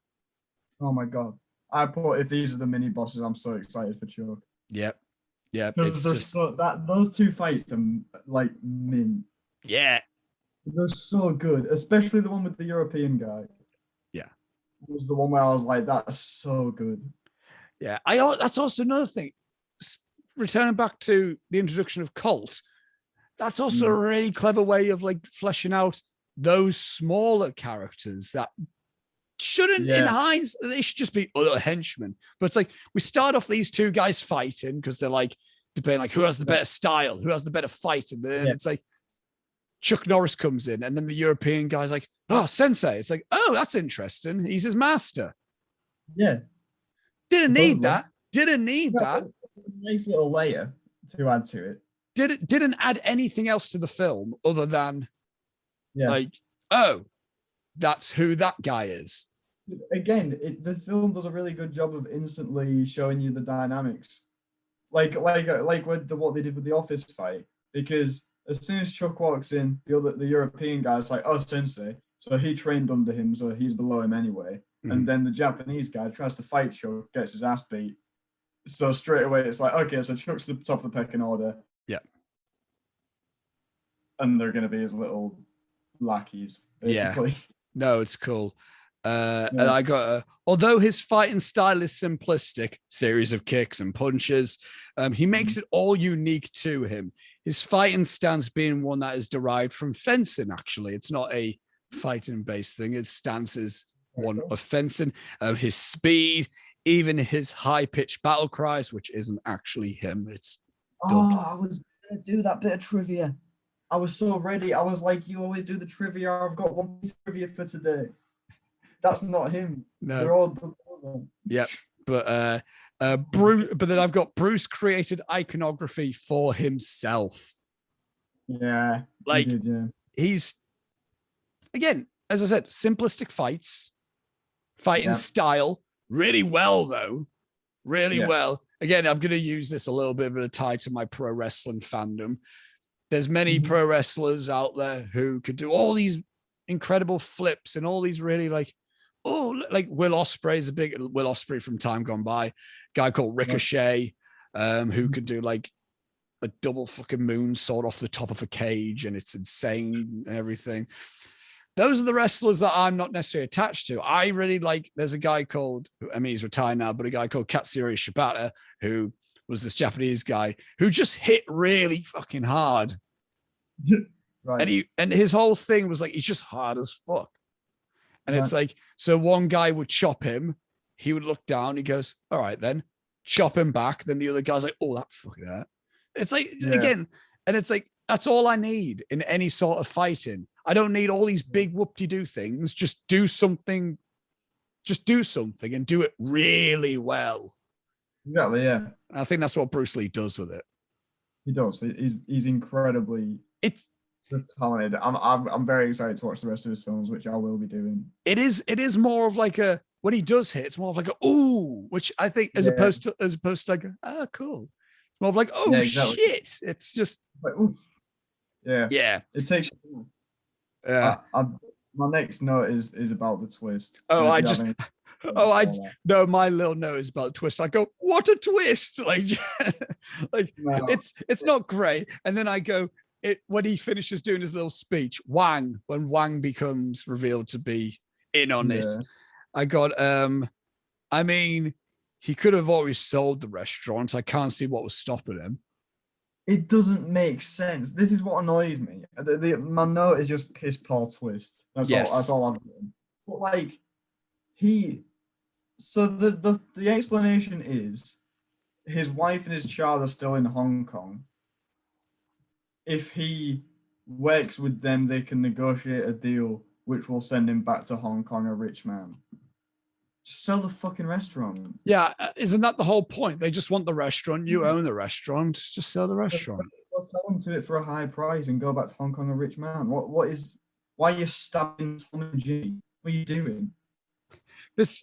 Oh my God. I put if these are the mini bosses, I'm so excited for Chuck. Yep. It's just those two fights are like mint. Yeah. They're so good, especially the one with the European guy. Yeah. It was the one where I was like, that's so good. Yeah. That's also another thing. Returning back to the introduction of Cult, that's also a really clever way of like fleshing out those smaller characters that shouldn't, in hindsight, they should just be other henchmen. But it's like we start off these two guys fighting because they're like debating like who has the better style, who has the better fight, and then it's like Chuck Norris comes in, and then the European guy's like, "Oh, Sensei." It's like, "Oh, that's interesting. He's his master." Yeah, didn't need that. Didn't need that. It's a nice little layer to add to it. Didn't add anything else to the film other than like, oh, that's who that guy is. Again, the film does a really good job of instantly showing you the dynamics, like with what they did with the office fight. Because as soon as Chuck walks in, the European guy's like, "Oh, Sensei," so he trained under him, so he's below him anyway. And then the Japanese guy tries to fight Chuck, gets his ass beat. So straight away, it's like, okay, so Chuck's the top of the pecking order. Yeah. And they're going to be his little lackeys, basically. Yeah. No, it's cool. And I got, although his fighting style is simplistic, series of kicks and punches, he makes it all unique to him. His fighting stance being one that is derived from fencing, actually. It's not a fighting-based thing. His stance is one of fencing. His speed, even his high-pitched battle cries, which isn't actually him. It's dubbed. I was going to do that bit of trivia. I was so ready. I was like, you always do the trivia. I've got one piece of trivia for today. That's not him. No. They're all. Yep. But Bruce. But then I've got Bruce created iconography for himself. Yeah. Like he did, he's again, as I said, simplistic fighting style, really well though, really well. Again, I'm going to use this a little bit of a tie to my pro wrestling fandom. There's many pro wrestlers out there who could do all these incredible flips and all these really like Will Ospreay is a big Will Ospreay from Time Gone By, guy called Ricochet, who could do like a double fucking moonsault off the top of a cage, and it's insane and everything. Those are the wrestlers that I'm not necessarily attached to. I really like, there's a guy called, I mean, he's retired now, but a guy called Katsuyori Shibata, who was this Japanese guy who just hit really fucking hard. Right. And his whole thing was like, he's just hard as fuck. And it's like, so one guy would chop him. He would look down. He goes, all right, then chop him back. Then the other guy's like, oh, that fucking hurt. It's like, again, and it's like, that's all I need in any sort of fighting. I don't need all these big whoop-de-doo things. Just do something and do it really well. Exactly, yeah. I think that's what Bruce Lee does with it. He does. He's incredibly It's talented. I'm very excited to watch the rest of his films, which I will be doing. it is more of like a when he does hit, it's more of like a ooh, which I think as opposed to like cool. It's more of like oh exactly. shit. It's just like oof. Yeah. Yeah. It takes you. My next note is about the twist. So any... no, my little note is about the twist. I go, what a twist! Like, like no. it's not great. And then I go, when he finishes doing his little speech, when Wang becomes revealed to be in on it, I got I mean, he could have always sold the restaurant. I can't see what was stopping him. It doesn't make sense. This is what annoys me. My note is just piss poor twist. That's all I've written. But like so the explanation is his wife and his child are still in Hong Kong. If he works with them, they can negotiate a deal which will send him back to Hong Kong a rich man. Just sell the fucking restaurant. Yeah, isn't that the whole point? They just want the restaurant. You own the restaurant. Just sell the restaurant. They'll sell them to it for a high price and go back to Hong Kong a rich man. Why are you stabbing Tom and G? What are you doing? This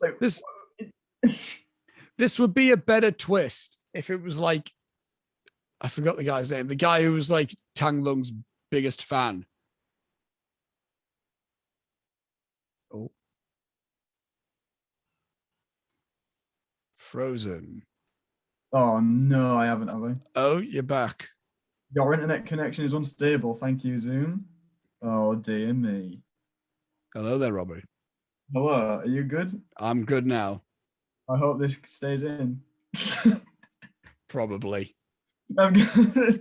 would be a better twist if it was like, I forgot the guy's name. The guy who was like Tang Lung's biggest fan. Oh. Frozen. Oh no, I haven't, have I? Oh, you're back. Your internet connection is unstable. Thank you, Zoom. Oh dear me. Hello there, Robbie. Hello, are you good? I'm good now. I hope this stays in. Probably.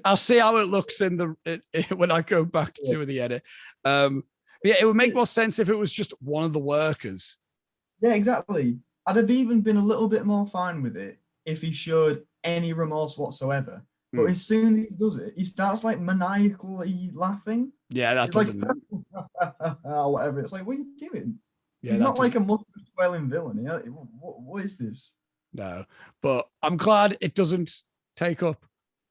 I'll see how it looks in when I go back to the edit. But yeah, it would make more sense if it was just one of the workers. Yeah, exactly. I'd have even been a little bit more fine with it if he showed any remorse whatsoever. But as soon as he does it, he starts like maniacally laughing. Yeah, that doesn't. Like, whatever. It's like, what are you doing? Yeah, he's not like a mustache twirling villain. Yeah, what is this? No, but I'm glad it doesn't take up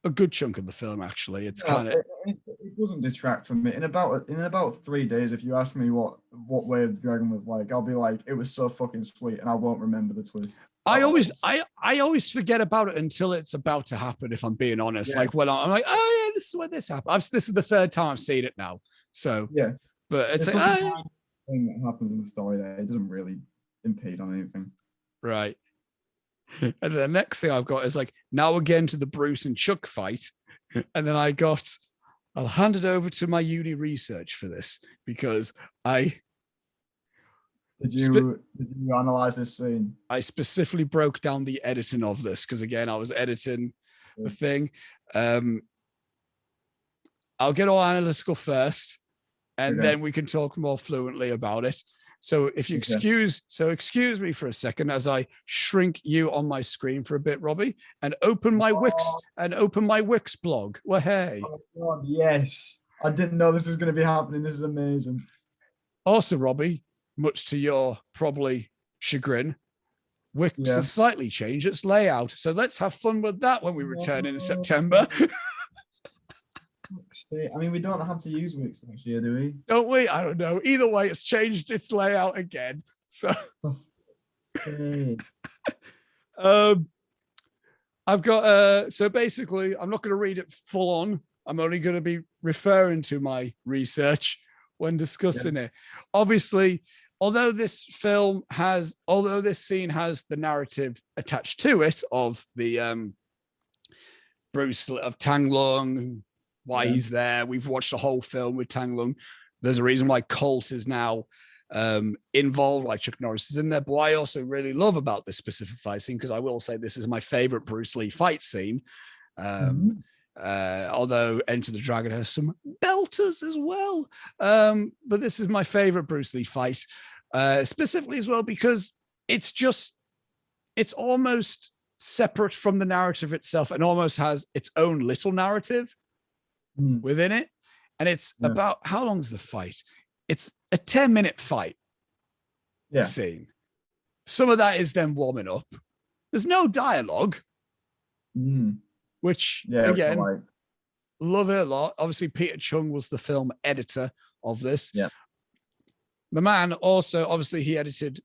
a good chunk of the film. Actually, it's kind of it doesn't detract from it. In about 3 days, if you ask me what Way of the Dragon was like, I'll be like, it was so fucking sweet, and I won't remember the twist. I always forget about it until it's about to happen. If I'm being honest, like when I'm like, oh yeah, this is where this happened. This is the third time I've seen it now. So yeah, but it's like, such a thing that happens in the story that it doesn't really impede on anything. Right. And the next thing I've got is like, now again to the Bruce and Chuck fight. And then I'll hand it over to my uni research for this because Did you analyze this scene? I specifically broke down the editing of this because again, I was editing the thing. I'll get all analytical first, and then we can talk more fluently about it. So if you excuse me for a second as I shrink you on my screen for a bit, Robbie, and open my Wix blog. Well, hey. Oh God, yes. I didn't know this was going to be happening. This is amazing. Also, Robbie, much to your probably chagrin, Wix has slightly changed its layout. So let's have fun with that when we return in September. I mean, we don't have to use Wix next year, do we? Don't we? I don't know. Either way, it's changed its layout again. So I've got so basically I'm not going to read it full on. I'm only going to be referring to my research when discussing it. Obviously, although this scene has the narrative attached to it of the Bruce of Tang Lung, why he's there. We've watched the whole film with Tang Lung. There's a reason why Colt is now involved, like Chuck Norris is in there. But what I also really love about this specific fight scene, because I will say this is my favorite Bruce Lee fight scene. Although Enter the Dragon has some belters as well. But this is my favorite Bruce Lee fight, specifically as well, because it's almost separate from the narrative itself and almost has its own little narrative within it. And it's about, how long is the fight? It's a 10-minute fight scene. Some of that is them warming up. There's no dialogue, which again, love it a lot. Obviously, Peter Chung was the film editor of this. Yeah. The man also, obviously, he edited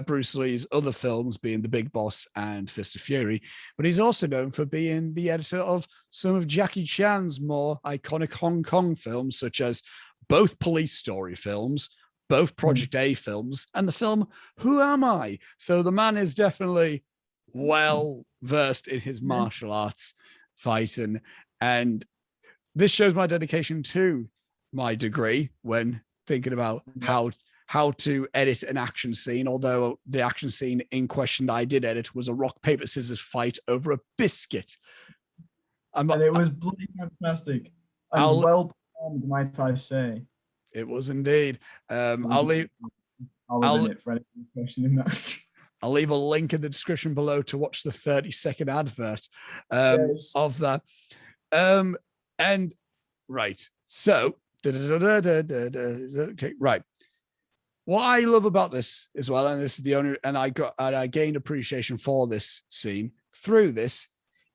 Bruce Lee's other films, being The Big Boss and Fist of Fury, but he's also known for being the editor of some of Jackie Chan's more iconic Hong Kong films, such as both Police Story films, both Project A films, and the film Who Am I? So the man is definitely well versed in his martial arts fighting, and this shows my dedication to my degree when thinking about how to edit an action scene, although the action scene in question that I did edit was a rock, paper, scissors fight over a biscuit. And it was bloody fantastic. And well performed, might I say. It was indeed. I'll leave I'll leave a link in the description below to watch the 30-second advert of that. And right, so okay, right. What I love about this as well, and this is the only, and I gained appreciation for this scene through this,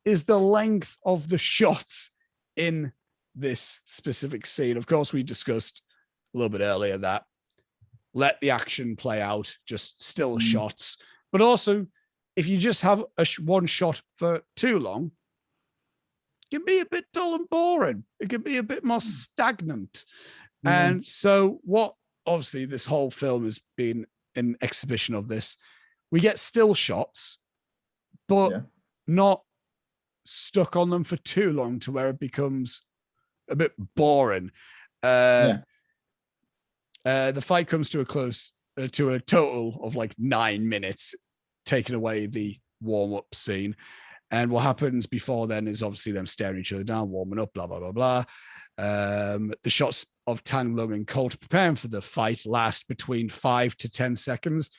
is the length of the shots in this specific scene. Of course, we discussed a little bit earlier that let the action play out, just still shots. But also, if you just have one shot for too long, it can be a bit dull and boring. It can be a bit more stagnant. And so what, obviously, this whole film has been an exhibition of this. We get still shots, but not stuck on them for too long to where it becomes a bit boring. The fight comes to a close, to a total of like 9 minutes, taking away the warm-up scene. And what happens before then is obviously them staring each other down, warming up, blah, blah, blah, blah. The shots of Tang Lung and Colt preparing for the fight last between 5 to 10 seconds,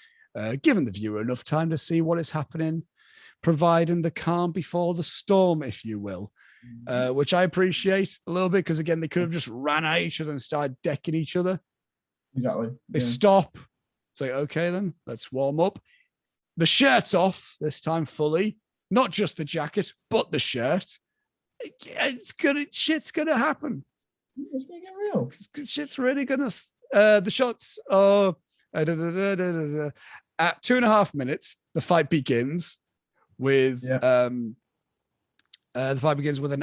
giving the viewer enough time to see what is happening, providing the calm before the storm, if you will, which I appreciate a little bit, because again, they could have just ran at each other and started decking each other. Exactly. They stop. It's like, okay, then let's warm up. The shirt's off this time fully, not just the jacket, but the shirt. Shit's gonna happen. It's gonna get real. Shit's really gonna. The shots are at 2.5 minutes. The fight begins with an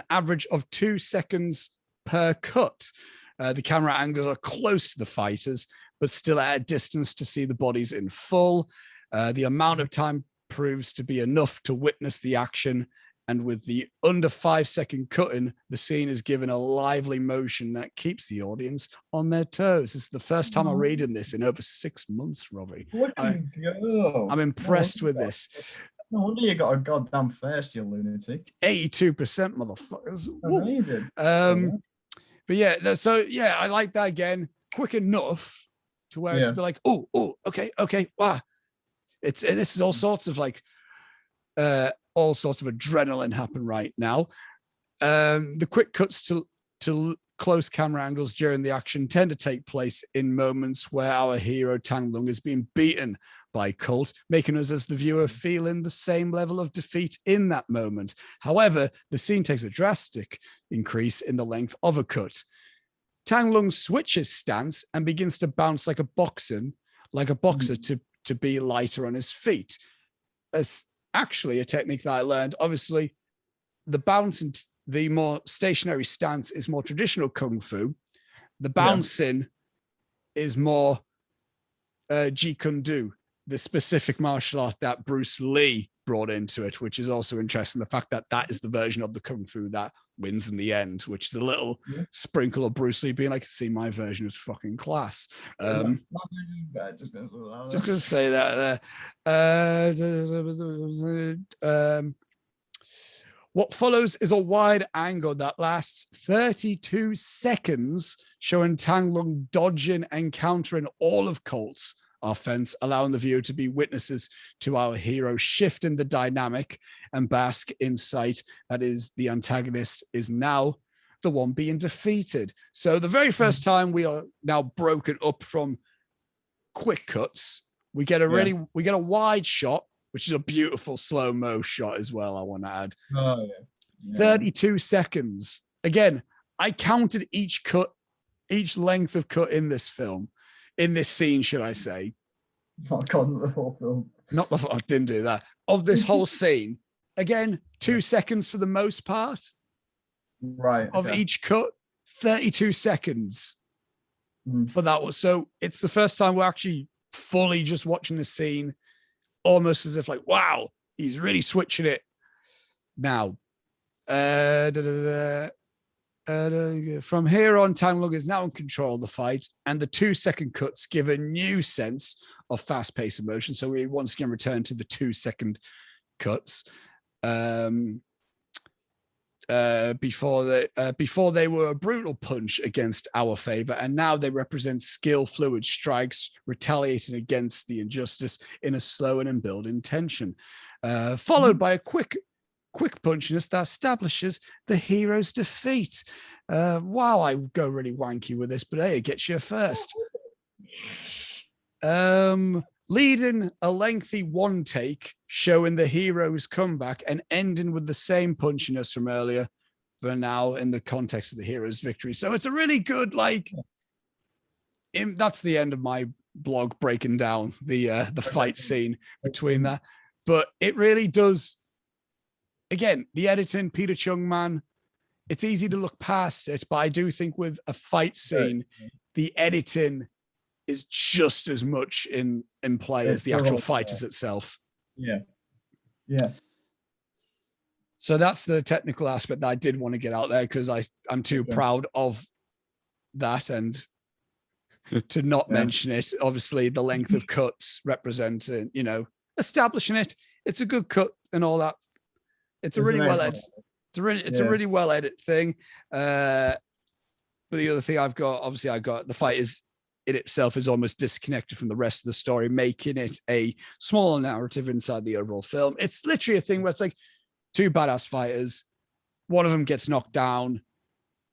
average of 2 seconds per cut. The camera angles are close to the fighters, but still at a distance to see the bodies in full. The amount of time proves to be enough to witness the action. And with the under 5 second cutting, the scene is given a lively motion that keeps the audience on their toes. This is the first time I'm reading this in over 6 months, Robbie. I'm impressed with this. No wonder you got a goddamn first, you lunatic. 82%, motherfuckers. But yeah, so yeah, I like that again. Quick enough to where it's be like, oh, okay, wow. This is all sorts of like, all sorts of adrenaline happen right now. The quick cuts to close camera angles during the action tend to take place in moments where our hero Tang Lung is being beaten by Colt, making us as the viewer feeling the same level of defeat in that moment. However, the scene takes a drastic increase in the length of a cut. Tang Lung switches stance and begins to bounce like a boxer to be lighter on his feet. As actually a technique that I learned. Obviously, the bounce and the more stationary stance is more traditional kung fu. The bouncing is more Jeet Kune Do, the specific martial art that Bruce Lee brought into it, which is also interesting. The fact that that is the version of the kung fu that wins in the end, which is a little sprinkle of Bruce Lee being like, see, my version is fucking class. Just gonna say that there. What follows is a wide angle that lasts 32 seconds, showing Tang Lung dodging and countering all of Colt's offense, allowing the viewer to be witnesses to our hero shifting the dynamic and bask in sight that is the antagonist is now the one being defeated. So the very first time we are now broken up from quick cuts, we get a wide shot, which is a beautiful slow-mo shot as well, I want to add. 32 seconds again, I counted each length of cut in this film, in this scene, should I say? Oh God, the whole film. Not the I didn't do that. Of this whole scene, again, 2 seconds for the most part. Right. Of each cut, 32 seconds for that one. So it's the first time we're actually fully just watching the scene, almost as if like, wow, he's really switching it now. From here on, Tang Lung is now in control of the fight, and the 2-second cuts give a new sense of fast-paced emotion. So we once again return to the 2-second cuts. Before they were a brutal punch against our favor, and now they represent skill, fluid strikes, retaliating against the injustice in a slow and building tension, followed by a quick punchiness that establishes the hero's defeat. Wow, I go really wanky with this, but hey, it gets you first. Leading a lengthy one take, showing the hero's comeback and ending with the same punchiness from earlier, but now in the context of the hero's victory. So it's a really good, that's the end of my blog breaking down the fight scene between that. But it really does, again, the editing, Peter Chung, man, it's easy to look past it, but I do think with a fight scene, the editing is just as much in play as the actual fight itself. Yeah. So that's the technical aspect that I did want to get out there, because I'm too proud of that, and to not mention it. Obviously, the length of cuts representing, establishing it. It's a good cut and all that. It's a really well edited. It's a really well edited thing. But the other thing I've got the fight is in itself is almost disconnected from the rest of the story, making it a smaller narrative inside the overall film. It's literally a thing where it's like two badass fighters. One of them gets knocked down.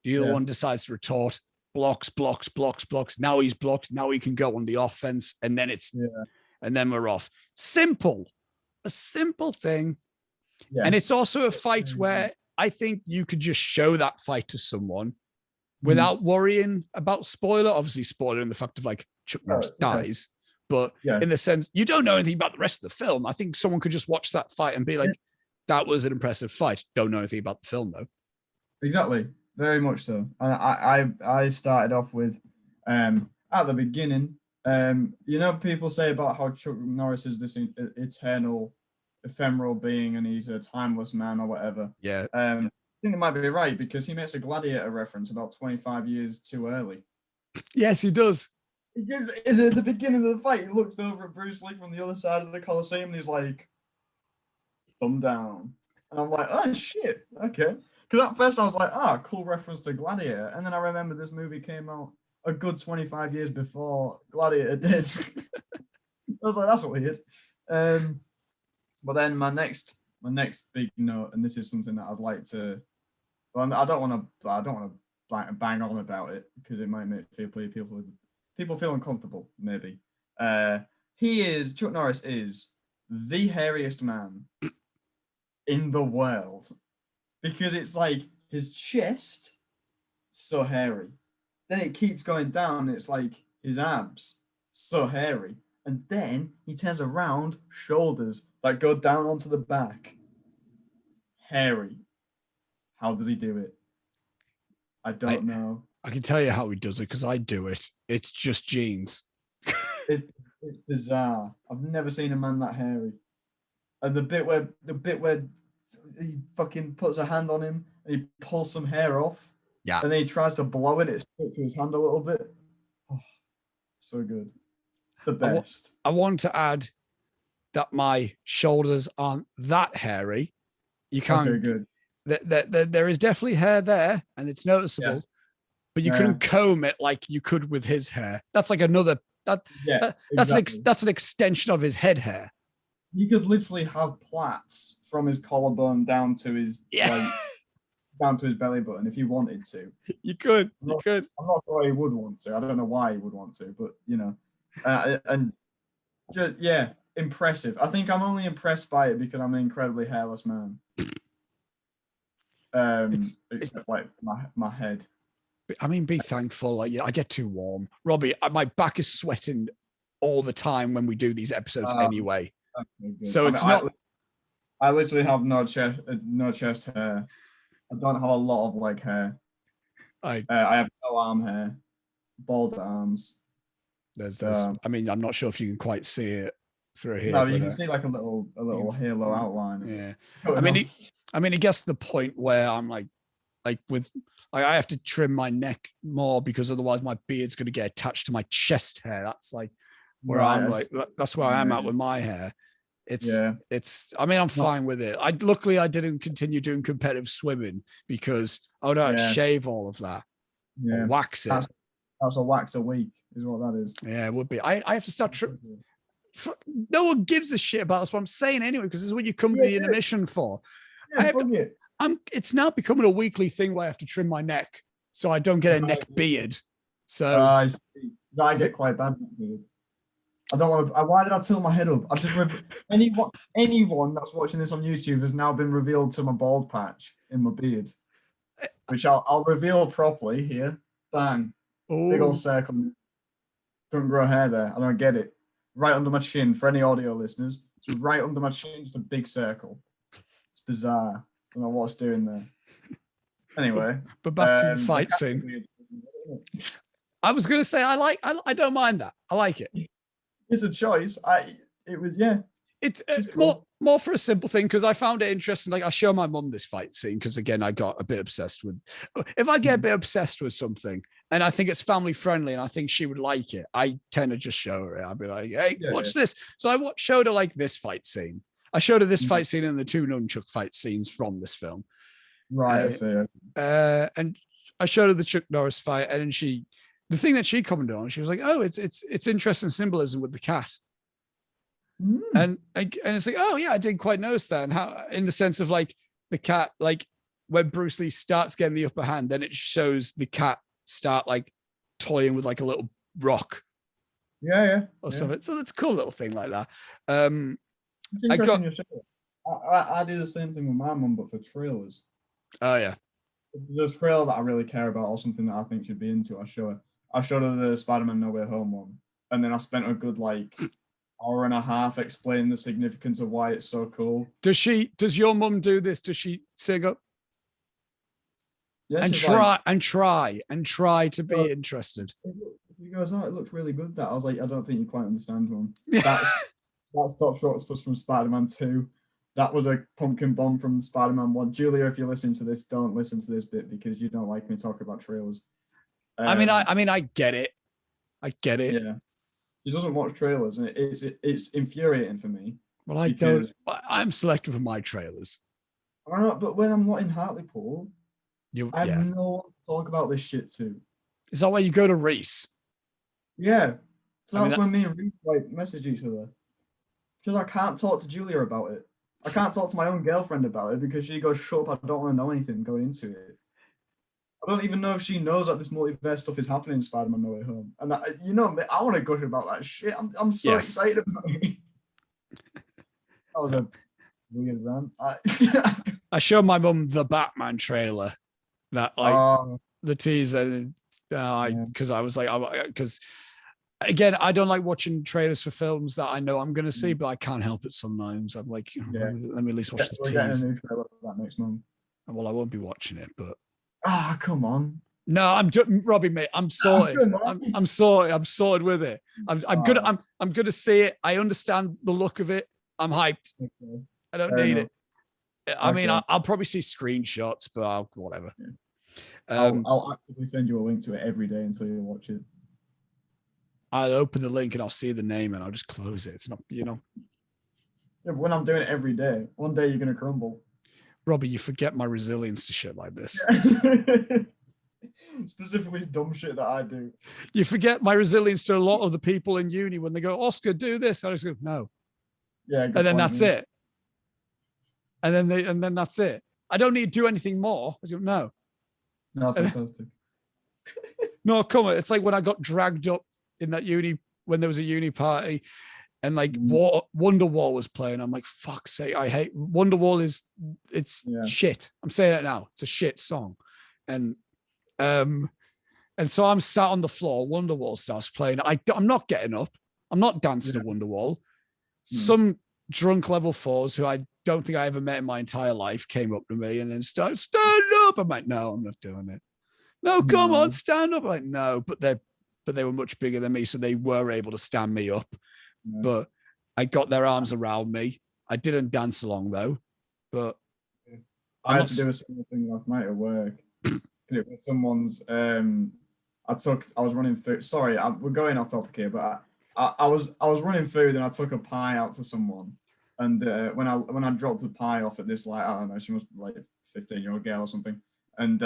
The other one decides to retort, blocks. Now he's blocked. Now he can go on the offense. And then and then we're off. A simple thing. Yeah. And it's also a fight where I think you could just show that fight to someone without worrying about spoiler. Obviously, spoiler in the fact of Chuck Norris dies, but in the sense you don't know anything about the rest of the film. I think someone could just watch that fight and be like, that was an impressive fight. Don't know anything about the film though. Exactly. Very much so. And I started off with at the beginning, people say about how Chuck Norris is this eternal, ephemeral being and he's a timeless man or whatever. Yeah. I think it might be right, because he makes a Gladiator reference about 25 years too early. Yes, he does. Because at the beginning of the fight, he looks over at Bruce Lee from the other side of the Coliseum and he's like, thumb down. And I'm like, oh shit, okay. Because at first I was like, cool reference to Gladiator. And then I remember this movie came out a good 25 years before Gladiator did. I was like, that's weird. But then my next big note, and this is something that I'd like to, well, I don't want to bang on about it because it might make people feel uncomfortable. Maybe Chuck Norris is the hairiest man in the world, because it's like his chest so hairy, then it keeps going down. It's like his abs so hairy. And then he turns around, shoulders that go down onto the back. Hairy. How does he do it? I don't know. I can tell you how he does it because I do it. It's just jeans. It's bizarre. I've never seen a man that hairy. And the bit where he fucking puts a hand on him and he pulls some hair off. Yeah. And then he tries to blow it. It sticks to his hand a little bit. Oh, so good. The best. I want to add that my shoulders aren't that hairy. You can't. Okay, good. There is definitely hair there, and it's noticeable. But you couldn't comb it like you could with his hair. That's like another. That's an extension of his head hair. You could literally have plaits from his collarbone down to his down to his belly button if you wanted to. You could. I'm not sure he would want to. I don't know why he would want to, but and just impressive. I think I'm only impressed by it because I'm an incredibly hairless man. Except like my head. I mean, be thankful. Like, yeah, I get too warm. Robbie, my back is sweating all the time when we do these episodes anyway. Okay, so it's not. I literally have no chest hair. I don't have a lot of leg hair. I have no arm hair, bald arms. There's I mean, I'm not sure if you can quite see it through here. No, you can see like a little halo outline. Yeah. I mean, it gets to the point where I'm like with, I have to trim my neck more because otherwise my beard's going to get attached to my chest hair. That's like where I'm like, that's where I am at with my hair. I mean, I'm fine with it. Luckily I didn't continue doing competitive swimming because I would have to shave all of that. Yeah. Or wax it. That's a wax a week is what that is. Yeah, it would be. I have to start trimming. No one gives a shit about. That's what I'm saying anyway, because this is what you come to the intermission for. Yeah, fuck it. It's now becoming a weekly thing where I have to trim my neck so I don't get a neck beard. So I see. I get quite bad neck beard. I don't want to. Why did I tilt my head up? I've just anyone that's watching this on YouTube has now been revealed to my bald patch in my beard, which I'll reveal properly here. Bang, big old circle. Don't grow hair there. I don't get it. Right under my chin for any audio listeners. So right under my chin, just a big circle. It's bizarre. I don't know what's doing there. Anyway, but back to the fight scene. I was going to say I don't mind that. I like it. It's a choice. It's cool. more for a simple thing because I found it interesting. Like I show my mum this fight scene because again I got a bit obsessed with. If I get a bit obsessed with something and I think it's family friendly and I think she would like it, I tend to just show her it. I'll be like, hey, watch this. So I showed her like this fight scene. I showed her this fight scene and the two nunchuck fight scenes from this film. Right. I see. And I showed her the Chuck Norris fight, and then the thing that she commented on, she was like, "Oh, it's interesting symbolism with the cat," and it's like, "Oh yeah, I didn't quite notice that." And how, in the sense of like the cat, like when Bruce Lee starts getting the upper hand, then it shows the cat start like toying with like a little rock, or something. So that's a cool little thing like that. I do the same thing with my mum, but for trailers. Oh yeah. There's a trailer that I really care about or something that I think she'd be into. I showed her the Spider-Man No Way Home one, and then I spent a good like hour and a half explaining the significance of why it's so cool. Does your mum do this? Does she sing up? Yeah, and try to be interested. She goes, "Oh, it looks really good." That I was like, "I don't think you quite understand, Mum. That's Doc Short's from Spider-Man 2. That was a pumpkin bomb from Spider-Man 1. Julia, if you're listening to this, don't listen to this bit because you don't like me talking about trailers." I mean, I get it. I get it. Yeah. She doesn't watch trailers, and it's infuriating for me. Well, I don't. I'm selective of my trailers. I don't know, but when I'm not in Hartlepool, I have no one to talk about this shit to. Is that why you go to Reese? Yeah. So that's when me and Reese like message each other. Because I can't talk to Julia about it. I can't talk to my own girlfriend about it because she goes, "Shut up, I don't want to know anything going into it." I don't even know if she knows that this multiverse stuff is happening in Spider-Man No Way Home. And I want to gush about that shit. I'm so excited about it. That was a weird rant. I showed my mum the Batman trailer, that like the teaser, because I was like, because again, I don't like watching trailers for films that I know I'm going to see, but I can't help it sometimes. I'm like, let me at least watch the teaser. We're getting a new trailer for that next month. Well, I won't be watching it, but come on. No, Robbie, mate. I'm sorted. I'm sorted. I'm sorted with it. I'm good. I'm good to see it. I understand the look of it. I'm hyped. Okay. I don't need it. I mean, I'll probably see screenshots, but whatever. Yeah. I'll actively send you a link to it every day until you watch it. I'll open the link and I'll see the name and I'll just close it. It's not, Yeah, but when I'm doing it every day, one day you're gonna crumble. Robbie, you forget my resilience to shit like this. Specifically dumb shit that I do. You forget my resilience to a lot of the people in uni when they go, "Oscar, do this." I just go, "No." Yeah. And then that's it. And then that's it. I don't need to do anything more. I go, "No." No, fantastic. No, come on. It's like when I got dragged up in that uni, when there was a uni party, and like Wonderwall was playing. I'm like, fuck's sake, I hate Wonderwall. It's shit. I'm saying it now. It's a shit song, and so I'm sat on the floor. Wonderwall starts playing. I'm not getting up. I'm not dancing to Wonderwall. Some drunk level 4s who I don't think I ever met in my entire life came up to me and then started, stand up. I'm like, no, I'm not doing it. No, come on, stand up. I'm like, no, but they were much bigger than me, so they were able to stand me up. But I got their arms around me. I didn't dance along though. But I had to do a similar thing last night at work. It was someone's. I was running food. Sorry, we're going off topic here, but I was running food and I took a pie out to someone. And when I dropped the pie off at this, like, I don't know, she was like a 15-year-old girl or something. And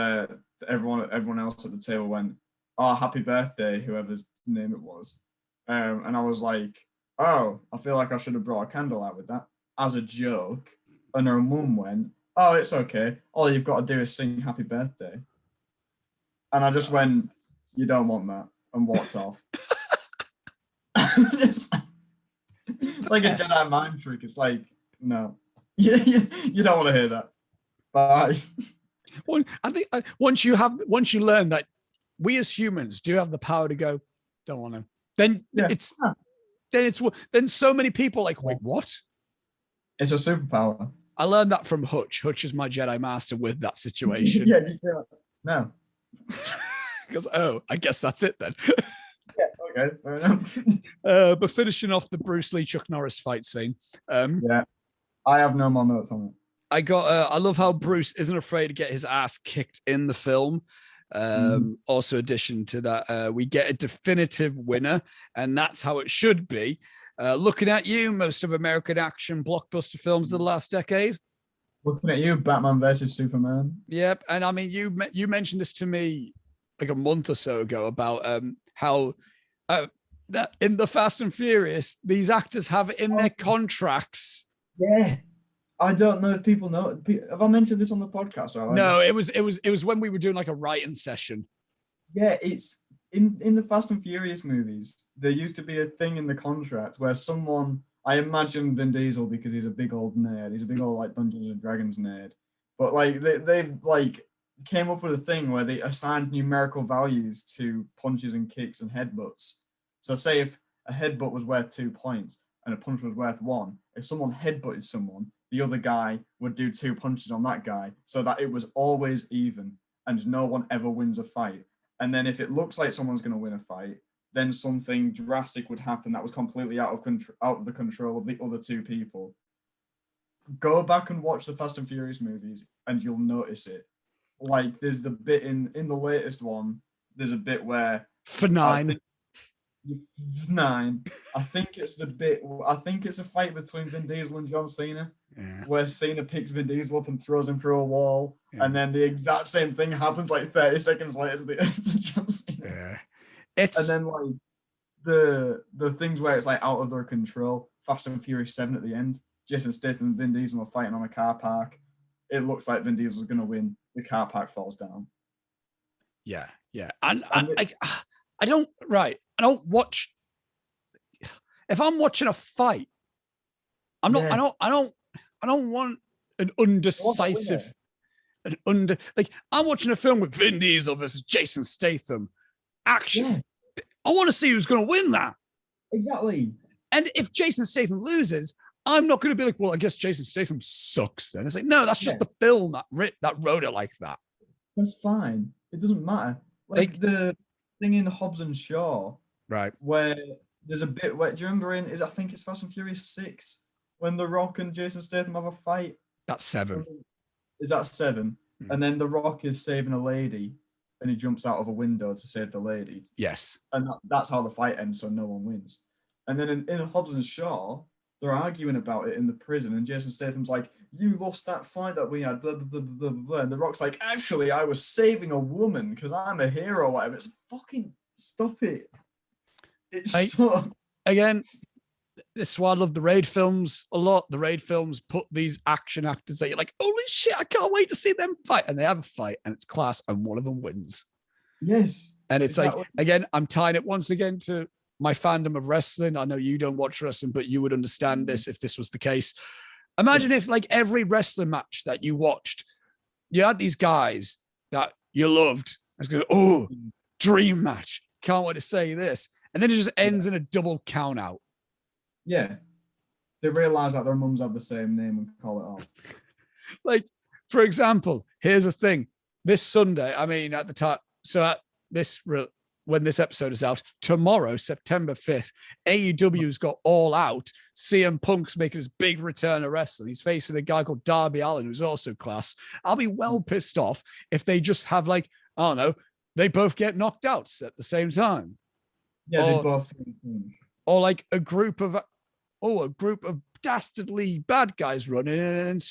everyone else at the table went, "Oh, happy birthday," whoever's name it was. And I was like, "Oh, I feel like I should have brought a candle out with that," as a joke. And her mum went, "Oh, it's okay. All you've got to do is sing happy birthday." And I just went, "You don't want that," and walked off. It's like a Jedi mind trick. It's like, no, you don't want to hear that. Bye. Well, I think once you learn that we as humans do have the power to go, don't want to, then so many people like, wait, what? It's a superpower. I learned that from Hutch. Hutch is my Jedi master with that situation. Yeah, just do it. No. Because, I guess that's it then. Yeah, okay, fair enough. But finishing off the Bruce Lee Chuck Norris fight scene. Yeah, I have no more notes on it. I love how Bruce isn't afraid to get his ass kicked in the film. Also, addition to that, we get a definitive winner, and that's how it should be. Looking at you, most of American action blockbuster films of the last decade. Looking at you, Batman versus Superman. Yep, and I mean, you mentioned this to me like a month or so ago about how that in the Fast and Furious, these actors have it in their contracts. Yeah. I don't know if people know. Have I mentioned this on the podcast? No, it was when we were doing like a writing session. Yeah, it's in the Fast and Furious movies. There used to be a thing in the contract where someone, I imagine Vin Diesel, because he's a big old nerd. He's a big old like Dungeons and Dragons nerd. But like they like came up with a thing where they assigned numerical values to punches and kicks and headbutts. So say if a headbutt was worth 2 points and a punch was worth 1, if someone headbutted someone, the other guy would do 2 punches on that guy, so that it was always even and no one ever wins a fight. And then if it looks like someone's going to win a fight, then something drastic would happen that was completely out of the control of the other 2 people. Go back and watch the Fast and Furious movies and you'll notice it. Like there's the bit in the latest one, there's a bit where for 9. I think it's a fight between Vin Diesel and John Cena, where Cena picks Vin Diesel up and throws him through a wall, and then the exact same thing happens like 30 seconds later to John Cena. And then like the things where it's like out of their control. Fast and Furious 7 at the end, Jason Statham and Vin Diesel are fighting on a car park. It looks like Vin Diesel's going to win. The car park falls down. Yeah. And I don't watch. If I'm watching a fight, I don't want an undecisive, I'm watching a film with Vin Diesel versus Jason Statham. Action. Yeah. I want to see who's going to win that. Exactly. And if Jason Statham loses, I'm not going to be like, well, I guess Jason Statham sucks then. It's like, no, that's just the film that wrote it like that. That's fine. It doesn't matter. Like the thing in Hobbs and Shaw, right? Where there's a bit where, do you remember I think it's Fast and Furious 6 when The Rock and Jason Statham have a fight? That's 7. Is that 7? And then The Rock is saving a lady and he jumps out of a window to save the lady. Yes. And that's how the fight ends, so no one wins. And then in Hobbs and Shaw, they're arguing about it in the prison, and Jason Statham's like, "You lost that fight that we had, blah, blah, blah, blah, blah, blah." And The Rock's like, "Actually, I was saving a woman because I'm a hero or whatever." It's fucking stop it. Again, this is why I love the Raid films a lot. The Raid films put these action actors that you're like, holy shit, I can't wait to see them fight. And they have a fight, and it's class, and one of them wins. Yes. And it's like, again, I'm tying it once again to my fandom of wrestling. I know you don't watch wrestling, but you would understand this if this was the case. Imagine if like every wrestling match that you watched, you had these guys that you loved. I was going, oh, dream match. Can't wait to say this. And then it just ends in a double count out. Yeah. They realize that their mums have the same name and call it off. Like, for example, here's the thing. This Sunday, I mean, at the time, so at this, when this episode is out, tomorrow, September 5th, AEW's got All Out. CM Punk's making his big return to wrestling. He's facing a guy called Darby Allin, who's also class. I'll be well pissed off if they just have like, I don't know, they both get knocked out at the same time. Yeah, they both. Or like a group of dastardly bad guys running and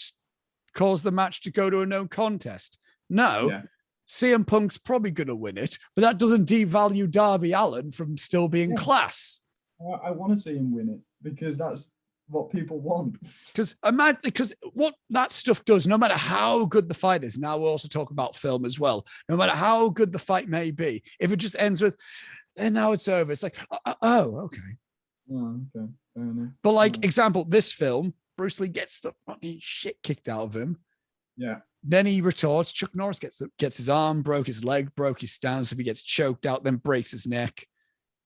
cause the match to go to a no contest. No, CM Punk's probably going to win it, but that doesn't devalue Darby Allin from still being class. I want to see him win it because that's what people want. Because what that stuff does, no matter how good the fight is, now we'll also talk about film as well, no matter how good the fight may be, if it just ends with, and now it's over, it's like, oh, okay. Oh, okay. Fair enough. But like, example, this film, Bruce Lee gets the fucking shit kicked out of him. Yeah. Then he retorts. Chuck Norris gets his arm broke, his leg broke, he stands up, he gets choked out, then breaks his neck.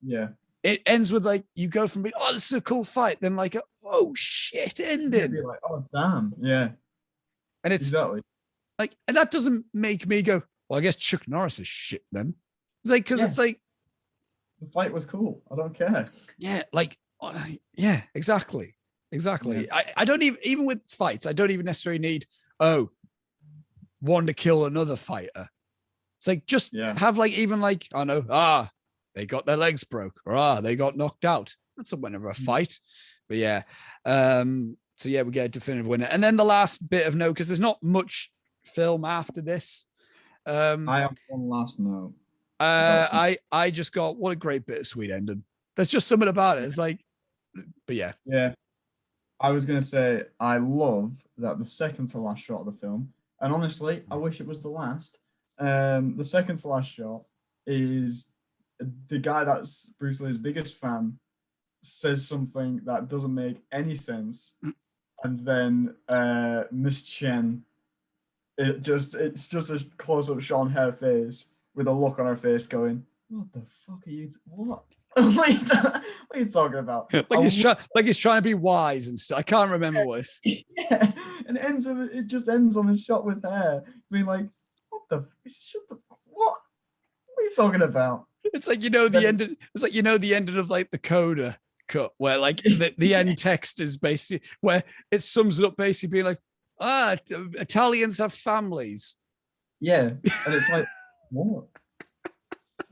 Yeah. It ends with like, you go from being, oh, this is a cool fight, then like, oh shit, ending. Like, oh damn, yeah. And it's exactly like, and that doesn't make me go, well, I guess Chuck Norris is shit then. It's like, because it's like, the fight was cool. I don't care. Yeah, like, yeah, exactly. Yeah. I don't even with fights, I don't even necessarily need, one to kill another fighter. It's like, just have like, even like, I know, they got their legs broke, or they got knocked out. That's whenever a fight. But yeah. So yeah, we get a definitive winner. And then the last bit of note, because there's not much film after this. I have one last note. I just got, what a great bittersweet ending. There's just something about it. It's like, but yeah. Yeah. I was going to say, I love that the second to last shot of the film, and honestly, I wish it was the last. The second to last shot is the guy that's Bruce Lee's biggest fan says something that doesn't make any sense. And then Miss Chen, it's just a close-up shot on her face with a look on her face going, what the fuck are you, what? What are you talking about? Like he's trying to be wise and stuff. I can't remember what it's. Yeah, and it just ends on a shot with her being like, what the, shut the, what are you talking about? It's like, the end. It's like, the ending of like the Coda cut where like the end text is basically where it sums it up basically being like, Italians have families. Yeah, and it's like, what?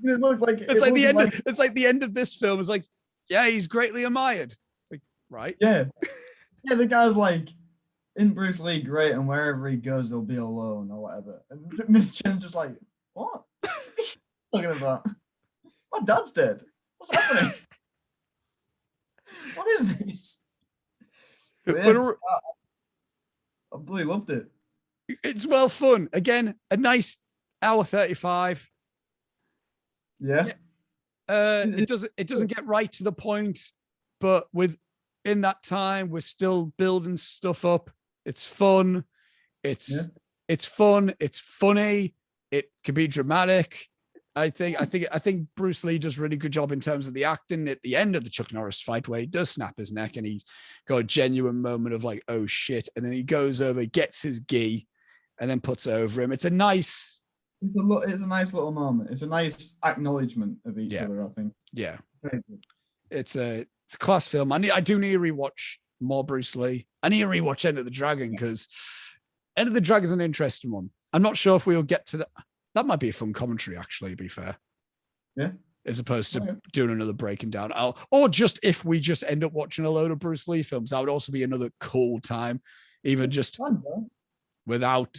It looks like it's like the end. It's like the end of this film is like, yeah, he's greatly admired. It's like, right? Yeah, yeah. The guy's like, in Bruce Lee, great, and wherever he goes, they'll be alone or whatever. And Miss Chen's just like, what? What are you talking about? My dad's dead. What's happening? What is this? Yeah, I really loved it. It's well fun. Again, a nice hour 35. Yeah. It doesn't get right to the point, but within that time, we're still building stuff up. It's fun. It's fun. It's funny. It can be dramatic. I think Bruce Lee does a really good job in terms of the acting at the end of the Chuck Norris fight where he does snap his neck and he's got a genuine moment of like, oh shit. And then he goes over, gets his gi and then puts it over him. It's a nice nice little moment. It's a nice acknowledgement of each other, I think. Yeah. It's a class film. I do need to rewatch more Bruce Lee. I need to rewatch End of the Dragon because End of the Dragon is an interesting one. I'm not sure if we'll get to that. That might be a fun commentary, actually, to be fair. Yeah. As opposed to doing another breaking down. Or just if we just end up watching a load of Bruce Lee films, that would also be another cool time, even just without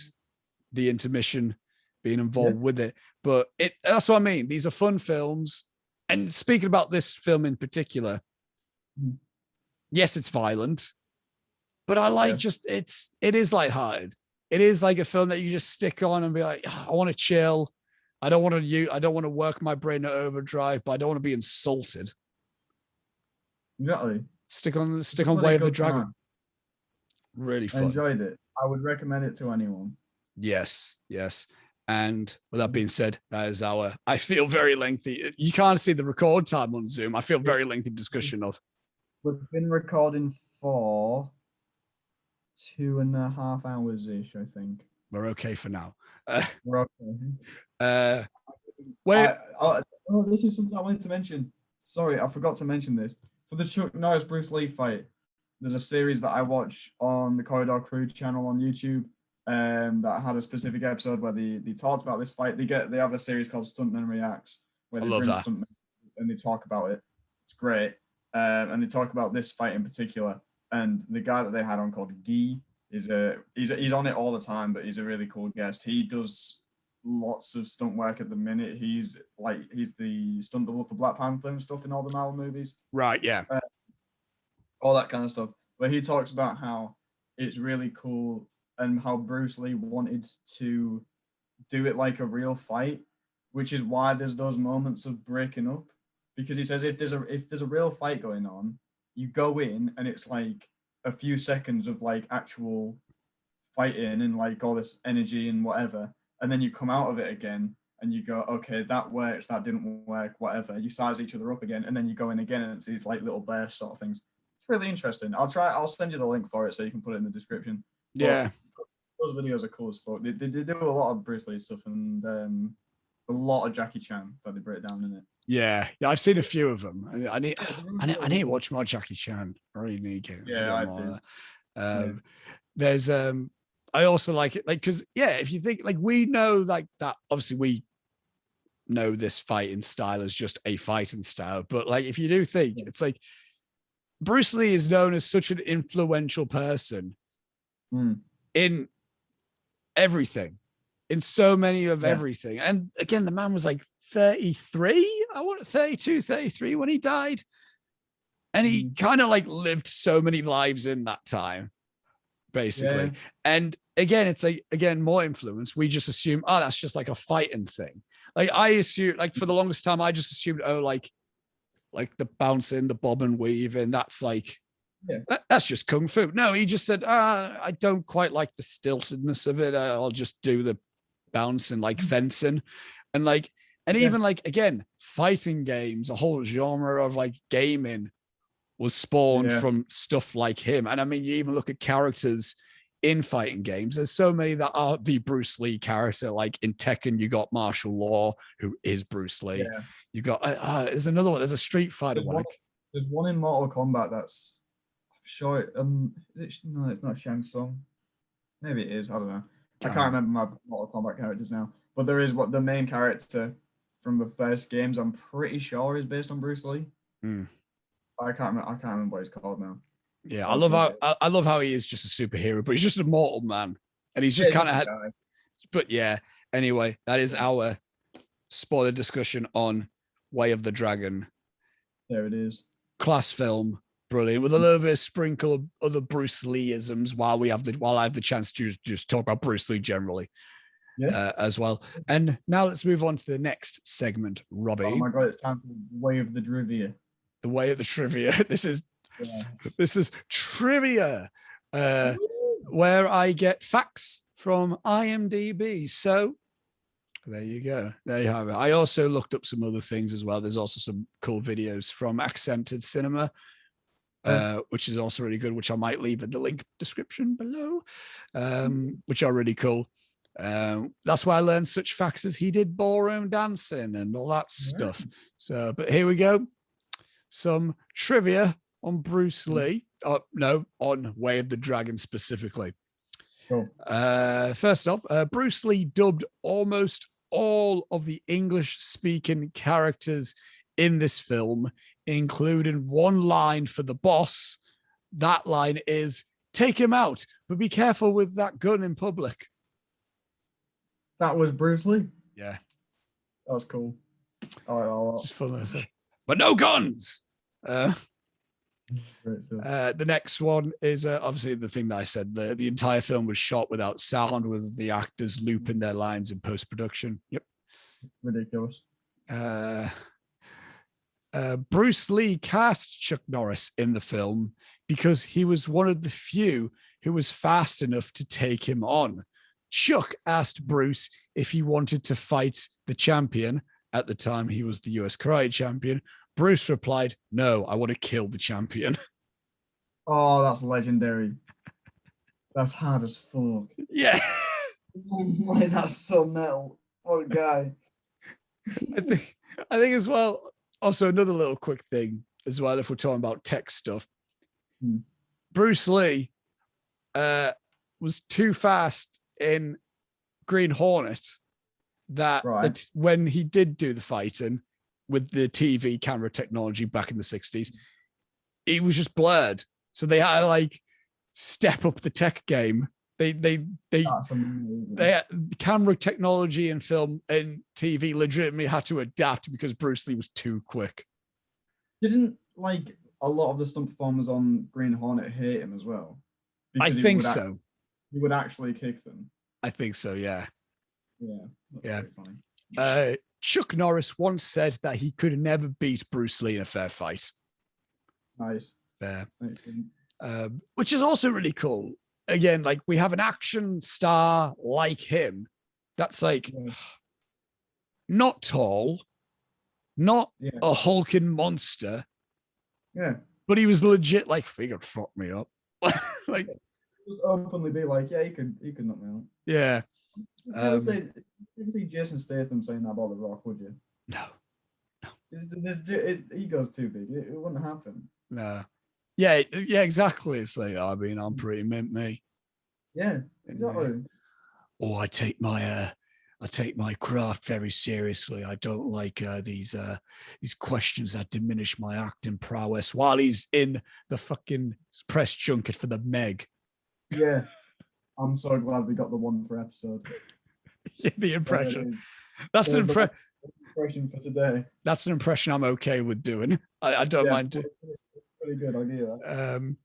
the intermission being involved with it. But that's what I mean. These are fun films. And speaking about this film in particular, yes, it's violent, but I like it is lighthearted. It is like a film that you just stick on and be like, I want to chill. I don't want to work my brain at overdrive, but I don't want to be insulted. Exactly. Stick on Bloody Way of the good Dragon. time. Really I fun. enjoyed it. I would recommend it to anyone. Yes. And with that being said, that is our, I feel very lengthy. You can't see the record time on Zoom. I feel very lengthy discussion of. We've been recording for 2.5 hours ish, I think. We're okay for now. We're okay. Wait. This is something I wanted to mention. Sorry, I forgot to mention this. For the Chuck Norris Bruce Lee fight, there's a series that I watch on the Corridor Crew channel on YouTube. That had a specific episode where they talked about this fight. They have a series called Stuntman Reacts where they bring stuntmen and they talk about it. It's great. And they talk about this fight in particular. And the guy that they had on called Guy he's on it all the time, but he's a really cool guest. He does lots of stunt work at the minute. He's the stunt double for Black Panther and stuff in all the Marvel movies. Right, yeah. All that kind of stuff. But he talks about how it's really cool and how Bruce Lee wanted to do it like a real fight, which is why there's those moments of breaking up. Because he says if there's a real fight going on, you go in and it's like a few seconds of like actual fighting and like all this energy and whatever, and then you come out of it again and you go, okay, that worked, that didn't work, whatever. You size each other up again, and then you go in again, and it's these like little burst sort of things. It's really interesting. I'll send you the link for it so you can put it in the description. Yeah. But those videos are cool as fuck. They do a lot of Bruce Lee stuff and a lot of Jackie Chan that they break down in it. Yeah, I've seen a few of them. I need to watch more Jackie Chan. I really need to. Yeah, There's I also like it, like, because if you think like we know like that, obviously we know this fighting style as just a fighting style, but like if you do think it's like Bruce Lee is known as such an influential person in everything, in so many of everything. And again, the man was like 33, 32, 33 when he died. And he kind of like lived so many lives in that time, basically. And again, it's like, more influence. We just assume, that's just like a fighting thing. Like I assume, like for the longest time, I just assumed, like the bouncing, the bob and weave, and that's like, that's just kung fu. No, he just said, I don't quite like the stiltedness of it. I'll just do the bouncing, like fencing, and like, and even like, again, fighting games, a whole genre of like gaming was spawned from stuff like him. And I mean, you even look at characters in fighting games. There's so many that are the Bruce Lee character. Like in Tekken, you got Martial Law, who is Bruce Lee. Yeah. You got there's another one. There's a Street Fighter one. There's one in Mortal Kombat that's sure. It's not Shang Tsung. Maybe it is. I don't know. I can't remember my Mortal Kombat characters now. But there is the main character from the first games. I'm pretty sure is based on Bruce Lee. I can't remember what he's called now. Yeah, I love how he is just a superhero, but he's just a mortal man, and he's just kind of had. But yeah, anyway, that is our spoiler discussion on Way of the Dragon. There it is. Class film, brilliant, with a little bit of sprinkle of other Bruce Lee-isms while I have the chance to just talk about Bruce Lee generally. As well. And now let's move on to the next segment, Robbie. Oh my god, it's time for the Way of the Trivia. The Way of the Trivia. This is trivia, where I get facts from IMDb. So there you go. There you have it. I also looked up some other things as well. There's also some cool videos from Accented Cinema, which is also really good, which I might leave in the link description below, which are really cool. That's why I learned such facts as he did ballroom dancing and all that stuff. So, but here we go. Some trivia on Bruce Lee. On Way of the Dragon specifically. Cool. First off, Bruce Lee dubbed almost all of the English-speaking characters in this film, including one line for the boss. That line is, "Take him out, but be careful with that gun in public." That was Bruce Lee? Yeah. That was cool. Oh, just fun. But no guns. The next one is obviously the thing that I said. The entire film was shot without sound, with the actors looping their lines in post-production. Yep. Ridiculous. Bruce Lee cast Chuck Norris in the film because he was one of the few who was fast enough to take him on. Chuck asked Bruce if he wanted to fight the champion. At the time, he was the US Karate champion. Bruce replied, "No, I want to kill the champion." Oh, that's legendary. That's hard as fuck. Yeah. Oh my, that's so metal. What a guy. I think as well. Also, another little quick thing as well, if we're talking about tech stuff. Bruce Lee was too fast in Green Hornet that when he did do the fighting with the TV camera technology back in the 60s, it was just blurred. So they had to like step up the tech game. That's amazing. They camera technology and film and TV legitimately had to adapt because Bruce Lee was too quick. Didn't like a lot of the stunt performers on Green Hornet hate him as well? I think so. He would actually kick them. I think so, yeah. Yeah. Funny. Chuck Norris once said that he could never beat Bruce Lee in a fair fight. Nice. Yeah. Which is also really cool. Again, like we have an action star like him that's like not tall, not a hulking monster. Yeah. But he was legit like, he could fuck me up. Like just openly be like, yeah, he could knock me out. Yeah. You didn't see Jason Statham saying that about The Rock, would you? No. He goes too big. It wouldn't happen. No. Yeah, exactly. It's like, I mean, I'm pretty mint, me. Yeah, exactly. Oh, I take my craft very seriously. I don't like these questions that diminish my acting prowess while he's in the fucking press junket for the Meg. Yeah. I'm so glad we got the one per episode. Yeah, the impression. That's an impression for today. That's an impression I'm okay with doing. I don't mind doing. Pretty good idea.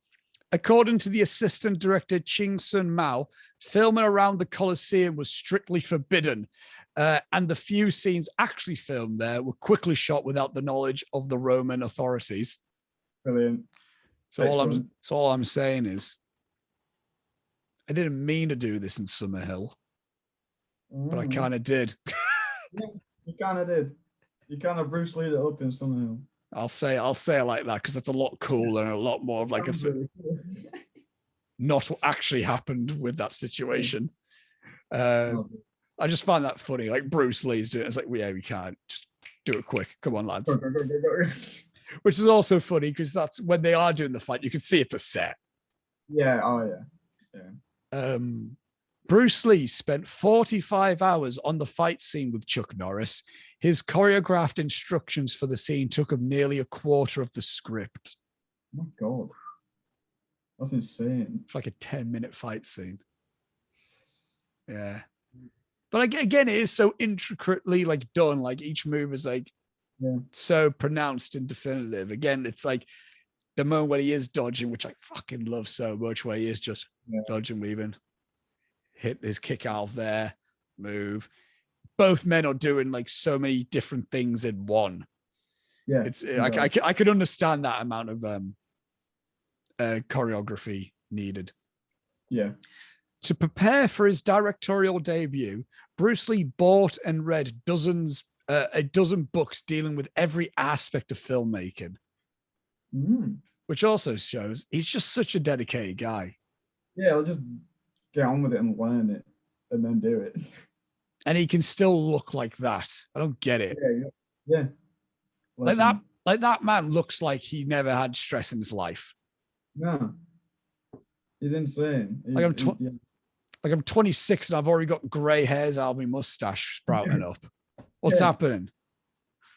According to the assistant director Ching Sun Mao, filming around the Colosseum was strictly forbidden, and the few scenes actually filmed there were quickly shot without the knowledge of the Roman authorities. Brilliant. So all I'm saying is, I didn't mean to do this in Summerhill, but I kind of did. Yeah, you kind of did. You kind of Bruce Lee it up in Summerhill. I'll say it like that because it's a lot cooler and a lot more of like really cool. Not what actually happened with that situation. I just find that funny. Like Bruce Lee's doing it. It's like, well, yeah, we can't just do it quick. Come on, lads. Which is also funny because that's when they are doing the fight. You can see it's a set. Yeah. Oh yeah. Bruce Lee spent 45 hours on the fight scene with Chuck Norris. His choreographed instructions for the scene took him nearly a quarter of the script. Oh my God. That's insane. It's like a 10-minute fight scene. Yeah. But again, it is so intricately like done. Like each move is like so pronounced and definitive. Again, it's like the moment when he is dodging, which I fucking love so much, where he is just dodging, weaving, hit his kick out of there, move. Both men are doing like so many different things in one. Yeah, it's I could understand that amount of choreography needed. Yeah. To prepare for his directorial debut, Bruce Lee bought and read a dozen books dealing with every aspect of filmmaking, which also shows he's just such a dedicated guy. Yeah, I'll just get on with it and learn it and then do it. And he can still look like that. I don't get it. Yeah. Like that man looks like he never had stress in his life. No. He's insane. I'm 26 and I've already got grey hairs out of my mustache sprouting up. What's happening?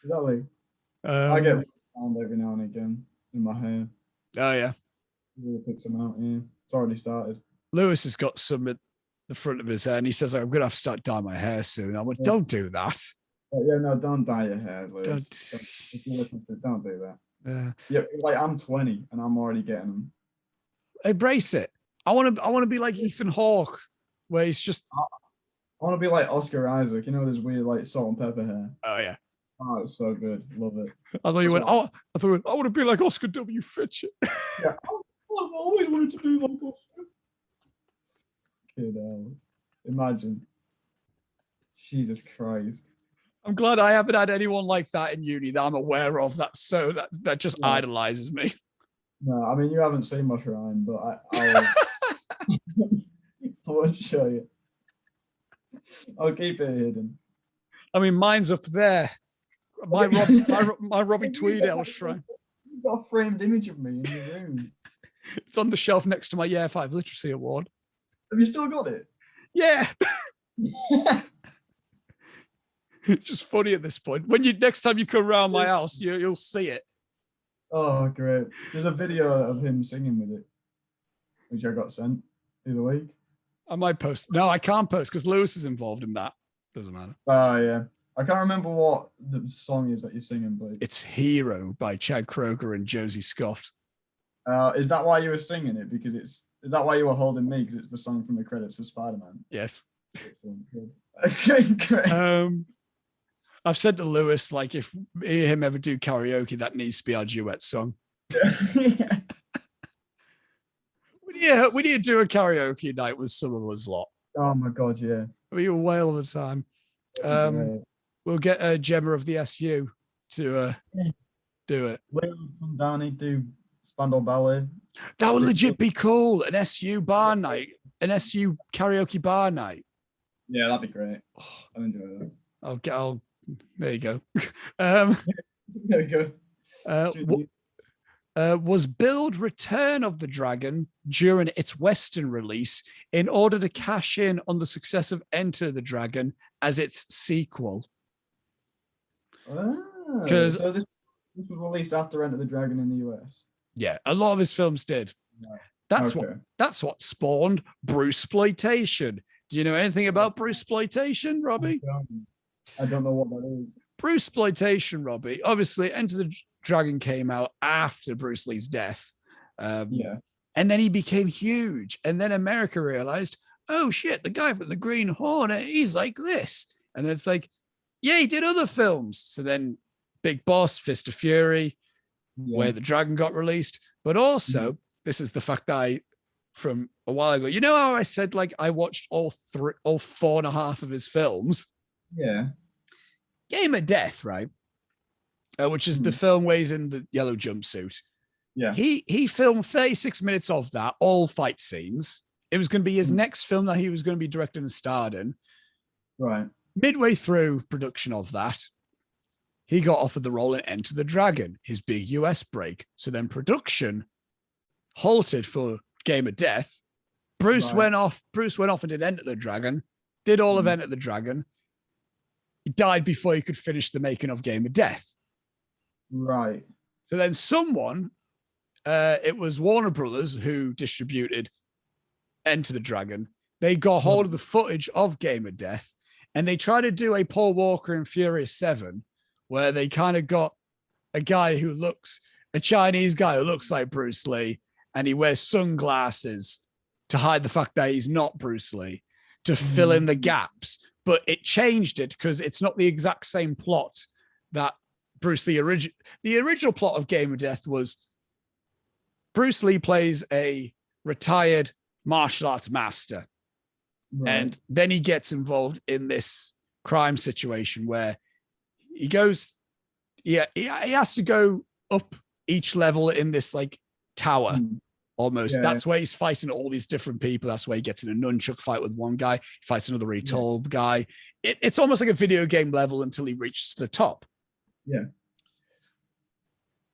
Exactly. I get found every now and again in my hair. Oh yeah. Really picks them out. Yeah, it's already started. Lewis has got some at the front of his hair, and he says, "I'm gonna have to start dyeing my hair soon." I went, "Don't do that." Yeah, no, don't dye your hair, Lewis. If you listen to it, don't do that. Yeah, like I'm 20 and I'm already getting them. Embrace it. I want to be like Ethan Hawke, where he's just. I want to be like Oscar Isaac. You know, this weird like salt and pepper hair. Oh yeah. Oh, it's so good. Love it. I thought you went, oh, I thought I want to be like Oscar W. Fitcher. Yeah. I've always wanted to be like Oscar. Kid, imagine. Jesus Christ. I'm glad I haven't had anyone like that in uni that I'm aware of. That just idolizes me. No, I mean you haven't seen my shrine, but I'll I won't show you. I'll keep it hidden. I mean, mine's up there. My Robbie Tweedale shrine. You've got a framed image of me in your room. It's on the shelf next to my Year 5 Literacy Award. Have you still got it? Yeah. It's just funny at this point. When next time you come around my house, you'll see it. Oh, great. There's a video of him singing with it, which I got sent the other week. I might post. No, I can't post because Lewis is involved in that. Doesn't matter. Oh, yeah. I can't remember what the song is that you're singing, but it's Hero by Chad Kroeger and Josie Scott. Is that why you were singing it? Because is that why you were holding me? Because it's the song from the credits of Spider-Man. Yes. Good. Okay, great. I've said to Lewis, like, if me and him ever do karaoke, that needs to be our duet song. Yeah. We need to do a karaoke night with some of us lot. Oh my God, yeah. It'll be a whale of a time. We'll get Gemma of the SU to do it. Will come down and do Spandau Ballet. That would legit be cool. An SU bar night, an SU karaoke bar night. Yeah, that'd be great. I'll enjoy that. There you go. There we go. Was billed Return of the Dragon during its Western release in order to cash in on the success of Enter the Dragon as its sequel. So this was released after Enter the Dragon in the US. Yeah, a lot of his films did. No. That's what spawned Bruceploitation. Do you know anything about Bruceploitation, Robbie? I don't know what that is. Bruceploitation, Robbie. Obviously, Enter the Dragon came out after Bruce Lee's death. Yeah. And then he became huge. And then America realized, oh shit, the guy from the Green Hornet, he's like this. And then it's like, yeah, he did other films. So then Big Boss, Fist of Fury, Where the Dragon got released. But also, this is the fact that from a while ago, you know how I said, like, I watched all 4.5 of his films? Yeah. Game of Death, right? Which is the film where he's in the yellow jumpsuit. Yeah. He filmed 36 minutes of that, all fight scenes. It was going to be his next film that he was going to be directing and starred in. Right. Midway through production of that, he got offered the role in Enter the Dragon, his big US break. So then production halted for Game of Death. Bruce went off and did Enter the Dragon, did all of Enter the Dragon. He died before he could finish the making of Game of Death. Right. So then someone, it was Warner Brothers who distributed Enter the Dragon. They got hold of the footage of Game of Death and they tried to do a Paul Walker in Furious 7 where they kind of got a Chinese guy who looks like Bruce Lee and he wears sunglasses to hide the fact that he's not Bruce Lee, to fill in the gaps. But it changed it because it's not the exact same plot that Bruce Lee the original plot of Game of Death was Bruce Lee plays a retired martial arts master. Right. And then he gets involved in this crime situation where he has to go up each level in this like tower almost. That's where he's fighting all these different people. That's where he gets in a nunchuck fight with one guy. He fights another really tall guy. It's almost like a video game level until he reaches the top. Yeah.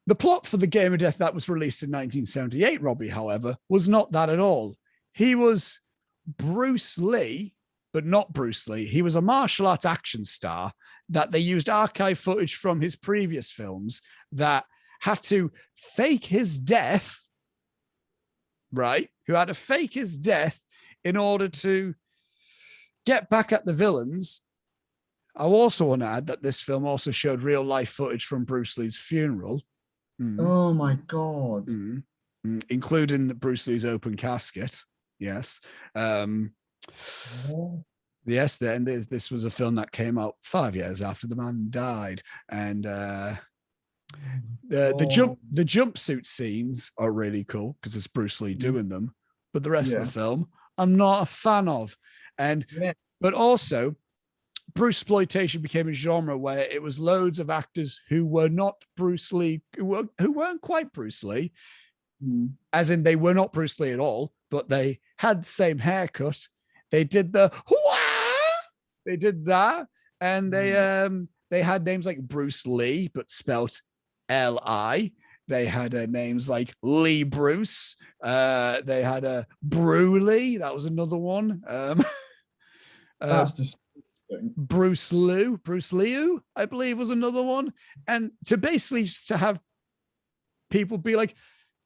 The plot for the Game of Death that was released in 1978, Robbie, however, was not that at all. He was Bruce Lee, but not Bruce Lee. He was a martial arts action star that they used archive footage from his previous films that had to fake his death, right? Who had to fake his death in order to get back at the villains. I also want to add that this film also showed real life footage from Bruce Lee's funeral. Oh my God. Including Bruce Lee's open casket. Yes. Yes, then this was a film that came out 5 years after the man died, and the jumpsuit scenes are really cool because it's Bruce Lee doing them, but the rest of the film I'm not a fan of. And but also Bruceploitation became a genre where it was loads of actors who were not Bruce Lee, who weren't quite Bruce Lee, as in they were not Bruce Lee at all, but they had the same haircut. They did the they did that, and they had names like Bruce Lee, but spelt L-I. They had names like Lee Bruce. They had a Brew Lee. That was another one. That's disgusting. Bruce Liu, I believe, was another one. And to basically just to have people be like,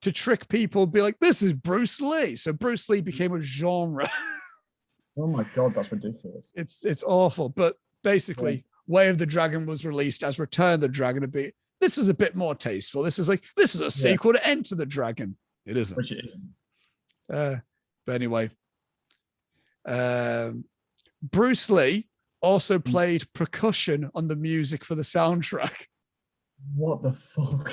to trick people, be like, this is Bruce Lee. So Bruce Lee became a genre. Oh my God, that's ridiculous. It's awful. But basically, Way of the Dragon was released as Return of the Dragon. This is a bit more tasteful. This is a sequel to Enter the Dragon. It isn't. Which it isn't. But anyway, Bruce Lee also played percussion on the music for the soundtrack. What the fuck?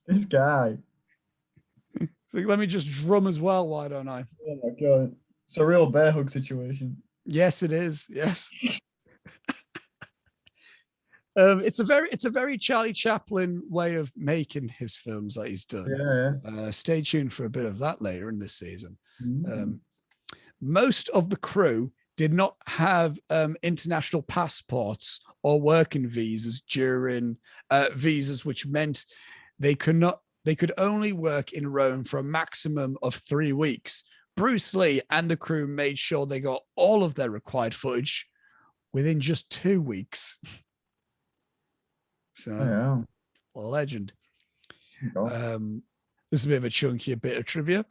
This guy. So let me just drum as well. Why don't I? Oh my God. It's a real bear hug situation. Yes, it is. Yes. It's a very Charlie Chaplin way of making his films that he's done. Yeah. Stay tuned for a bit of that later in this season. Most of the crew did not have international passports or working visas during visas, which meant they could only work in Rome for a maximum of 3 weeks. Bruce Lee and the crew made sure they got all of their required footage within just 2 weeks. So, a legend. This is a bit of a chunkier bit of trivia.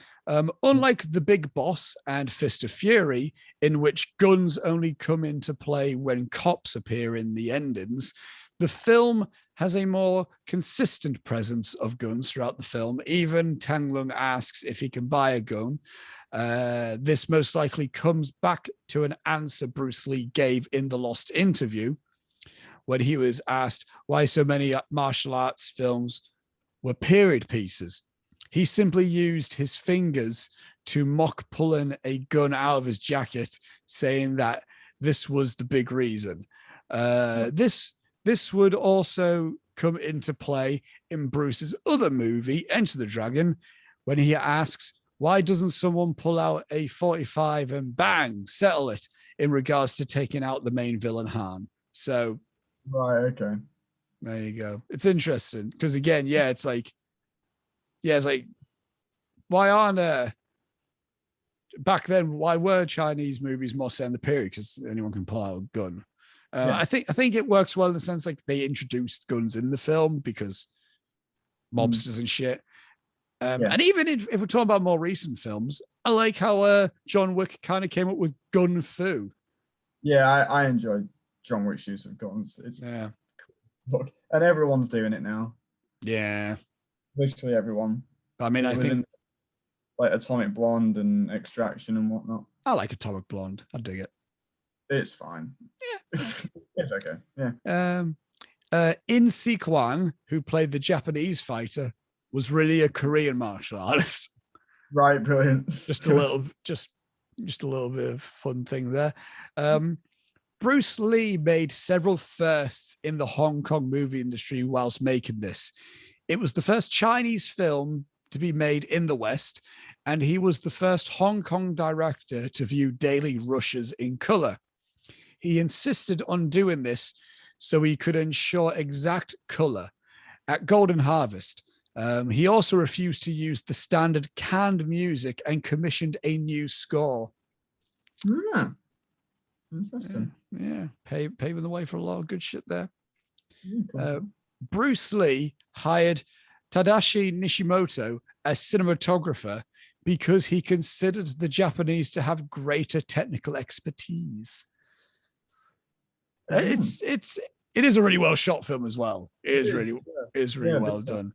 Unlike The Big Boss and Fist of Fury, in which guns only come into play when cops appear in the endings, the film has a more consistent presence of guns throughout the film. Even Tang Lung asks if he can buy a gun. This most likely comes back to an answer Bruce Lee gave in the Lost interview when he was asked why so many martial arts films were period pieces. He simply used his fingers to mock pulling a gun out of his jacket, saying that this was the big reason. This would also come into play in Bruce's other movie, Enter the Dragon, when he asks, why doesn't someone pull out a 45 and bang, settle it, in regards to taking out the main villain, Han? So, right, okay. There you go. It's interesting because, again, it's like, why aren't back then? Why were Chinese movies more set in the period? Because anyone can pull out a gun. I think it works well in the sense like they introduced guns in the film because mobsters and shit. And even if we're talking about more recent films, I like how John Wick kind of came up with gun fu. Yeah, I enjoyed John Wick's use of guns. It's cool. And everyone's doing it now. Yeah. Literally everyone. I mean, I think like Atomic Blonde and Extraction and whatnot. I like Atomic Blonde. I dig it. It's fine. Yeah. It's okay. Yeah. In Si Kwang, who played the Japanese fighter, was really a Korean martial artist. Right, brilliant. Just a little bit of fun thing there. Bruce Lee made several firsts in the Hong Kong movie industry whilst making this. It was the first Chinese film to be made in the West, and he was the first Hong Kong director to view daily rushes in color. He insisted on doing this so he could ensure exact color. At Golden Harvest, he also refused to use the standard canned music and commissioned a new score. Interesting. Yeah. Paving the way for a lot of good shit there. Bruce Lee hired Tadashi Nishimoto as cinematographer because he considered the Japanese to have greater technical expertise. It is a really well shot film as well. It is really well done.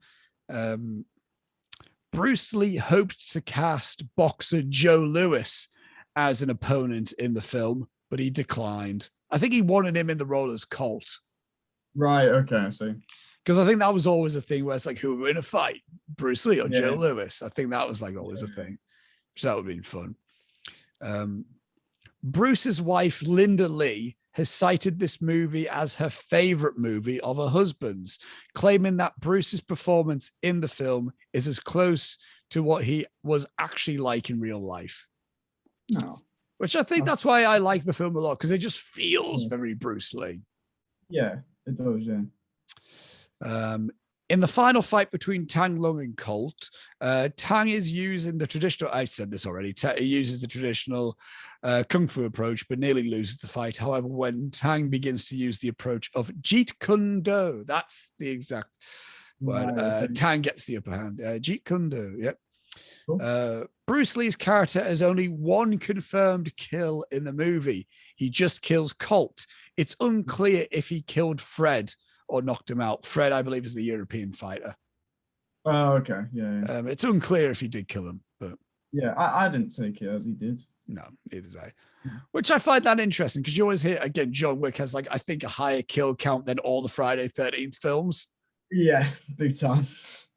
Bruce Lee hoped to cast boxer Joe Louis as an opponent in the film, but he declined. I think he wanted him in the role as Colt. Right. Okay. I see. Because I think that was always a thing where it's like, who would win a fight, Bruce Lee or Joe Louis? I think that was like always a thing. So that would have been fun. Bruce's wife, Linda Lee, has cited this movie as her favorite movie of her husband's, claiming that Bruce's performance in the film is as close to what he was actually like in real life. No. Which I think that's why I like the film a lot, because it just feels very Bruce Lee. Yeah, it does, yeah. In the final fight between Tang Lung and Colt, Tang is using the traditional, I said this already, he uses the traditional Kung Fu approach, but nearly loses the fight. However, when Tang begins to use the approach of Jeet Kune Do, that's the exact word, Tang gets the upper hand. Jeet Kune Do, yep. Cool. Bruce Lee's character has only one confirmed kill in the movie. He just kills Colt. It's unclear if he killed Fred or knocked him out. Fred, I believe, is the European fighter. Oh, okay. Yeah. It's unclear if he did kill him, but yeah, I didn't take it as he did. No, neither did I. Which I find that interesting, because you always hear, again, John Wick has, like, I think, a higher kill count than all the Friday 13th films. Yeah, big time.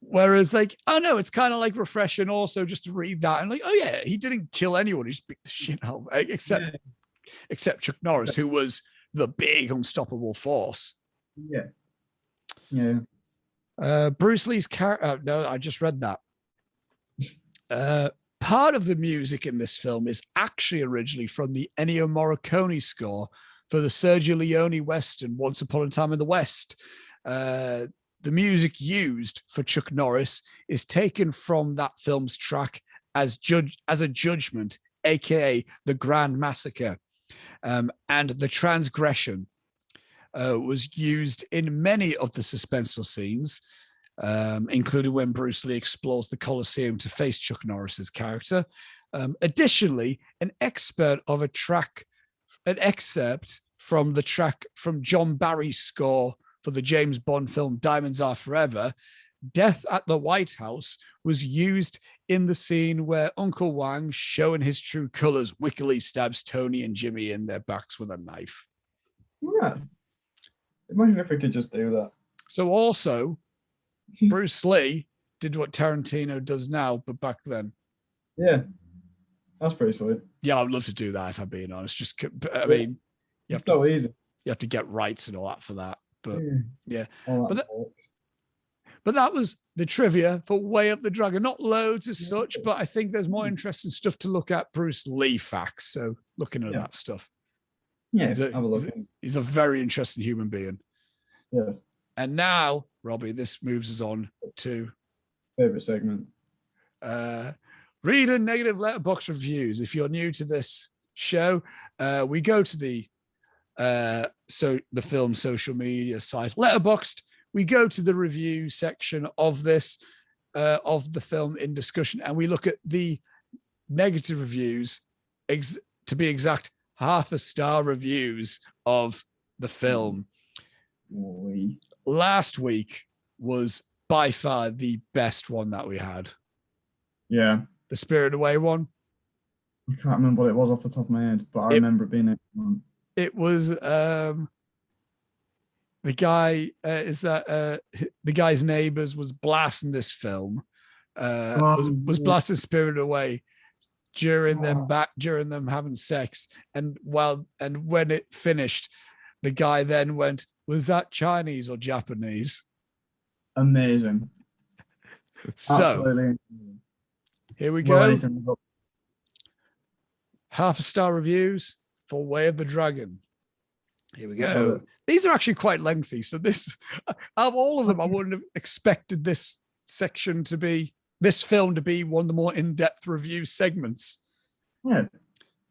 Whereas, like, oh no, it's kind of like refreshing also just to read that and like, oh yeah, he didn't kill anyone. He just beat the shit out, except Chuck Norris, who was the big unstoppable force. Yeah. Yeah. Bruce Lee's character. No, I just read that. Part of the music in this film is actually originally from the Ennio Morricone score for the Sergio Leone Western Once Upon a Time in the West. The music used for Chuck Norris is taken from that film's track as a judgment, aka the Grand Massacre, and the transgression was used in many of the suspenseful scenes, including when Bruce Lee explores the Colosseum to face Chuck Norris's character. Additionally, an excerpt from the track from John Barry's score for the James Bond film Diamonds Are Forever, Death at the White House was used in the scene where Uncle Wang, showing his true colors, wickedly stabs Tony and Jimmy in their backs with a knife. Yeah. Imagine if we could just do that. So also, Bruce Lee did what Tarantino does now, but back then. Yeah. That's pretty sweet. Yeah, I'd love to do that if I'm being honest. Just, I mean, it's so easy. You have to get rights and all that for that. But yeah, but that was the trivia for Way Up the Dragon. Not loads as such, but I think there's more interesting stuff to look at. Bruce Lee facts. So looking at that stuff. Yeah, he's a very interesting human being. Yes. And now, Robbie, this moves us on to favorite segment. Read and negative Letterboxd reviews. If you're new to this show, we go to the film social media site Letterboxd. We go to the review section of this of the film in discussion, and we look at the negative reviews, to be exact, 0.5 star reviews of the film. Last week was by far the best one that we had. Yeah, the Spirited Away one. I can't remember what it was off the top of my head, but I remember it being excellent. It was the guy the guy's neighbors was blasting this film, was blasting Spirited Away during them having sex, and when it finished, the guy then went, "Was that Chinese or Japanese?" Amazing. So absolutely. Here we go. 0.5 star reviews for Way of the Dragon. Here we go. These are actually quite lengthy. So this, out of all of them, I wouldn't have expected this film to be one of the more in-depth review segments. Yeah.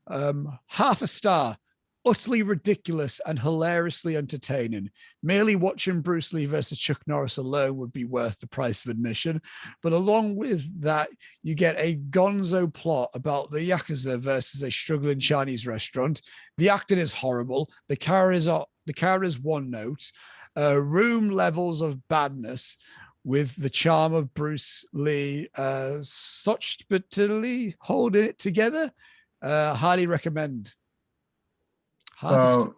0.5 star. Utterly ridiculous and hilariously entertaining. Merely watching Bruce Lee versus Chuck Norris alone would be worth the price of admission. But along with that, you get a gonzo plot about the Yakuza versus a struggling Chinese restaurant. The acting is horrible. The character is one note. Room levels of badness with the charm of Bruce Lee holding it together. Highly recommend. Half a So,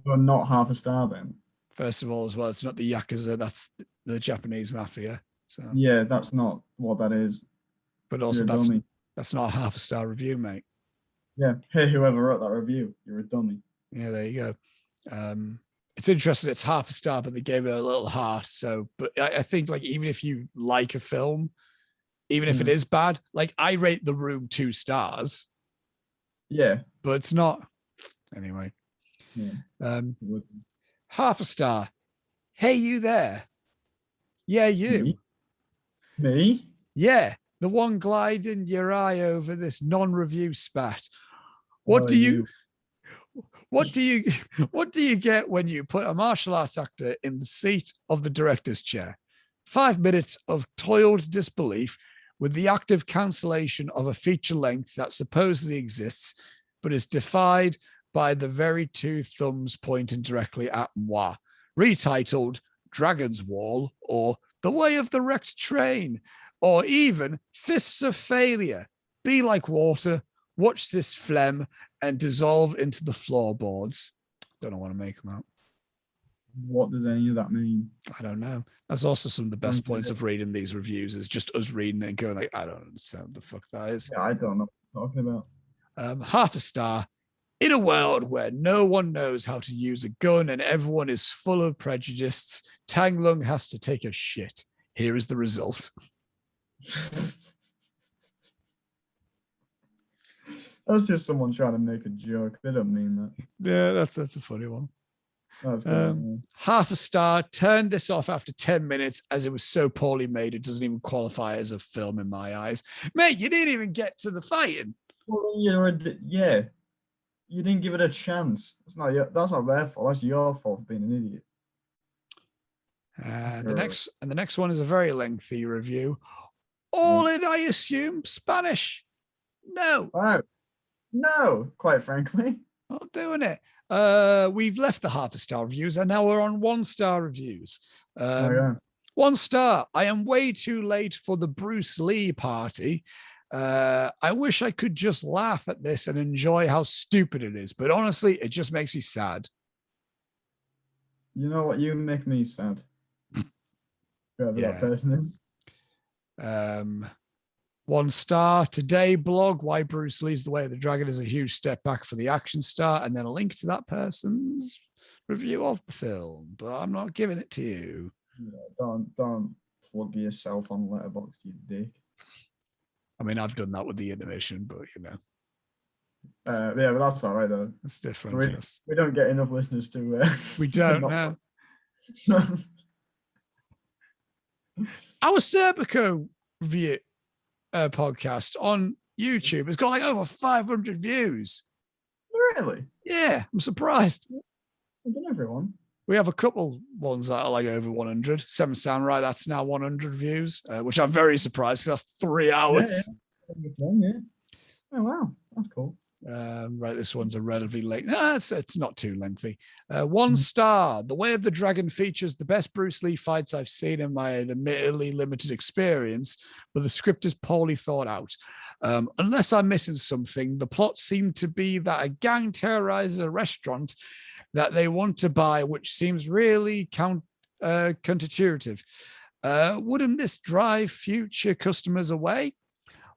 you're not half a star then? First of all, as well, it's not the Yakuza, that's the Japanese mafia. So Yeah, that's not what that is. but also You're a dummy. that's not a half a star review, mate. Yeah. Hey, whoever wrote that review, you're a dummy. Yeah, there you go. It's interesting. It's half a star, but they gave it a little heart. So, but I think like even if you like a film, even if it is bad, like I rate The Room 2 stars. Yeah. But it's not. Anyway. Yeah. Half a star. Hey, you there? Yeah, you. Me? Yeah, the one gliding your eye over this non-review spat. What do you get when you put a martial arts actor in the seat of the director's chair? 5 minutes of toiled disbelief with the active cancellation of a feature length that supposedly exists, but is defied by the very two thumbs pointing directly at moi, retitled Dragon's Wall or The Way of the Wrecked Train, or even Fists of Failure. Be like water, watch this phlegm and dissolve into the floorboards. Don't know what to make them out. What does any of that mean? I don't know. That's also some of the best points of reading these reviews is just us reading it and going like, I don't understand what the fuck that is. Yeah, I don't know what you're talking about. Half a star. In a world where no one knows how to use a gun and everyone is full of prejudices, Tang Lung has to take a shit. Here is the result. That's just someone trying to make a joke. They don't mean that. Yeah, that's a funny one. That's good. Half a star. Turned this off after 10 minutes as it was so poorly made. It doesn't even qualify as a film in my eyes. Mate, you didn't even get to the fighting. Well, yeah. You didn't give it a chance. That's not their fault. That's your fault for being an idiot. The next one is a very lengthy review. All in, I assume, Spanish. No. Oh, no, quite frankly. Not doing it. We've left the half a star reviews and now we're on 1-star reviews. 1 star. I am way too late for the Bruce Lee party. I wish I could just laugh at this and enjoy how stupid it is, but honestly, it just makes me sad. You know what? You make me sad. Whoever that person is. 1 star. Today blog why Bruce Lee's The Way of the Dragon is a huge step back for the action star, and then a link to that person's review of the film, but I'm not giving it to you. Yeah, don't plug yourself on Letterboxd, you dick. I mean, I've done that with the Intermission, but you know. Yeah, but that's all right though. It's different. We don't get enough listeners to. We don't know. Our Serpico review podcast on YouTube has got like over 500 views. Really? Yeah, I'm surprised. I don't know everyone. We have a couple ones that are like over 100. Seven Samurai, that's now 100 views, which I'm very surprised because that's 3 hours. Yeah. Oh, wow. That's cool. Right, this one's a relatively lengthy. No, it's not too lengthy. 1 star. The Way of the Dragon features the best Bruce Lee fights I've seen in my admittedly limited experience, but the script is poorly thought out. Unless I'm missing something, the plot seemed to be that a gang terrorizes a restaurant that they want to buy, which seems really counterintuitive. Wouldn't this drive future customers away?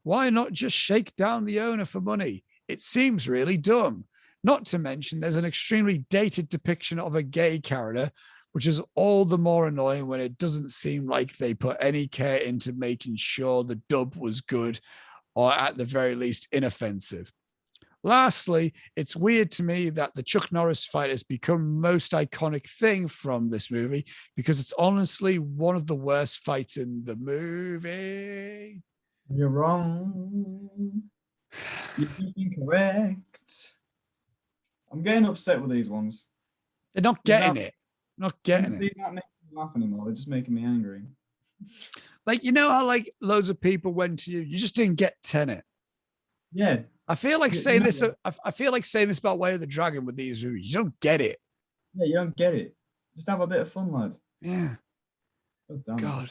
Why not just shake down the owner for money? It seems really dumb. Not to mention there's an extremely dated depiction of a gay character, which is all the more annoying when it doesn't seem like they put any care into making sure the dub was good or at the very least inoffensive. Lastly, it's weird to me that the Chuck Norris fight has become most iconic thing from this movie because it's honestly one of the worst fights in the movie. You're wrong. You're just incorrect. I'm getting upset with these ones. They're not getting it. Not getting it. They're not making me laugh anymore. They're just making me angry. Like, you know how like loads of people went to you just didn't get Tenet. Yeah. I feel like saying this. I feel like saying this about Way of the Dragon with these reviews. You don't get it. Yeah, you don't get it. Just have a bit of fun, lad. Yeah. Oh, damn God.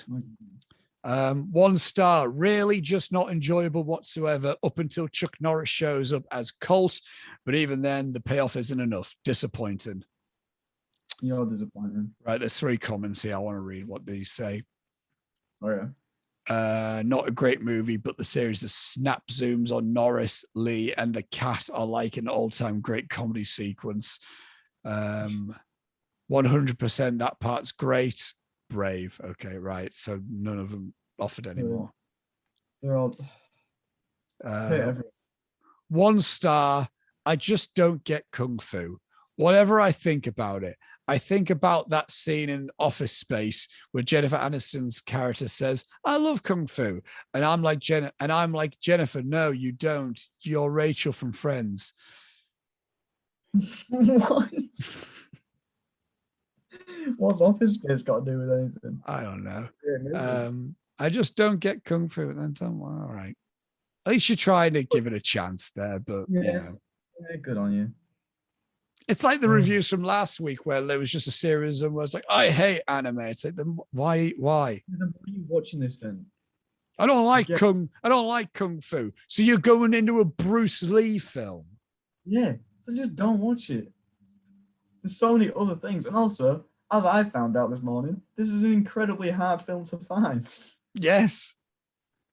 1 star, really just not enjoyable whatsoever up until Chuck Norris shows up as Colt, but even then the payoff isn't enough. Disappointing. You're disappointing. Right, there's 3 comments here. I want to read what these say. Oh yeah. Not a great movie, but the series of snap zooms on Norris, Lee, and the cat are like an all-time great comedy sequence. 100% that part's great. Brave. Okay, right. So none of them offered anymore. They're all 1 star. I just don't get kung fu. Whatever I think about it, I think about that scene in Office Space where Jennifer Aniston's character says, "I love kung fu," and I'm like Jennifer, no, you don't. You're Rachel from Friends. What? What's Office Space got to do with anything? I don't know. I just don't get kung fu. And then all right. At least you're trying to give it a chance there, but yeah, good on you. It's like the reviews from last week where there was just a series and was like, I hate anime. It's like, then why? Then why are you watching this then? I don't like kung fu. So you're going into a Bruce Lee film. Yeah. So just don't watch it. There's so many other things. And also, as I found out this morning, this is an incredibly hard film to find. Yes.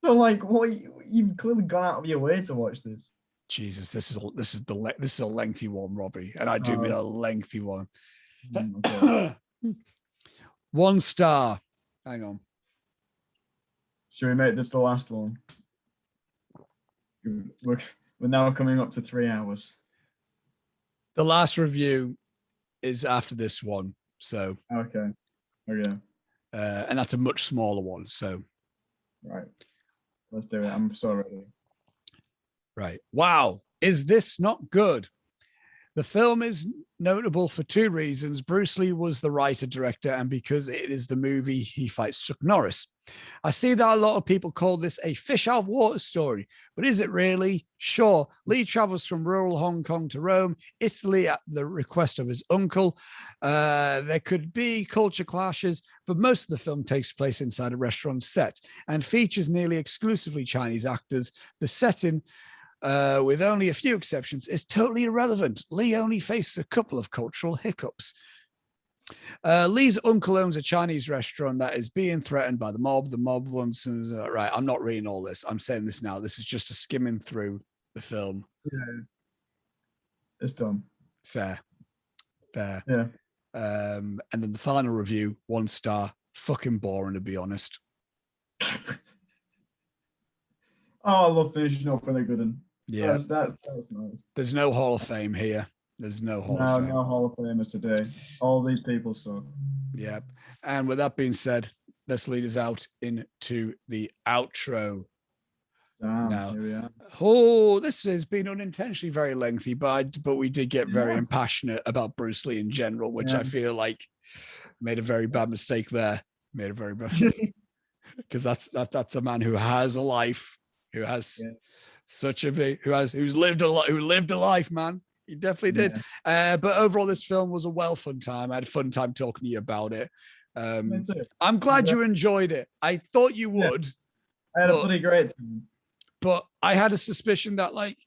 So like, what you've clearly gone out of your way to watch this. Jesus, this is a lengthy one, Robbie, and I do mean a lengthy one. Okay. 1 star. Hang on. Should we make this the last one? We're now coming up to 3 hours. The last review is after this one, so okay. And that's a much smaller one. So, right, let's do it. I'm so ready. Right. Wow. Is this not good? The film is notable for 2 reasons. Bruce Lee was the writer, director, and because it is the movie he fights Chuck Norris. I see that a lot of people call this a fish out of water story, but is it really? Sure. Lee travels from rural Hong Kong to Rome, Italy at the request of his uncle. There could be culture clashes, but most of the film takes place inside a restaurant set and features nearly exclusively Chinese actors. The setting, with only a few exceptions, is totally irrelevant. Lee only faces a couple of cultural hiccups. Lee's uncle owns a Chinese restaurant that is being threatened by the mob. The mob wants, right, I'm not reading all this. I'm saying this now. This is just a skimming through the film. Yeah. It's done. Fair. Yeah. And then the final review, 1 star. Fucking boring, to be honest. I love finishing up with a good one. Yeah. That's nice. There's no Hall of Fame here. There's no Hall of Fame. No Hall of Famers today. All these people suck. Yep. And with that being said, let's lead us out into the outro. Damn, here we are. Oh, this has been unintentionally very lengthy, but we did get very impassionate about Bruce Lee in general, which I feel like made a very bad mistake there. Made a very bad because that's a man who has a life, who has such a big, who's lived a life, man. He definitely did. But overall, this film was a fun time. I had a fun time talking to you about it. I'm glad you enjoyed it. I thought you would. I had a pretty great time. But I had a suspicion that, like,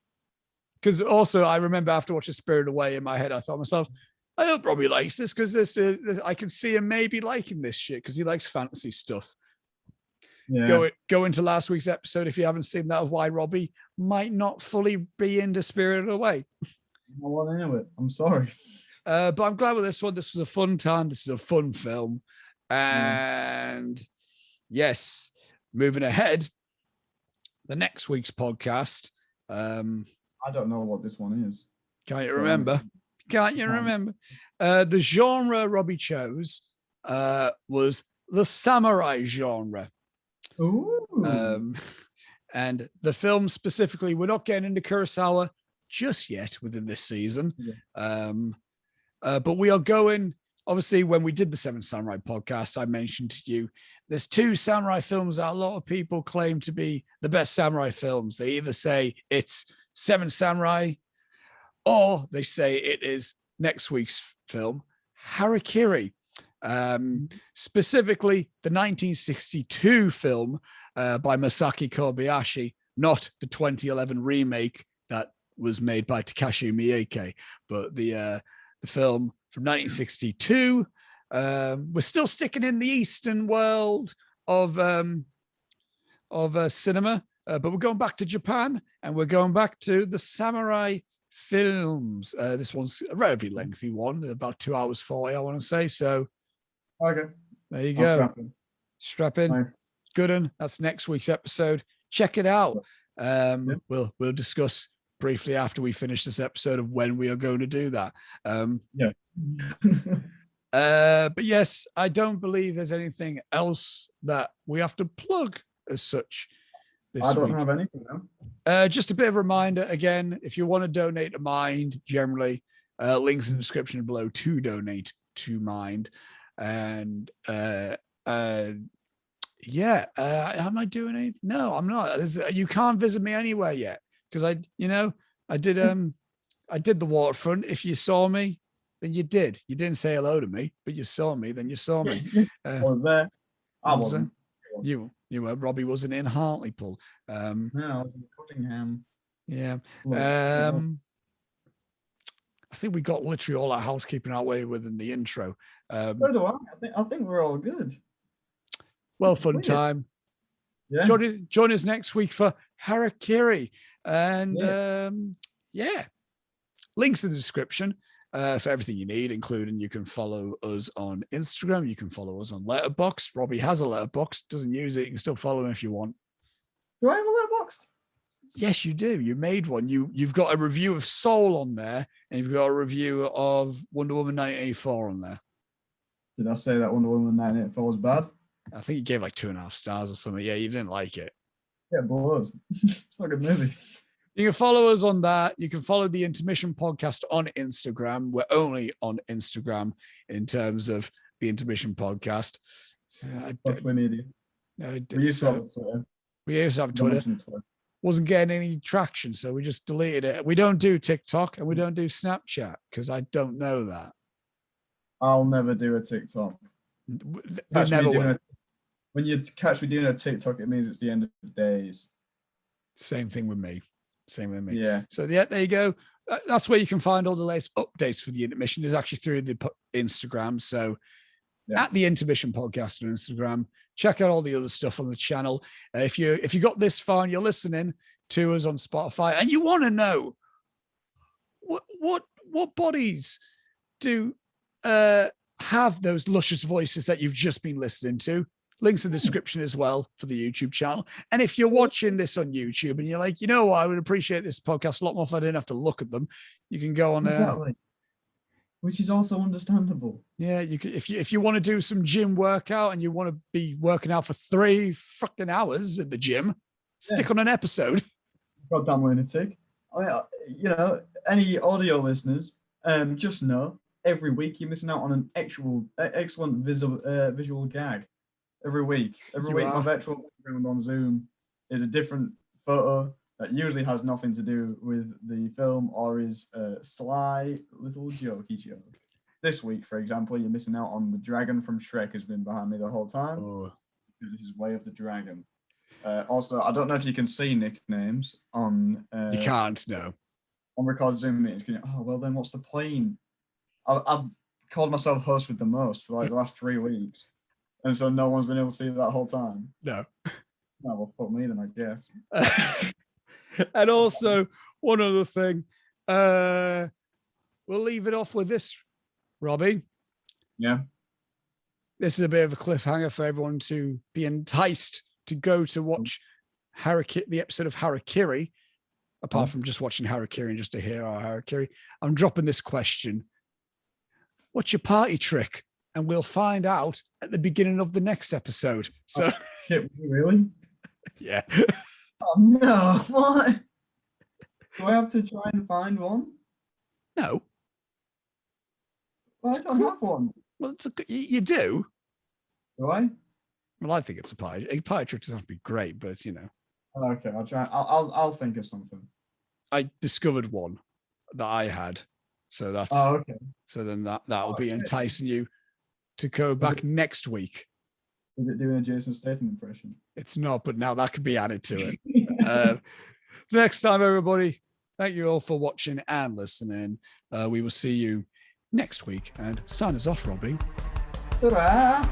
because also I remember after watching Spirited Away in my head, I thought to myself, I hope Robbie likes this because this I can see him maybe liking this shit because he likes fantasy stuff. Yeah. Go into last week's episode if you haven't seen that of why Robbie might not fully be into Spirited Away. I want to know it. I'm sorry. But I'm glad with this one. This was a fun time. This is a fun film. And yes, moving ahead, the next week's podcast. I don't know what this one is. Can't you remember? The genre Robbie chose was the samurai genre. Ooh. And the film specifically, we're not getting into Kurosawa just yet within this season. But we are going, obviously, when we did the Seven Samurai podcast, I mentioned to you, there's 2 samurai films that a lot of people claim to be the best samurai films. They either say it's Seven Samurai, or they say it is next week's film, Harakiri. specifically the 1962 film by Masaki Kobayashi, not the 2011 remake that was made by Takashi Miike, but the film from 1962. We're still sticking in the Eastern world of cinema, but we're going back to Japan, and we're going back to the samurai films. This one's a relatively lengthy one, about 2 hours 40, I want to say. So, okay, there you go. Strap in. Nice. Good one. That's next week's episode. Check it out. We'll discuss briefly after we finish this episode of when we are going to do that. But yes, I don't believe there's anything else that we have to plug as such this week. I don't have anything now. Just a bit of a reminder again, if you want to donate to Mind, generally, links in the description below to donate to Mind. And am I doing anything? No, I'm not. You can't visit me anywhere yet because I did the waterfront. If you saw me, then you did. You didn't say hello to me, but you saw me, then you saw me. I was there. I wasn't. You were. Robbie wasn't in Hartlepool. No, I was in Cottingham. Yeah. I think we got literally all our housekeeping out way within the intro. So do I. I think we're all good. Well, fun time. Yeah. Join us next week for Harakiri. And links in the description for everything you need, including you can follow us on Instagram. You can follow us on Letterboxd. Robbie has a Letterboxd, doesn't use it. You can still follow him if you want. Do I have a Letterboxd? Yes, you do. You made one. You've got a review of Soul on there, and you've got a review of Wonder Woman 1984 on there. Did I say that Wonder Woman 1984 was bad? I think you gave like 2.5 stars or something. Yeah, you didn't like it. Yeah, blows. It's not a good movie. You can follow us on that. You can follow the Intermission podcast on Instagram. We're only on Instagram in terms of the Intermission podcast. We used to have Twitter. We used to have Twitter. Wasn't getting any traction, so we just deleted it. We don't do TikTok and we don't do Snapchat because I don't know that. I'll never do a TikTok. When you catch me doing a TikTok, it means it's the end of days. Same thing with me. Yeah. So there you go. That's where you can find all the latest updates for the Intermission. Is actually through the Instagram. So at the Intermission podcast on Instagram. Check out all the other stuff on the channel. If you got this far and you're listening to us on Spotify and you want to know what bodies do have those luscious voices that you've just been listening to, links in the description as well for the YouTube channel. And if you're watching this on YouTube and you're like, you know what, I would appreciate this podcast a lot more if I didn't have to look at them, you can go on there. Exactly. Which is also understandable. Yeah, you could, if you want to do some gym workout and you want to be working out for 3 fucking hours at the gym, stick on an episode. Goddamn lunatic. Any audio listeners, just know every week you're missing out on an excellent visual gag. Every week my virtual background on Zoom is a different photo that usually has nothing to do with the film or is a sly little jokey joke. This week, for example, you're missing out on the dragon from Shrek has been behind me the whole time. Oh. Because this is Way of the Dragon. Also, I don't know if you can see nicknames on... you can't, no. On recorded Zoom meetings. Then what's the point? I've called myself host with the most for like the last 3 weeks. And so no one's been able to see that whole time. No. Oh, well, fuck me then, I guess. And also, one other thing. We'll leave it off with this, Robbie. Yeah. This is a bit of a cliffhanger for everyone to be enticed to go to watch the episode of Harakiri, apart from just watching Harakiri and just to hear our Harakiri. I'm dropping this question. What's your party trick? And we'll find out at the beginning of the next episode. So, shit, really? Yeah. Oh no! What? Do I have to try and find one? No. Well, I don't have one. Well, you do. Do I? Well, I think it's a party. A party trick doesn't have to be great, but it's Okay, I'll try. I'll think of something. I discovered one that I had, so that's. Oh, okay. So then that will be enticing you to go back next week. Is it doing a Jason Statham impression? It's not, but now that could be added to it. Next time, everybody, thank you all for watching and listening. We will see you next week. And sign us off, Robbie. Ta-da!